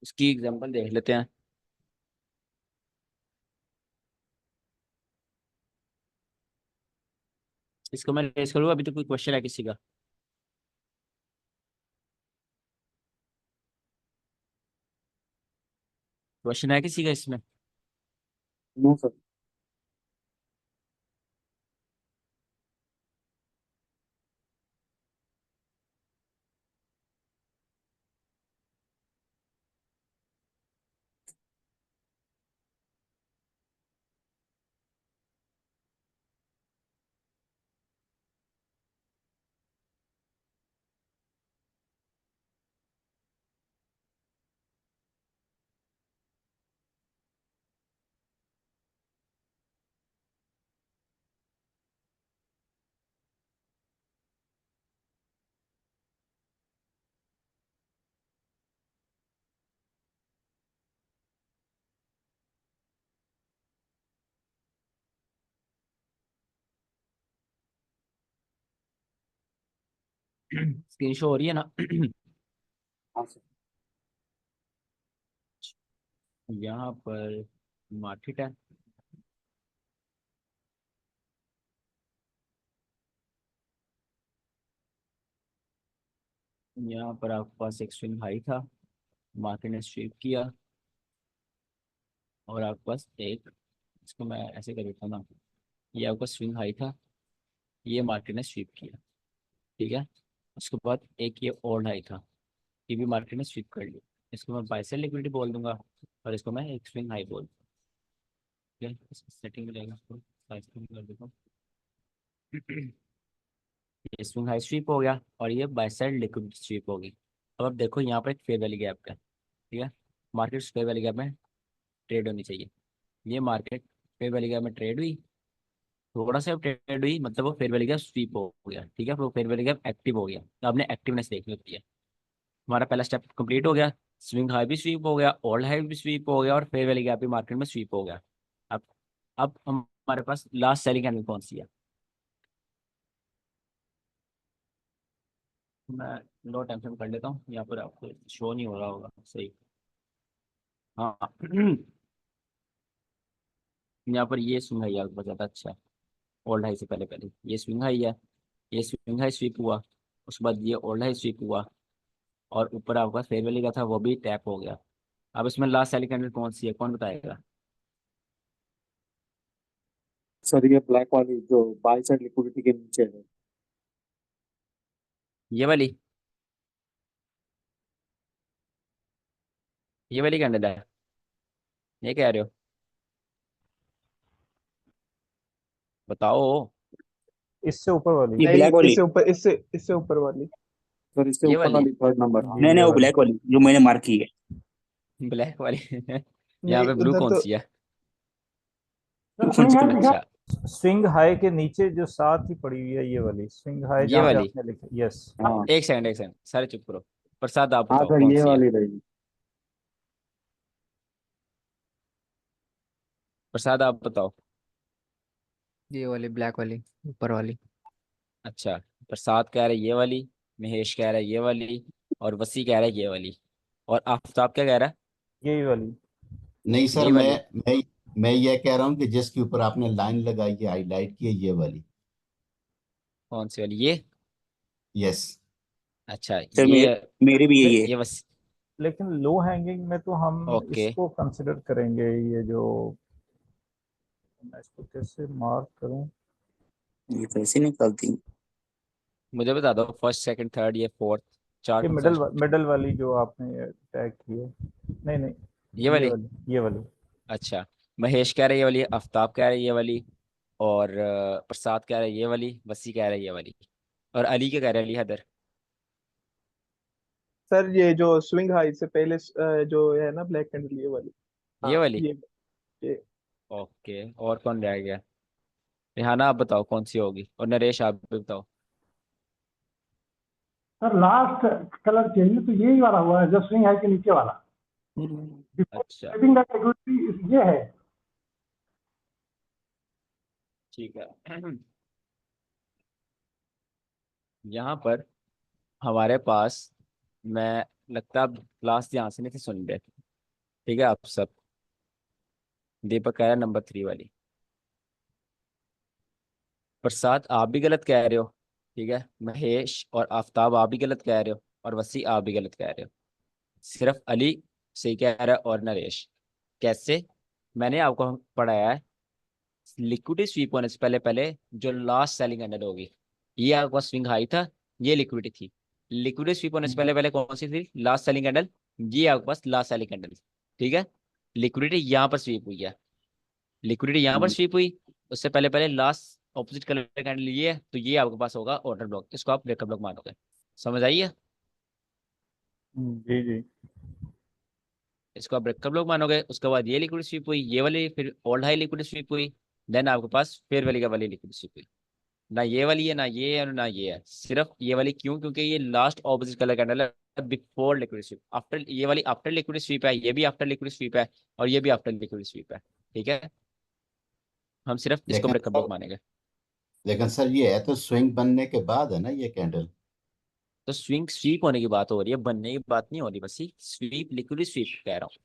S1: इसकी एग्जांपल देख लेते हैं। इसको मैं रेस करूँगा, अभी तो कोई क्वेश्चन है किसी का? क्वेश्चन है किसी का इसमें?
S2: No sir.
S1: स्क्रीन शो हो रही है ना?
S2: हाँ सर।
S1: यहाँ पर मार्केट है, यहाँ पर आपके पास एक स्विंग हाई था, मार्केट ने स्वीप किया, और आपके पास एक, इसको मैं ऐसे कर देता हूँ ना, ये आपका स्विंग हाई था, ये मार्केट ने स्वीप किया। ठीक है, उसके बाद एक ये ओल्ड हाई था, ये भी मार्केट ने स्वीप कर लिया। इसको मैं बाय सेल लिक्विडिटी बोल दूंगा, और इसको मैं एक स्विंग हाई बोल दूंगा। ठीक है, इसकी सेटिंग में जाएगा, इसको साइज कम कर देता हूँ। ये स्विंग हाई स्वीप हो गया और ये बाय साइड लिक्विडिटी स्वीप होगी। अब देखो यहाँ पर एक फेयर वैल्यू गैप है। ठीक है, मार्केट फेयर वैल्यू गैप में ट्रेड होनी चाहिए। ये मार्केट फेयर वैल्यू गैप में ट्रेड हुई, थोड़ा सा ट्रेड हुई, मतलब वो फेयर वैल्यू गैप स्वीप हो गया। ठीक है, वो फेयर वैल्यू गैप एक्टिव हो गया, तो आपने एक्टिवनेस देखनी होती है। हमारा पहला स्टेप कंप्लीट हो गया, स्विंग हाई भी स्वीप हो गया, ओल्ड हाई भी स्वीप हो गया, और फेयर वैल्यू गैप भी मार्केट में स्वीप हो गया। अब अब हमारे पास लास्ट सेलिंग कैंडल कौन सी है? मैं लो टेंशन कर लेता हूँ, यहाँ पर आपको शो नहीं हो रहा होगा सही। हाँ, यहाँ पर ये स्विंग हाई बहुत ज़्यादा अच्छा है, ओल्ड हाई से पहले पहले ये स्विंग हाई है, ये स्विंग हाई स्वीप हुआ, उसके बाद ये ओल्ड हाई स्वीप हुआ, और ऊपर आपका फेयर वैल्यू का था वो भी टैप हो गया। अब इसमें लास्ट सेलिंग कैंडल कौन सी है, कौन बताएगा?
S2: सर ये ब्लैक वाली जो बाई साइड लिक्विडिटी के नीचे है।
S1: ये वाली, ये वाली कैंडल है, ये कह रहे हो? बताओ।
S4: इससे ऊपर वाली।
S7: ये
S5: नहीं,
S7: ब्लैक वाली।
S5: इससे ऊपर वाली।
S2: सर इससे
S1: ये
S2: ऊपर
S1: वाली,
S2: वाली थर्ड नंबर। हाँ।
S7: नहीं नहीं,
S4: ये
S7: वो
S4: वाली।
S7: ब्लैक वाली जो मैंने मार्क की है।
S1: ब्लैक वाली। यहाँ
S5: नहीं,
S1: पे ब्लू
S5: उधर
S1: कौन
S5: तो
S1: सी है?
S3: स्विंग हाई दिखा।
S1: अच्छा,
S4: स्विंग हाई के नीचे जो साथ ही पड़ी हुई है ये वाली स्विंग हाई
S1: ये
S4: जहाँ पे
S1: वाली।
S4: आपने लिखा, यस।
S2: हाँ
S1: एक सेकंड, एक सेकंड, सारे चुप करो। प्रसाद आप
S2: हाँ
S1: बताओ
S2: सर
S1: कौन
S2: ये
S1: सी है?
S2: वाली रहेगी।
S1: प्रसाद आप बताओ।
S6: ये वाली ब्लैक वाली, ऊपर वाली।
S1: अच्छा, प्रसाद कह रहे ये वाली, महेश कह रहा है ये वाली, और वसी कह रहा है ये वाली, और आफ्ताब क्या कह रहा है?
S4: यही वाली।
S8: नहीं सर,
S1: यही
S8: मैं
S1: वाली।
S8: मैं मैं ये कह रहा हूँ कि जिसके ऊपर आपने लाइन लगाई है, हाईलाइट की है, ये वाली।
S1: कौन सी वाली, ये?
S8: यस।
S1: अच्छा,
S7: सर मेरी भी यही है।
S1: ये वसी।
S4: लेकिन लो हैंगिंग में तो हम
S1: ओके,
S4: इसको कंसिडर करेंगे, ये जो मैं इसको कैसे मार्क करूं।
S7: ये तो ऐसे निकालती है।
S1: मुझे बता दो फर्स्ट सेकंड थर्ड ये फोर्थ, चार
S4: ये
S1: कौन सा?
S4: मिडल वाली जो आपने टैग की है। नहीं
S1: ये
S4: नहीं, ये
S1: वाली।
S4: वाली, ये वाली।
S1: अच्छा, महेश कह रहे ये वाली, आफ्ताब कह रहे ये वाली, और प्रसाद कह रहे ये वाली, वसी कह रहे ये वाली। और अली क्या कह रहा है, अली हैदर?
S5: सर ये जो स्विंग हाई से पहले जो है ना ब्लैक कैंडल ये वाली।
S1: ये
S5: हाँ
S1: वाली?
S5: ये
S1: ओके, और कौन रह गया? रिहाना आप बताओ कौन सी होगी, और नरेश आप भी बताओ।
S3: सर लास्ट कलर चेंज तो यही वाला हुआ है, जो स्विंग हाई के नीचे वाला। बिफोर
S1: अच्छा
S3: ट्रेडिंग दैट लिक्विडिटी ये है।
S1: ठीक है। यहाँ पर हमारे पास, मैं लगता है आप क्लास ध्यान से नहीं थे सुन रहे। ठीक है आप सब, दीपक कह रहा है नंबर 3 वाली। प्रसाद आप भी गलत कह रहे हो। ठीक है, महेश और आफताब आप भी गलत कह रहे हो, और वसी आप भी गलत कह रहे हो। सिर्फ अली सही कह रहा है, और नरेश। कैसे? मैंने आपको पढ़ाया है, लिक्विडिटी स्वीप होने से पहले पहले जो लास्ट सेलिंग कैंडल होगी, ये आपका स्विंग हाई था, ये लिक्विडिटी थी। लिक्विडिटी स्वीप होने से पहले पहले कौन सी थी लास्ट सेलिंग कैंडल? ये आपके पास लास्ट सेलिंग कैंडल। ठीक है, लिक्विडिटी यहाँ पर स्वीप हुई है, लिक्विडिटी यहाँ पर स्वीप हुई, उससे पहले पहले लास्ट ऑपोजिट कलर कैंडल लिए, तो ये आपके पास होगा ऑर्डर ब्लॉक, इसको आप ब्रेकअप ब्लॉक मानोगे। समझ आइए?
S4: जी जी।
S1: इसको आप ब्रेकअप ब्लॉक मानोगे। उसके बाद ये लिक्विड स्वीप हुई, ये वाली फिर ओल्ड हाई लिक्विड स्वीप हुई, देन आपके पास फेयर वैली का वाली लिक्विड स्वीप हुई। ना ये वाली है, ना ये है, ना ये है, सिर्फ ये वाली। क्यों? क्योंकि ये लास्ट ऑपोजिट कलर कैंडल है बिफोर लिक्विड स्वीप। आफ्टर, ये वाली आफ्टर लिक्विड स्वीप है, ये भी आफ्टर लिक्विड स्वीप है, और ये भी आफ्टर लिक्विड स्वीप है। ठीक है, हम सिर्फ इसको
S8: लेकिन
S1: ब्रेकअप ब्लॉक मानेंगे।
S8: लेकिन सर ये है तो स्विंग बनने के बाद है ना ये कैंडल।
S1: तो स्विंग स्वीप होने की बात हो रही है, बनने की बात नहीं हो रही। बस स्वीप, लिक्विड स्वीप कह रहा हूँ,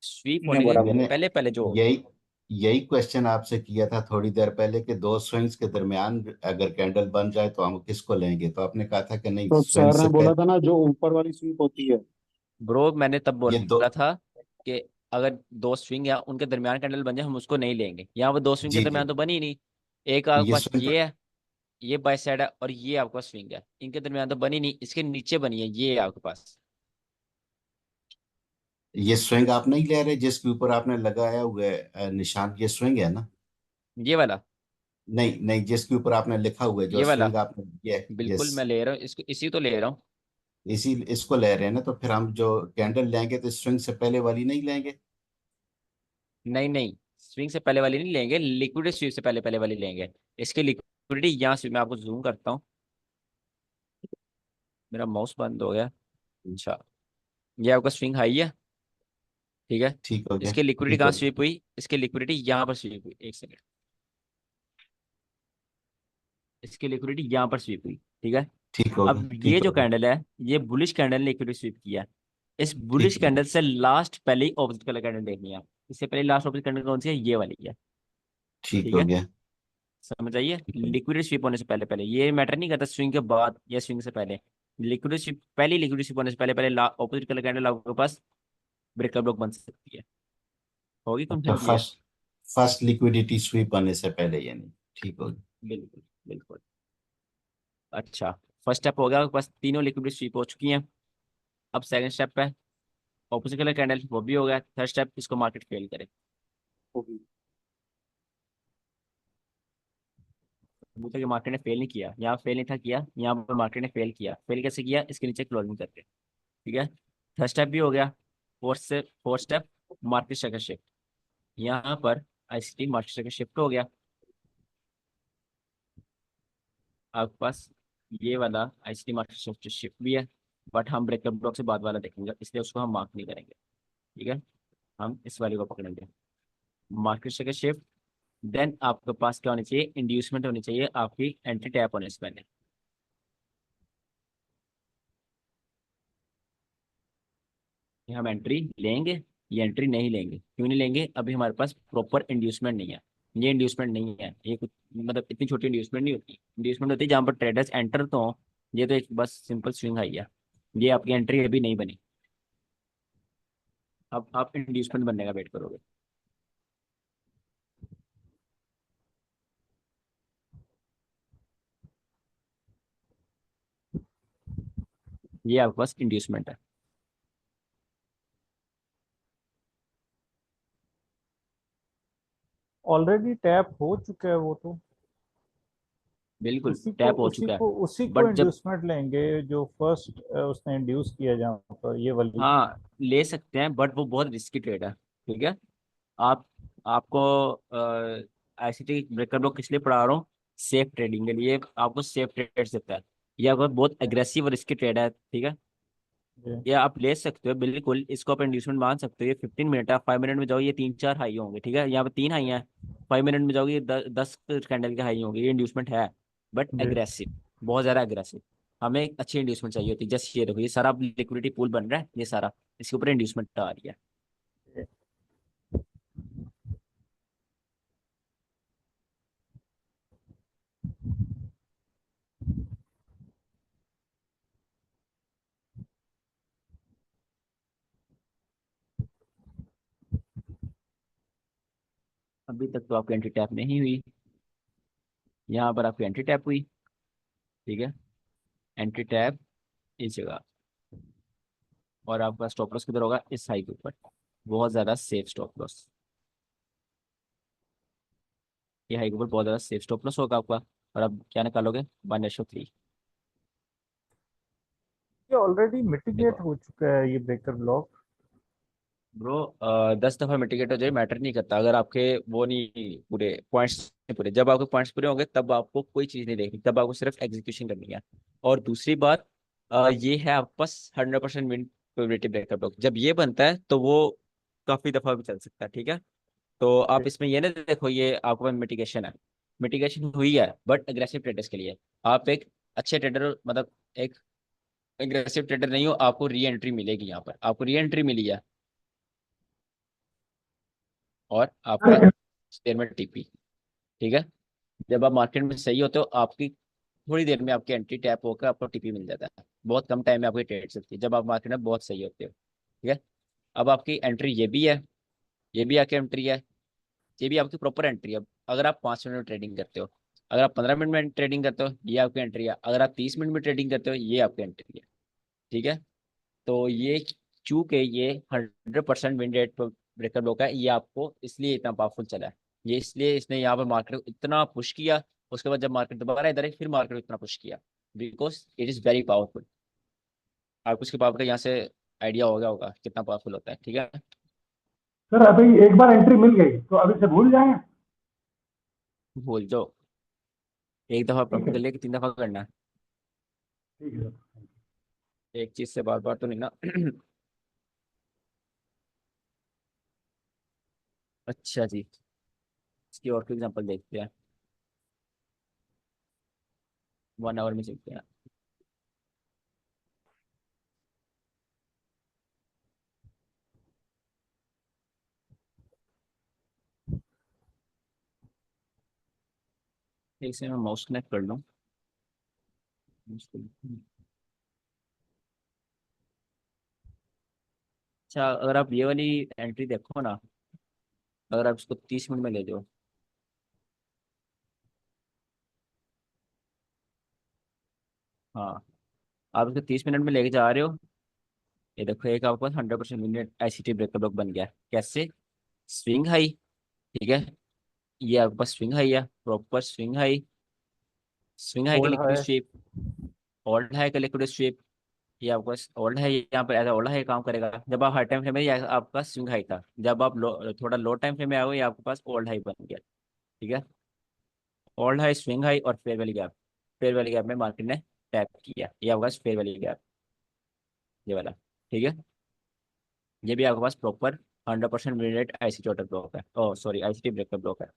S1: स्वीप
S7: नहीं
S1: होने के
S7: बराबर।
S8: मैंने
S1: पहले पहले जो होगी।
S8: यही यही क्वेश्चन आपसे किया था थोड़ी देर पहले कि दो स्विंग्स के दरमियान अगर कैंडल बन जाए तो हम किसको लेंगे, तो आपने कहा था कि नहीं
S2: तो
S8: स्विंग
S2: सर
S8: से
S2: ने बोला
S8: पहले
S2: था ना जो ऊपर वाली स्वीप होती है।
S1: ब्रो मैंने तब
S8: ये दो।
S1: बोला था कि अगर दो स्विंग या उनके दरमियान कैंडल बन जाए हम उसको नहीं लेंगे। यहाँ पर दो स्विंग के
S8: जी जी।
S1: दरमियान तो बनी ही नहीं। एक
S8: तो
S1: आपके
S8: ये
S1: पास
S8: स्विंग,
S1: ये है, ये बाई साइड है, और ये आपका स्विंग है, इनके दरमियान तो बनी नहीं, इसके नीचे बनी है ये आपके पास।
S8: ये स्विंग आप नहीं ले रहे जिसके ऊपर आपने लगाया हुआ है निशान, ये स्विंग है ना?
S1: ये वाला,
S8: नहीं नहीं, जिसके ऊपर आपने लिखा हुआ है जो
S1: ये वाला
S8: स्विंग आपने, ये
S1: बिल्कुल
S8: यस,
S1: मैं ले रहा हूँ इसको, इसी तो ले रहा हूँ।
S8: इसी इसको ले रहे हैं ना, तो फिर हम जो कैंडल लेंगे तो स्विंग से पहले वाली नहीं लेंगे।
S1: नहीं नहीं, स्विंग से पहले वाली नहीं लेंगे, लिक्विड स्वीप से पहले पहले वाली लेंगे। इसकी लिक्विडिटी यहाँ से मैं आपको जूम करता हूँ, मेरा माउस बंद हो गया। अच्छा, ये आपका स्विंग हाई है। ठीक है,
S8: ठीक हो गया,
S1: इसकी लिक्विडिटी
S8: ठीक हो
S1: कहाँ
S8: गया,
S1: स्वीप हुई? इसकी लिक्विडिटी यहाँ पर स्वीप हुई, एक सेकंड। इसकी लिक्विडिटी यहाँ पर स्वीप हुई। ठीक है,
S8: ठीक हो गया,
S1: अब ये
S8: ठीक
S1: जो
S8: हो गया,
S1: कैंडल है, ये बुलिश कैंडल ने लिक्विडिटी स्वीप किया है। इस बुलिश
S8: ठीक है,
S1: कैंडल से लास्ट पहले ही ऑपोजिट कलर कैंडल देखनी है। इससे पहले लास्ट ऑपोजिट कैंडल कौन सी है? ये वाली है।
S8: ठीक
S1: ठीक
S8: हो
S1: है,
S8: गया,
S1: समझ आइए?
S8: ठीक हो गया।
S1: लिक्विडिटी स्वीप होने से पहले पहले, ये मैटर नहीं करता स्विंग के बाद या स्विंग से पहले। लिक्विडिटी स्वीप पहले, लिक्विडिटी स्वीप होने से पहले पहले ऑपोजिट कलर कैंडल आपके पास ब्रेकअप ब्लॉक बन सकती है। होगी
S8: अच्छा,
S1: confirm clear?
S8: First first liquidity SVEEP आने से पहले यानी, ठीक हो गया।
S1: बिल्कुल बिल्कुल। अच्छा, फर्स्ट स्टेप हो गया, आपके पास तीनों लिक्विडिटी स्वीप हो चुकी हैं। अब सेकंड स्टेप है ऑपोजिट कलर कैंडल, वो भी हो गया। थर्ड स्टेप, इसको मार्केट फेल करे।
S2: होगी।
S1: अभी तक मार्केट ने फेल नहीं किया, यहाँ फेल नहीं था किया, यहाँ पर मार्केट ने फेल किया। फेल कैसे किया? इसके नीचे क्लोजिंग करके। ठीक है, थर्ड स्टेप भी हो गया। Fourth step, market structure shift. यहाँ पर आईसीटी मार्केट स्ट्रक्चर शिफ्ट हो गया। आपके पास ये वाला आईसीटी मार्केट स्ट्रक्चर शिफ्ट भी है, बट हम ब्रेकअप ब्लॉक से बाद वाला देखेंगे, इसलिए उसको हम मार्क नहीं करेंगे। ठीक है, हम इस वाले को पकड़ेंगे, मार्केट स्ट्रक्चर शिफ्ट। देन आपके पास क्या होनी चाहिए? इंड्यूसमेंट होनी चाहिए आपकी एंट्री टैप होने से पहले। ये हम एंट्री लेंगे, ये एंट्री नहीं लेंगे। क्यों नहीं लेंगे? अभी हमारे पास प्रॉपर इंड्यूसमेंट नहीं है। ये इंड्यूसमेंट नहीं है, ये कुछ मतलब इतनी छोटी इंड्यूसमेंट नहीं होती। इंड्यूसमेंट होती है जहाँ पर ट्रेडर्स एंटर तो हों। ये तो एक बस सिंपल स्विंग आई है, ये आपकी एंट्री अभी नहीं बनी। अब आप इंड्यूसमेंट बनने का वेट करोगे। ये आपके पास इंड्यूसमेंट है।
S4: ऑलरेडी टैप हो चुका है वो तो।
S1: बिल्कुल
S4: उसी को
S1: टैप हो
S4: उसी
S1: चुका है।
S4: को उसी को
S1: बट जब
S4: इंड्यूसमेंट लेंगे जो फर्स्ट उसने इंड्यूस किया जहाँ पर ये वाली।
S1: हाँ ले सकते हैं, बट वो बहुत रिस्की ट्रेड है। ठीक है। आप आपको आईसीटी ब्रेकर ब्लॉक किस लिए पढ़ा रहा हूँ? सेफ ट्रेडिंग के लिए, आपको सेफ ट्रेड देता है। ये आपका बहुत एग्रेसिव और रिस्की ट्रेड है। ठीक है।
S4: जी
S1: ये आप ले सकते हो बिल्कुल, इसको आप इंड्यूसमेंट मान सकते हो। ये 15 मिनट है, 5 मिनट में जाओ ये 3-4 हाई होंगे। ठीक है, यहाँ पे 3 हाई हैं। 5 मिनट में जाओगे ये 10 कैंडल के हाई होंगे। ये इंड्यूसमेंट है, बट
S4: जी
S1: एग्रेसिव, बहुत ज्यादा एग्रेसिव। हमें एक अच्छी इंड्यूसमेंट चाहिए होती है। जैसे ये देखो, ये सारा लिक्विडिटी पूल बन रहा है, ये सारा इसके ऊपर इंड्यूसमेंट आ रही है। अभी तक तो आपकी एंट्री टैप नहीं हुई, यहाँ पर आपकी एंट्री टैप हुई। ठीक है, एंट्री टैप इस जगह, और आपका स्टॉप लॉस किधर होगा? इस हाई के ऊपर। बहुत ज्यादा सेफ स्टॉप लॉस, ये हाई के ऊपर बहुत ज्यादा सेफ स्टॉप लॉस होगा आपका। और अब क्या निकालोगे? 1:3।
S4: ये ऑलरेडी मिटिगेट
S1: देखो
S4: हो चुका है ये ब्रेकर ब्लॉक।
S1: ब्रो, 10 दफा मिटिगेट हो जाए मैटर नहीं करता, अगर आपके वो नहीं पूरे पॉइंट्स नहीं पूरे। जब आपके पॉइंट्स पूरे होंगे तब आपको कोई चीज़ नहीं देखनी, तब आपको सिर्फ एग्जीक्यूशन करनी है। और दूसरी बात, ये है आपके पास 100% विन प्रोबेबिलिटी ब्रेकर ब्लॉक। जब ये बनता है तो वो काफ़ी दफ़ा भी चल सकता है। ठीक है। तो आप इसमें ये ना देखो, ये आपके पास मिटिगेशन है, मिटिगेशन हुई है, बट अग्रेसिव ट्रेडर्स के लिए। आप एक अच्छे ट्रेडर, मतलब एक एग्रेसिव ट्रेडर नहीं हो, आपको री एंट्री मिलेगी। यहाँ पर आपको री एंट्री मिली है, और आपका देर में टीपी। ठीक है। जब आप मार्केट में सही होते हो, आपकी थोड़ी देर में आपकी एंट्री टैप होकर आपको टीपी मिल जाता है। बहुत कम टाइम में आपकी ट्रेड चलती है, जब आप मार्केट में बहुत सही होते हो। ठीक है। अब आपकी एंट्री ये भी है, ये भी आपकी एंट्री है, ये भी आपकी प्रॉपर एंट्री है। अगर आप 5 मिनट में ट्रेडिंग करते हो, अगर आप 15 मिनट में ट्रेडिंग करते हो, ये आपकी एंट्री है। अगर आप 30 मिनट में ट्रेडिंग करते हो, ये आपकी एंट्री है। ठीक है। तो ये, चूंकि ये 100% विन रेट ब्रेकर ब्लॉक है, ये आपको इसलिए इतना पावरफुल चला है। ये इसलिए इसने यहाँ पर मार्केट को इतना पुश किया। उसके बाद जब मार्केट दोबारा इधर आई, फिर मार्केट को इतना पुश किया, because it is very powerful. आपको उसके पावर का यहाँ से आइडिया हो गया होगा कितना पावरफुल होता है। ठीक है।
S3: सर अभी एक बार एंट्री मिल गई तो अभी से भूल जाएंगे।
S1: भूल जाओ, एक दफा
S3: ठीक
S1: प्रॉफिट
S3: है
S1: कर लिया कि 3 दफा करना है?
S3: ठीक है सर।
S1: एक चीज से बार बार तो नहीं ना। अच्छा जी, इसकी और कोई एग्जांपल देखते हैं, 1 आवर में चलते हैं। एक से मैं माउस कनेक्ट कर लूँ। अच्छा, अगर आप ये वाली एंट्री देखो ना, अगर आप इसको 30 मिनट में ले जाओ, हाँ, आप इसको 30 मिनट में लेके जा रहे हो, ये देखो एक आपके पास 100% मिनट आईसीटी ब्रेकर ब्लॉक बन गया है। कैसे? Swing high. ठीक है, ये आपके पास स्विंग हाई है, proper swing high. Swing high का
S4: होल्ड
S1: लिक्विड
S4: है।
S1: स्वीप, ऑल्ड हाई का लिक्विड स्वीप। ये आपका ओल्ड है, यहाँ पर एज ओल्ड हाई काम करेगा। जब आप हाई टाइम फ्रेम में, ये आपका स्विंग हाई था। जब आप थोड़ा लो टाइम फ्रेम में आओगे, ये आपके पास ओल्ड हाई बन गया। ठीक है। ओल्ड हाई, स्विंग हाई और fair value gap. Fair value gap में मार्केट ने टैप किया, ये आपका फेयर वैली गैप, ये वाला। ठीक है। ये भी आपके पास proper 100% minute ICT order block है, oh sorry ICT breaker block है।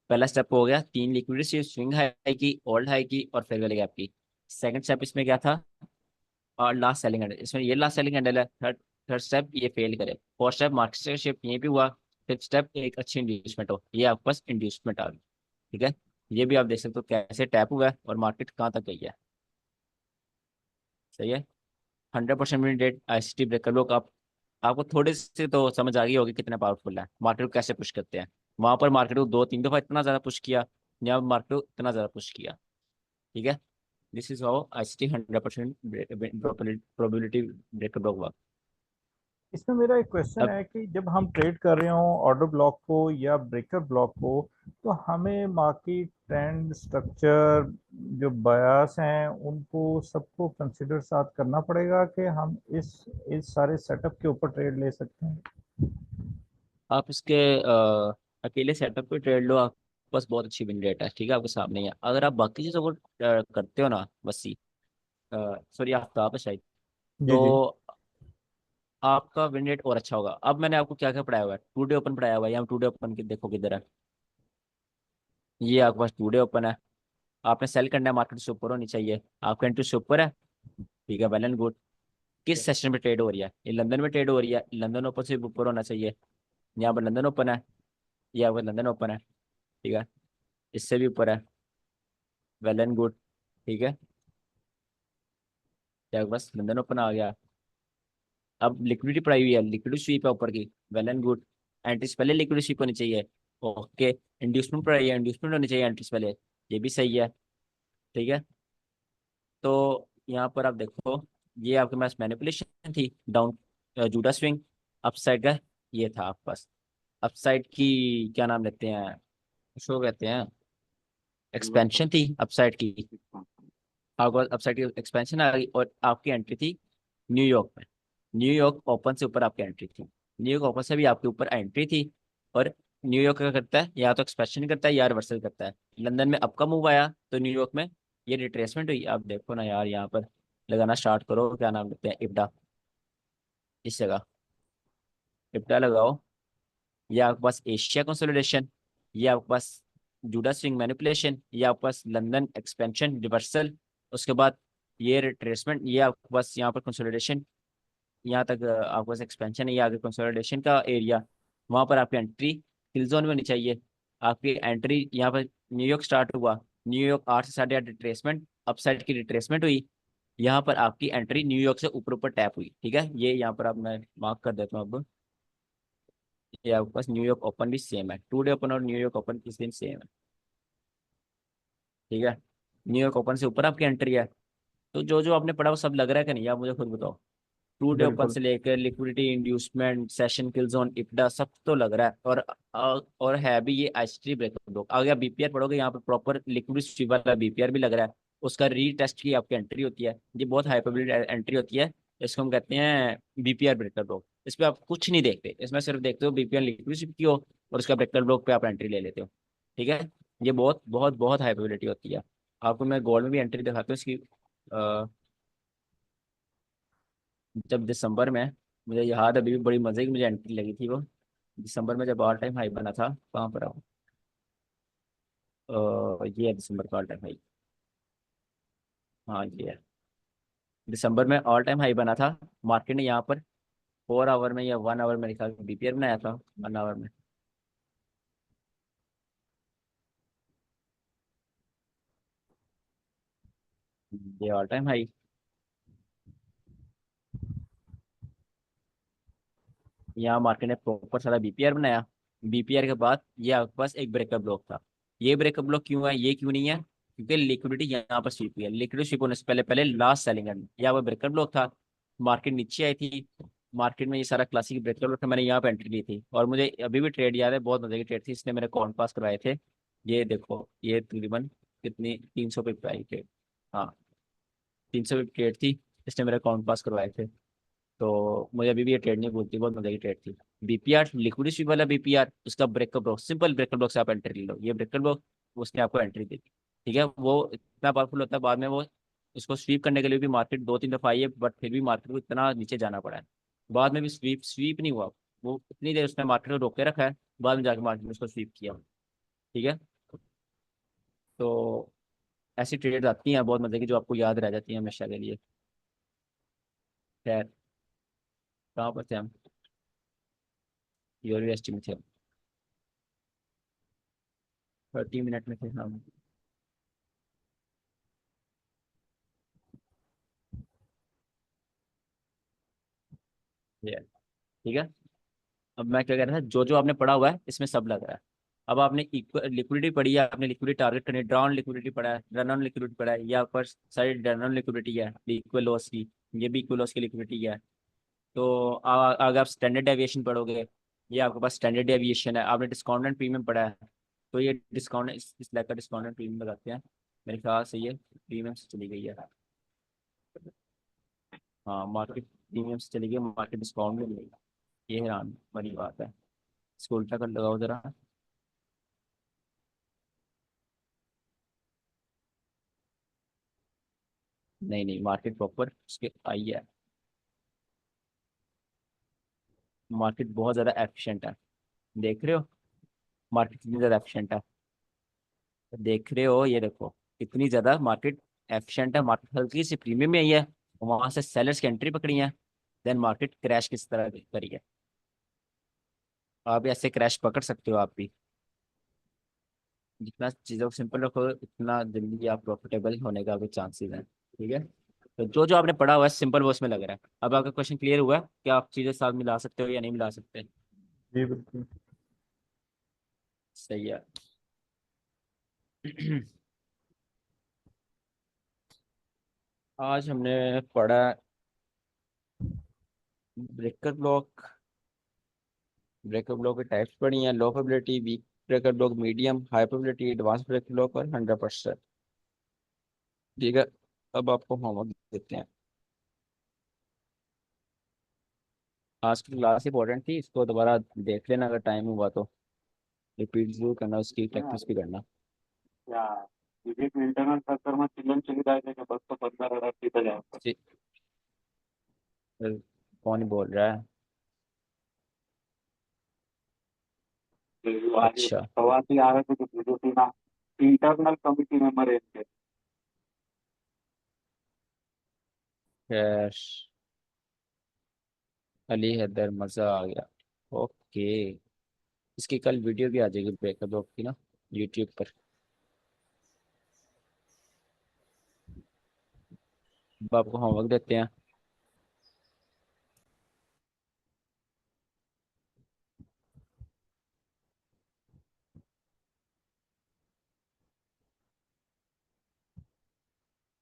S1: पहला स्टेप हो गया 3 लिक्विडिटी, स्विंग हाई की, ओल्ड हाई की और फेयर वैली गैप की। सेकंड स्टेप इसमें क्या था? और लास्ट सेलिंग हैंडल, इसमें ये लास्ट सेलिंग हैंडल है। थर्ड थर्ड स्टेप ये फेल करे। फोर्थ स्टेप मार्केट से शिफ्ट ये भी हुआ। फिफ्थ स्टेप एक अच्छी इंड्यूसमेंट हो, ये आपके पास इंड्यूसमेंट आ गई। ठीक है। ये भी आप देख सकते हो कैसे टैप हुआ है और मार्केट कहाँ तक गई है। सही है। 100% मिनट डेट आईसीटी ब्रेकर लोग आपको थोड़े से तो समझ आ गई होगी कितना पावरफुल है, मार्केट को कैसे पुश करते हैं। वहां पर मार्केट को 2-3 दफा इतना ज्यादा पुश किया, यहाँ मार्केट को इतना ज्यादा पुश किया। ठीक है। This is how ICT 100% probability breaker work.
S4: इसमें मेरा एक क्वेश्चन
S1: अब
S4: है कि जब हम ट्रेड कर रहे हो ऑर्डर ब्लॉक को या ब्रेकर ब्लॉक को, तो हमें मार्केट ट्रेंड स्ट्रक्चर जो बयास हैं उनको सबको कंसिडर साथ करना पड़ेगा कि हम इस सारे सेटअप के ऊपर ट्रेड ले सकते हैं।
S1: आप इसके अकेले सेटअप पे ट्रेड लो, आप बस बहुत अच्छी विन रेट है, ठीक है, आपके सामने ही है। अगर आप बाकी चीज़ों को करते हो ना, वसी सॉरी आफ्ताब है शायद,
S4: जी जी।
S1: तो आपका विन रेट और अच्छा होगा। अब मैंने आपको क्या क्या पढ़ाया हुआ है, टू डे ओपन पढ़ाया हुआ है, यहाँ टू डे ओपन की देखो किधर है, ये आपके पास टू डे ओपन है। आपने सेल करना है, मार्केट से ऊपर होनी चाहिए, आपका एंट्री से ऊपर है, ठीक है, वेल एंड गुड। किस सेशन में ट्रेड हो रही है, ये लंदन में ट्रेड हो रही है, लंदन ओपन से ऊपर होना चाहिए, यहाँ पर लंदन ओपन है, ये आपका लंदन ओपन है, ठीक है, इससे भी ऊपर है, वेल एंड गुड, ठीक है, क्या बस लंदन ओपन आ गया। अब लिक्विडिटी पड़ी हुई है, लिक्विडिटी स्वीप है ऊपर की, वेल एंड गुड, एंट्रीज पहले लिक्विडिटी स्वीप होनी चाहिए, ओके। इंड्यूसमेंट पड़ी है, इंड्यूसमेंट होनी चाहिए एंट्रीज पहले, ये भी सही है, ठीक है। तो यहाँ पर आप देखो, ये आपके पास मैनिपुलेशन थी, डाउन जूडा स्विंग, अपसाइड का ये था आपके पास, अपसाइड की क्या नाम लेते हैं, शो कहते हैं, एक्सपेंशन थी अपसाइड की, आपके पास अपसाइड की एक्सपेंशन आ गई, और आपकी एंट्री थी न्यूयॉर्क में, न्यूयॉर्क ओपन से ऊपर आपकी एंट्री थी, न्यूयॉर्क ओपन से भी आपके ऊपर एंट्री थी। और न्यूयॉर्क क्या करता है, या तो एक्सपेंशन करता है या रिवर्सल करता है। लंदन में अप का मूव आया तो न्यूयॉर्क में ये रिट्रेसमेंट हुई। आप देखो ना यार, यहाँ पर लगाना स्टार्ट करो, क्या नाम लेते हैं, इब्डा, इस जगह इब्डा लगाओ। ये आपके पास एशिया कंसोलिडेशन, ये आपके पास जूडा स्विंग मैनिपुलेशन, ये आपके पास लंदन एक्सपेंशन रिवर्सल, उसके बाद ये रिट्रेसमेंट, ये आपके पास यहाँ पर कंसोलिडेशन, यहाँ तक आपके पास एक्सपेंशन है, ये आगे कंसोलिडेशन का एरिया, वहाँ पर आपकी एंट्री किल जोन में होनी चाहिए। आपकी एंट्री यहाँ पर न्यूयॉर्क स्टार्ट हुआ, न्यूयॉर्क 8 से 8.5 रिट्रेसमेंट, अपसाइड की रिट्रेसमेंट हुई, यहाँ पर आपकी एंट्री न्यूयॉर्क से ऊपर ऊपर टैप हुई, ठीक है। ये यहाँ पर आप मैं मार्क कर देता हूँ अब, ये आपके पास न्यूयॉर्क ओपन भी सेम है, टू डे ओपन और न्यूयॉर्क ओपन किस दिन सेम है, ठीक है। न्यूयॉर्क ओपन से ऊपर आपकी एंट्री है। तो जो जो आपने पढ़ा वो सब लग रहा है कि नहीं, आप मुझे खुद बताओ। टू डे ओपन
S4: बिल्कुल।
S1: से लेकर लिक्विडिटी इंड्यूसमेंट सेशन किल जोन इप्डा सब तो लग रहा है। और है भी ये आईसीटी ब्रेकआउट ब्लॉक। अगर आप बीपीआर पढ़ोगे, यहाँ पर प्रॉपर लिक्विडिटी स्वीप वाला बीपीआर भी लग रहा है, उसका रीटेस्ट की आपकी एंट्री होती है, ये बहुत हाई प्रोबेबिलिटी एंट्री होती है। इसको हम कहते हैं बीपीआर ब्रेकर ब्लॉक। इस पे आप कुछ नहीं देखते, इसमें सिर्फ देखते हो बीपीआर लिक्विडिटी स्वीप की हो और उसका ब्रेकर ब्लॉक पे आप एंट्री ले लेते हो, ठीक है। ये बहुत बहुत बहुत हाई प्रोबेबिलिटी होती है। आपको मैं गोल्ड में भी एंट्री दिखाता हूँ इसकी। जब दिसंबर में, मुझे याद है अभी भी, बड़ी मजे की मुझे एंट्री लगी थी वो, दिसंबर में जब ऑल टाइम हाई बना था, कहाँ पर आओ, ये है दिसंबर का ऑल टाइम हाई, हाँ ये है, दिसंबर में ऑल टाइम हाई बना था। मार्केट ने यहाँ पर 4 आवर में या 1 आवर में निकाल बीपीआर बनाया था, 1 आवर में, ये ऑल टाइम हाई, यहाँ मार्केट ने प्रॉपर सारा बीपीआर बनाया। बीपीआर के बाद ये आपके पास एक ब्रेकअप ब्लॉक था। ये ब्रेकअप ब्लॉक क्यों है, ये क्यों नहीं है, क्योंकि लिक्विडिटी यहाँ पर स्वीप हुई है। लिक्विडिटी स्वीप होने से पहले पहले लास्ट सेलिंग है, यहाँ पर ब्रेकअप ब्लॉक था, मार्केट नीचे आई थी। मार्केट में ये सारा क्लासिक ब्रेकअप ब्लॉक था, मैंने यहाँ पे एंट्री ली थी, और मुझे अभी भी ट्रेड याद है, बहुत मजे की ट्रेड थी, इसने मेरे कॉन पास करवाए थे। ये देखो, ये तकरीबन कितनी 300 पे आई ट्रेड, हाँ 300 पे ट्रेड थी, इसने मेरे अकाउंट पास करवाए थे। तो मुझे अभी भी ये ट्रेड नहीं भूलती, बहुत मजे की ट्रेड थी। बीपीआर लिक्विडिटी स्वीप वाला बीपीआर, उसका breakup block, simple breakup block से आप एंट्री लो, ये ब्रेकअप ब्लॉक उसने आपको एंट्री दी थी, ठीक है। वो इतना पावरफुल होता है, बाद में वो उसको स्वीप करने के लिए भी मार्केट 2-3 दफा आई है, बट फिर भी मार्केट को इतना नीचे जाना पड़ा है, बाद में भी स्वीप स्वीप नहीं हुआ। वो इतनी देर उसने मार्केट को रोक के रखा है, बाद में जाकर मार्केट ने उसको स्वीप किया, ठीक है। तो ऐसी ट्रेड आती हैं बहुत मजे की, जो आपको याद रह जाती है हमेशा के लिए। खैर, कहाँ पर थे हम, यूनिवर्सिटी में थे, 30 मिनट में थे हम, ये ठीक है। अब मैं क्या कह रहा था, जो जो आपने पढ़ा हुआ है इसमें सब लग रहा है। अब आपने लिक्विडिटी पढ़ी है, आपने लिक्विडिटी टारगेट करनी, ड्रॉन लिक्विडिटी पढ़ा है, रन ऑन लिक्विडिटी पढ़ा है, या पर सारी रन ऑन लिक्विडिटी है इक्वल लॉस की, ये भी इक्वल लॉस की लिक्विडिटी है, तो अगर आप स्टैंडर्ड डेविएशन पढ़ोगे, ये आपके पास स्टैंडर्ड डेविएशन है, आपने डिस्काउंटेड प्रीमियम पढ़ा है, तो ये डिस्काउंट इस लाइक का डिस्काउंटेड प्रीमियम लगाते हैं। मेरे ख्याल से ये प्रीमियम से चली गई है। हाँ, मार्केट प्रीमियम से चली गई, मार्केट डिस्काउंट में मिलेगा। ये हैरान वाली बात है। इसको उल्टा कर लगाओ जरा। नहीं नहीं, मार्केट प्रॉपर उसके आई है। मार्केट बहुत ज़्यादा एफिशिएंट है, देख रहे हो मार्केट कितनी ज़्यादा एफिशिएंट है। देख रहे हो, ये देखो कितनी ज़्यादा मार्केट एफिशिएंट है। मार्केट हल्की सी प्रीमियम में आई है, वहां से सेलर्स की एंट्री पकड़ी है, देन मार्केट क्रैश किस तरह करी है। आप भी ऐसे क्रैश पकड़ सकते हो आप भी। जितना चीज़ों को सिंपल रखो उतना जल्दी आप प्रॉफिटेबल होने का भी चांसेस हैं। ठीक है, तो जो जो आपने पढ़ा हुआ है सिंपल वो उसमें लग रहा है। अब आपका क्वेश्चन क्लियर हुआ है कि आप चीज़ें साथ मिला सकते हो या नहीं मिला सकते।
S4: जी बिल्कुल।
S1: सही है। आज हमने पढ़ा ब्रेकर ब्लॉक। ब्रेकर ब्लॉक के टाइप्स पढ़ी हैं, low probability, weak breaker block, medium, high probability, advance breaker block और 100%। ठीक है, अब आपको होमवर्क देते हैं। आज की क्लास इंपॉर्टेंट थी, इसको दोबारा देख लेना अगर टाइम हुआ तो। रिपीट जरूर करना, उसकी प्रैक्टिस भी करना। जी, कौन बोल रहा है? अच्छा, खैर, अली हैदर, मज़ा आ गया। ओके, इसकी कल वीडियो भी आ जाएगी ब्रेकर ब्लॉक की ना, यूट्यूब पर। अब आपको होमवर्क देते हैं।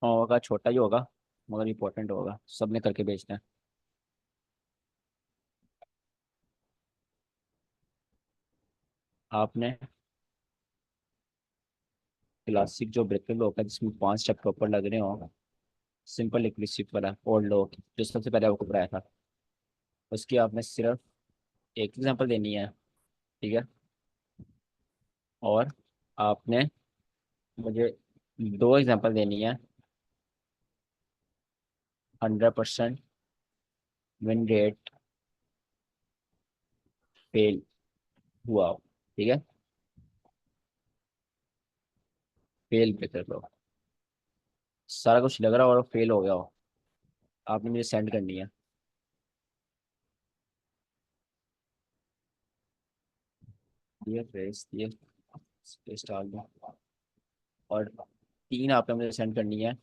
S1: होमवर्क का छोटा ही होगा मगर इम्पोर्टेंट होगा, सबने करके भेजना है। आपने क्लासिक जो ब्रेकर ब्लॉक है जिसमें 5 स्टेप प्रॉपर लग रहे हो, सिंपल लिक्विड स्विप वाला ओल्ड लो जो सबसे पहले आपको पढ़ाया था, उसकी आपने सिर्फ एक एग्जांपल देनी है। ठीक है, और आपने मुझे 2 एग्जांपल देनी है। 100% विन रेट फेल हुआ हो। ठीक है, फेल ब्रेकर ब्लॉक सारा कुछ लग रहा हो और फेल हो गया हो, आपने मुझे सेंड करनी है। ये फेस ये स्पेस डाल दो, और 3 आपने मुझे सेंड करनी है।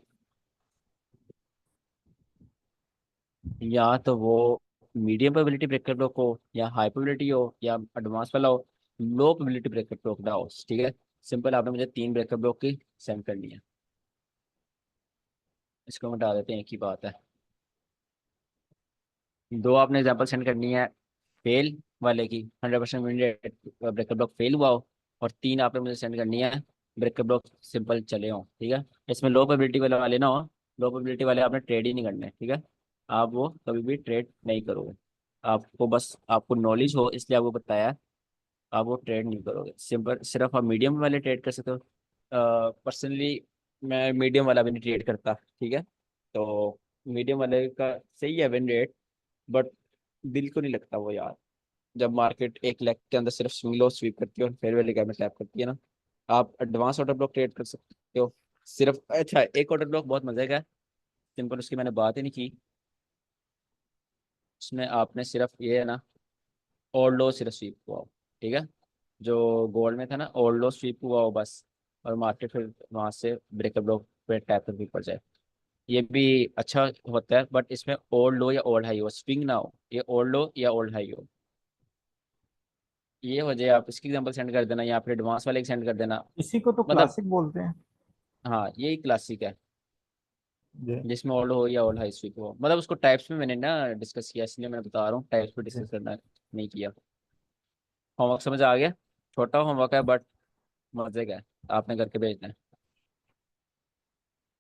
S1: या तो वो मीडियम प्रोबेबिलिटी ब्रेकर ब्लॉक हो, या हाई प्रोबेबिलिटी हो, या एडवांस वाला हो, लो प्रोबेबिलिटी ब्रेकर ब्लॉक ना हो। ठीक है, सिंपल आपने मुझे 3 ब्रेकर ब्लॉक की सेंड करनी है। इसको हम हटा देते हैं, एक ही बात है। 2 आपने एग्जाम्पल सेंड करनी है फेल वाले की, 100% ब्रेकर ब्लॉक फेल हुआ हो, और 3 आपने मुझे सेंड करनी है ब्रेकर ब्लॉक सिंपल चले हो। ठीक है, इसमें लो प्रोबेबिलिटी वाले ना हो। लो प्रोबेबिलिटी वाले आपने ट्रेड ही नहीं करने। ठीक है, आप वो कभी भी ट्रेड नहीं करोगे। आपको बस आपको नॉलेज हो इसलिए आपको बताया है, आप वो ट्रेड नहीं करोगे। सिंपल सिर्फ आप मीडियम वाले ट्रेड कर सकते हो। पर्सनली मैं मीडियम वाला भी नहीं ट्रेड करता। ठीक है, तो मीडियम वाले का सही है विन रेट, बट दिल को नहीं लगता वो यार, जब मार्केट 1 लाख के अंदर सिर्फ स्विंग लो स्वीप करती है और फेयर वैल्यू गैप में टैप करती है ना। आप एडवांस ऑर्डर ब्लॉक ट्रेड कर सकते हो सिर्फ। अच्छा, एक ऑर्डर ब्लॉक बहुत मजे का है, सिंपल उसकी मैंने बात ही नहीं की। उसमें आपने सिर्फ ये है ना, और लो सिर्फ स्वीप हुआ हो। ठीक है, जो गोल्ड में था ना, और लो स्वीप हुआ हो बस, और मार्केट फिर वहां से ब्रेकर ब्लॉक पे टैप भी पड़ जाए, ये भी अच्छा होता है। बट इसमें ओल्ड लो या ओल्ड हाई हो, स्विंग ना हो, ये ओल्ड लो या ओल्ड हाई हो। ये हो जाए, आप इसकी एग्जांपल सेंड कर देना या फिर एडवांस वाले सेंड कर देना।
S4: इसी को तो
S1: मतलब
S4: क्लासिक बोलते हैं।
S1: हाँ, यही क्लासिक है।
S4: जी
S1: जिसमें ओल्ड हो या ओल्ड हाई स्वीप हो, मतलब उसको टाइप्स में मैंने ना डिस्कस किया, इसलिए मैं बता रहा हूँ, टाइप्स पे
S4: जी
S1: डिस्कस करना नहीं किया। होमवर्क समझ आ गया? छोटा होमवर्क है बट मजे का है, आपने करके भेजना है।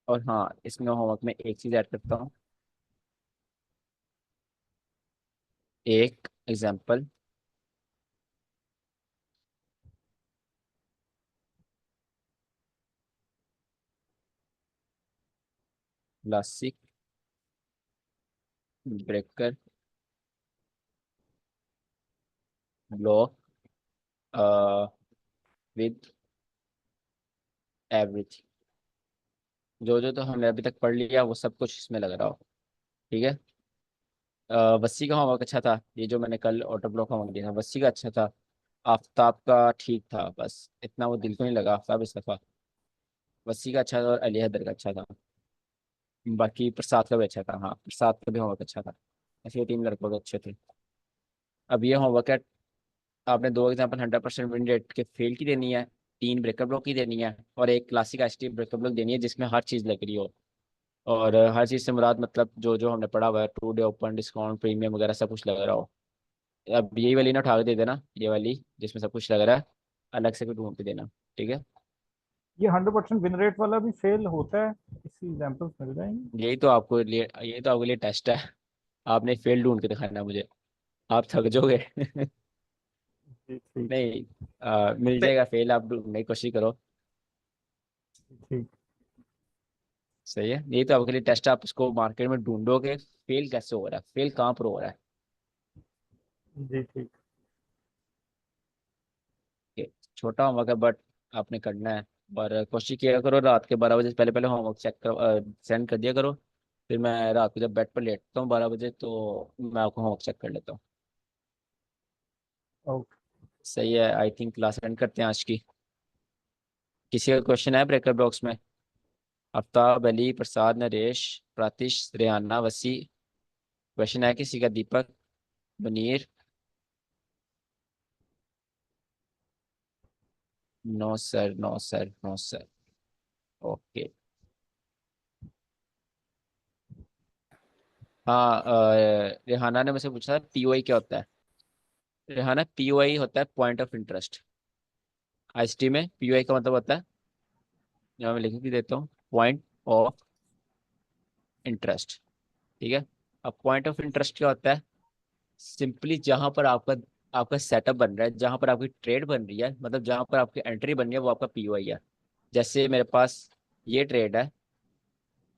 S1: और हाँ, इसमें होमवर्क में एक चीज ऐड करता हूँ, एक example. Classic breaker block with everything, जो जो तो हमने अभी तक पढ़ लिया वो सब कुछ इसमें लग रहा हो। ठीक है। वस्सी का होमवर्क अच्छा था, ये जो मैंने कल ऑटो ब्लॉक होमवर्क दिया था वस्सी का अच्छा था। आफ्ताब का ठीक था, बस इतना वो दिल को नहीं लगा, आफ्ताब इसका था। वस्सी का अच्छा था और अली हैदर का अच्छा था। बाकी प्रसाद का भी अच्छा था, हाँ प्रसाद का भी होमवर्क अच्छा था। ऐसे ये 3 लड़कों के अच्छे थे। अब ये होमवर्क है, आपने 2 एग्जाम्पल 100% विन रेट के फेल की देनी है, 3 ब्रेकर ब्लॉक की देनी है, और एक क्लासिक एचटी ब्रेकर ब्लॉक देनी है जिसमें हर चीज़ लग रही हो। और हर चीज़ से मुराद मतलब जो जो हमने पढ़ा हुआ है, 2 डे ओपन, डिस्काउंट, प्रीमियम वगैरह सब कुछ लग रहा हो। अब यही वाली ना उठा के दे देना, ये वाली जिसमें सब कुछ लग रहा है, अलग से भी ढूंढ के देना। ठीक है।
S4: ये 100% विन रेट वाला भी फेल होता है, इसकी एग्जांपल्स मिल जाएंगे?
S1: यही तो आपके लिए टेस्ट है, आपने फेल ढूंढ के दिखाना है मुझे, आप थक जाओगे।
S4: जी ठीक।
S1: नहीं, मिल
S5: पे-
S1: जाएगा फेल, आप ढूंढने की कोशिश करो।
S4: ठीक।
S1: सही है, यही तो आपके लिए टेस्ट है, आप उसको मार्केट में ढूंढोगे फेल कैसे हो रहा है, फेल कहाँ पर हो रहा है।
S4: जी ठीक।
S1: ये छोटा होमवर्क है बट आपने करना है। और कोशिश किया करो रात के 12 बजे से पहले पहले होमवर्क चेक करो, सेंड कर दिया करो। फिर मैं रात को जब बेड पर लेटता हूँ 12 बजे, तो मैं आपको होमवर्क चेक कर लेता हूँ।
S4: ओके।
S1: सही है, आई थिंक क्लास एंड करते हैं आज की। किसी का क्वेश्चन है ब्रेकर बॉक्स में? आफ्ताब, अली, प्रसाद, नरेश, प्रातिश, रेहाना, वसी, क्वेश्चन है किसी का? Deepak, Munir? No sir, no sir, no sir. Okay. हाँ, रेहाना ने मुझसे पूछा पीओआई क्या होता है। रेहाना, पीओआई होता है पॉइंट ऑफ इंटरेस्ट। आईएसटी में पीओआई का मतलब होता है, यहाँ मैं लिख भी देता हूँ, पॉइंट ऑफ इंटरेस्ट। ठीक है। अब पॉइंट ऑफ इंटरेस्ट क्या होता है? सिंपली जहां पर आपका आपका सेटअप बन रहा है, जहां पर आपकी ट्रेड बन रही है, मतलब जहां पर आपकी एंट्री बन रही है, वो आपका पीओआई है। जैसे मेरे पास ये ट्रेड है,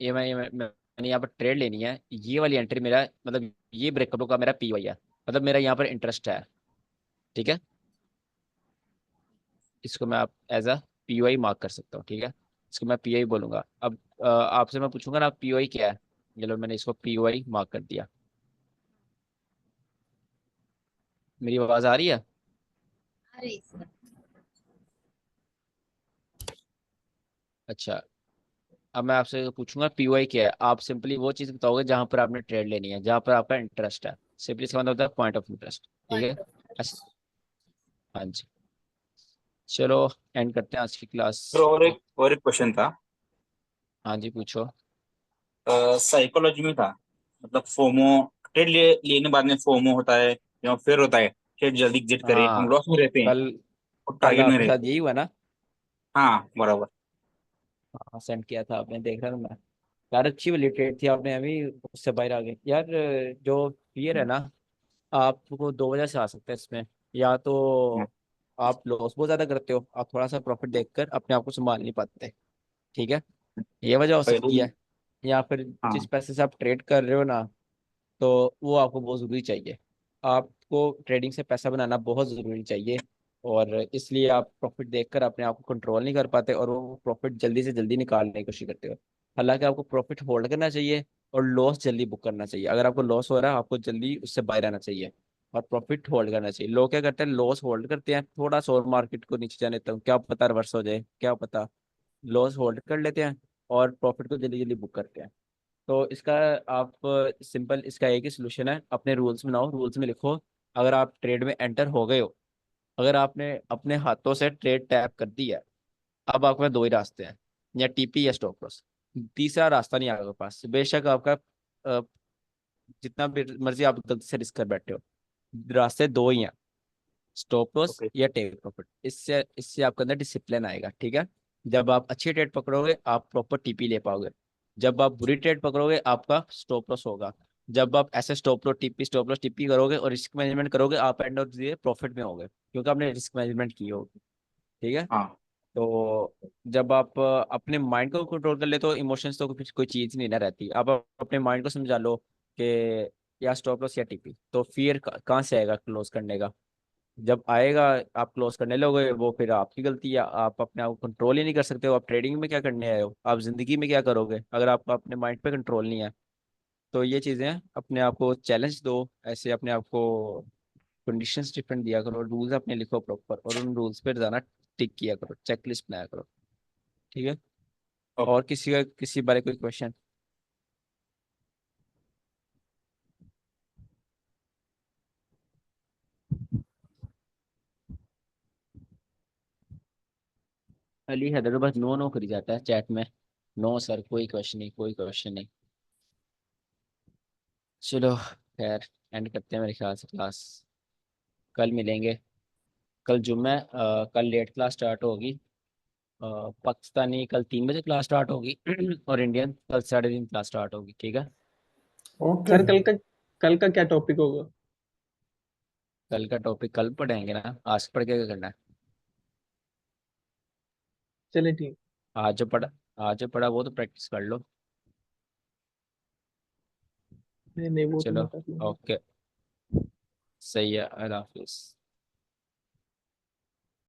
S1: मैंने यहाँ पर ट्रेड लेनी है, ये वाली एंट्री मेरा मतलब ये ब्रेकअप का मेरा पीओआई है, मतलब मेरा यहाँ पर इंटरेस्ट है। ठीक है। इसको मैं आप एज अ पीओआई मार्क कर सकता हूँ। ठीक है। इसको मैं पीओआई बोलूंगा। अब आपसे मैं पूछूंगा ना पीओआई क्या है, चलो मैंने इसको पीओआई मार्क कर दिया। मेरी आवाज आ रही है? अच्छा। अब मैं आपसे पूछूंगा पीओआई क्या है, आप सिंपली वो चीज बताओगे जहां पर आपने ट्रेड लेनी है, जहां पर आपका इंटरेस्ट है। सिंपली इसका मतलब होता है पॉइंट ऑफ इंटरेस्ट। ठीक है। हाँ जी। चलो एंड करते हैं आज की क्लास
S7: फिर
S1: को।
S7: और एक क्वेश्चन था,
S1: हाँ जी, पूछो।
S7: साइकोलॉजी में था, मतलब फोमो, ट्रेड लेने बाद में फोमो होता है या फिर होता है ट्रेड जल्दी एग्जिट करे, हम
S1: हाँ,
S7: लॉस में रहते हैं
S1: कल
S7: और
S1: कल
S7: टारगेट में
S1: आपके
S7: रहते
S1: साथ
S7: हैं।
S1: यही हुआ ना?
S7: हाँ बराबर।
S1: हाँ, सेंड किया था आपने, देख रहा था मैं। यार अच्छी वाली ट्रेड थी, आपने अभी उससे बाहर आ गए यार। जो फियर है ना, आपको 2 वजह से आ सकता है इसमें। या
S7: हम्म,
S1: तो आप लॉस बहुत ज्यादा करते हो, आप थोड़ा सा प्रॉफिट देखकर अपने आप को संभाल नहीं पाते। ठीक है, ये वजह हो सकती
S7: पहले।
S1: है। या फिर जिस
S7: हाँ।
S1: पैसे से आप ट्रेड कर रहे हो ना, तो वो आपको बहुत ज़रूरी चाहिए। आपको ट्रेडिंग से पैसा बनाना बहुत ज़रूरी चाहिए, और इसलिए आप प्रॉफिट देखकर अपने आप को कंट्रोल नहीं कर पाते, और वो प्रॉफिट जल्दी से जल्दी निकालने की कोशिश करते हो। हालांकि आपको प्रॉफिट होल्ड करना चाहिए और लॉस जल्दी बुक करना चाहिए। अगर आपको लॉस हो रहा है, आपको जल्दी उससे बाहर आना चाहिए और प्रॉफिट होल्ड करना चाहिए। लोग क्या करते हैं, लॉस होल्ड करते हैं, थोड़ा सा और मार्केट को नीचे जाने तक, क्या पता रिवर्स हो जाए, क्या पता। लॉस होल्ड कर लेते हैं और प्रॉफिट को जल्दी जल्दी बुक करते हैं। तो इसका आप सिंपल इसका एक ही सोल्यूशन है, अपने रूल्स बनाओ, रूल्स में लिखो, अगर आप ट्रेड में एंटर हो गए हो, अगर आपने अपने हाथों से ट्रेड टैप कर दी है, अब आपके पास 2 ही रास्ते हैं, या टीपी या स्टॉप लॉस। तीसरा रास्ता नहीं है आपके पास, बेशक आपका जितना भी मर्जी आप गलती से रिस्क कर बैठे हो, रास्ते दो ही हैं, स्टॉप लॉस
S7: ओके।
S1: या टेक प्रॉफिट। इससे इससे आपके अंदर डिसिप्लिन आएगा, ठीक है। जब आप अच्छी ट्रेड पकड़ोगे आप प्रॉपर टीपी ले पाओगे, जब आप बुरी ट्रेड पकड़ोगे आपका स्टॉप लॉस होगा। जब आप ऐसे स्टॉप लॉस टीपी करोगे और रिस्क मैनेजमेंट करोगे, आप एंड ऑफ द प्रॉफिट में होगे, क्योंकि आपने रिस्क मैनेजमेंट की होगी, ठीक है।
S7: हाँ।
S1: तो जब आप अपने माइंड को कंट्रोल कर ले तो इमोशंस तो कुछ कोई चीज नहीं ना रहती। आप अपने माइंड को समझा लो कि या स्टॉप लॉस या टीपी, तो फिर कहाँ से आएगा क्लोज करने का? जब आएगा आप क्लोज करने लोगे, वो फिर आपकी गलती है, आप अपने आप को कंट्रोल ही नहीं कर सकते हो। आप ट्रेडिंग में क्या करने आए हो, आप जिंदगी में क्या करोगे अगर आपको अपने माइंड पे कंट्रोल नहीं है? तो ये चीजें अपने आप को चैलेंज दो, ऐसे अपने आप को कंडीशंस डिफरेंट दिया करो, रूल्स अपने लिखो प्रॉपर, और उन रूल्स पे जाना टिक किया करो, चेकलिस्ट बनाया करो, ठीक है।
S7: ओके।
S1: और किसी का किसी बारे कोई क्वेश्चन? अली हैदर तो बस नो नो करी जाता है चैट में, नो सर कोई क्वेश्चन नहीं, कोई क्वेश्चन नहीं। चलो खैर, एंड करते हैं मेरे ख्याल से क्लास, कल मिलेंगे। कल जुम्मे है, कल लेट क्लास स्टार्ट होगी। पाकिस्तानी कल 3 बजे क्लास स्टार्ट होगी और इंडियन कल 3:30 क्लास स्टार्ट होगी, ठीक है।
S3: Okay
S5: sir
S3: sir.
S5: कल का क्या टॉपिक होगा?
S1: कल का टॉपिक कल पढ़ेंगे ना, आज पढ़ के क्या करना है?
S5: चलिए ठीक।
S1: आज जो पढ़ा, आज जो पढ़ा वो तो प्रैक्टिस कर लो।
S5: नहीं नहीं, वो तो
S1: चलो
S5: मैं कर लूंगा।
S1: ओके, सही है, अल्लाह हाफिज।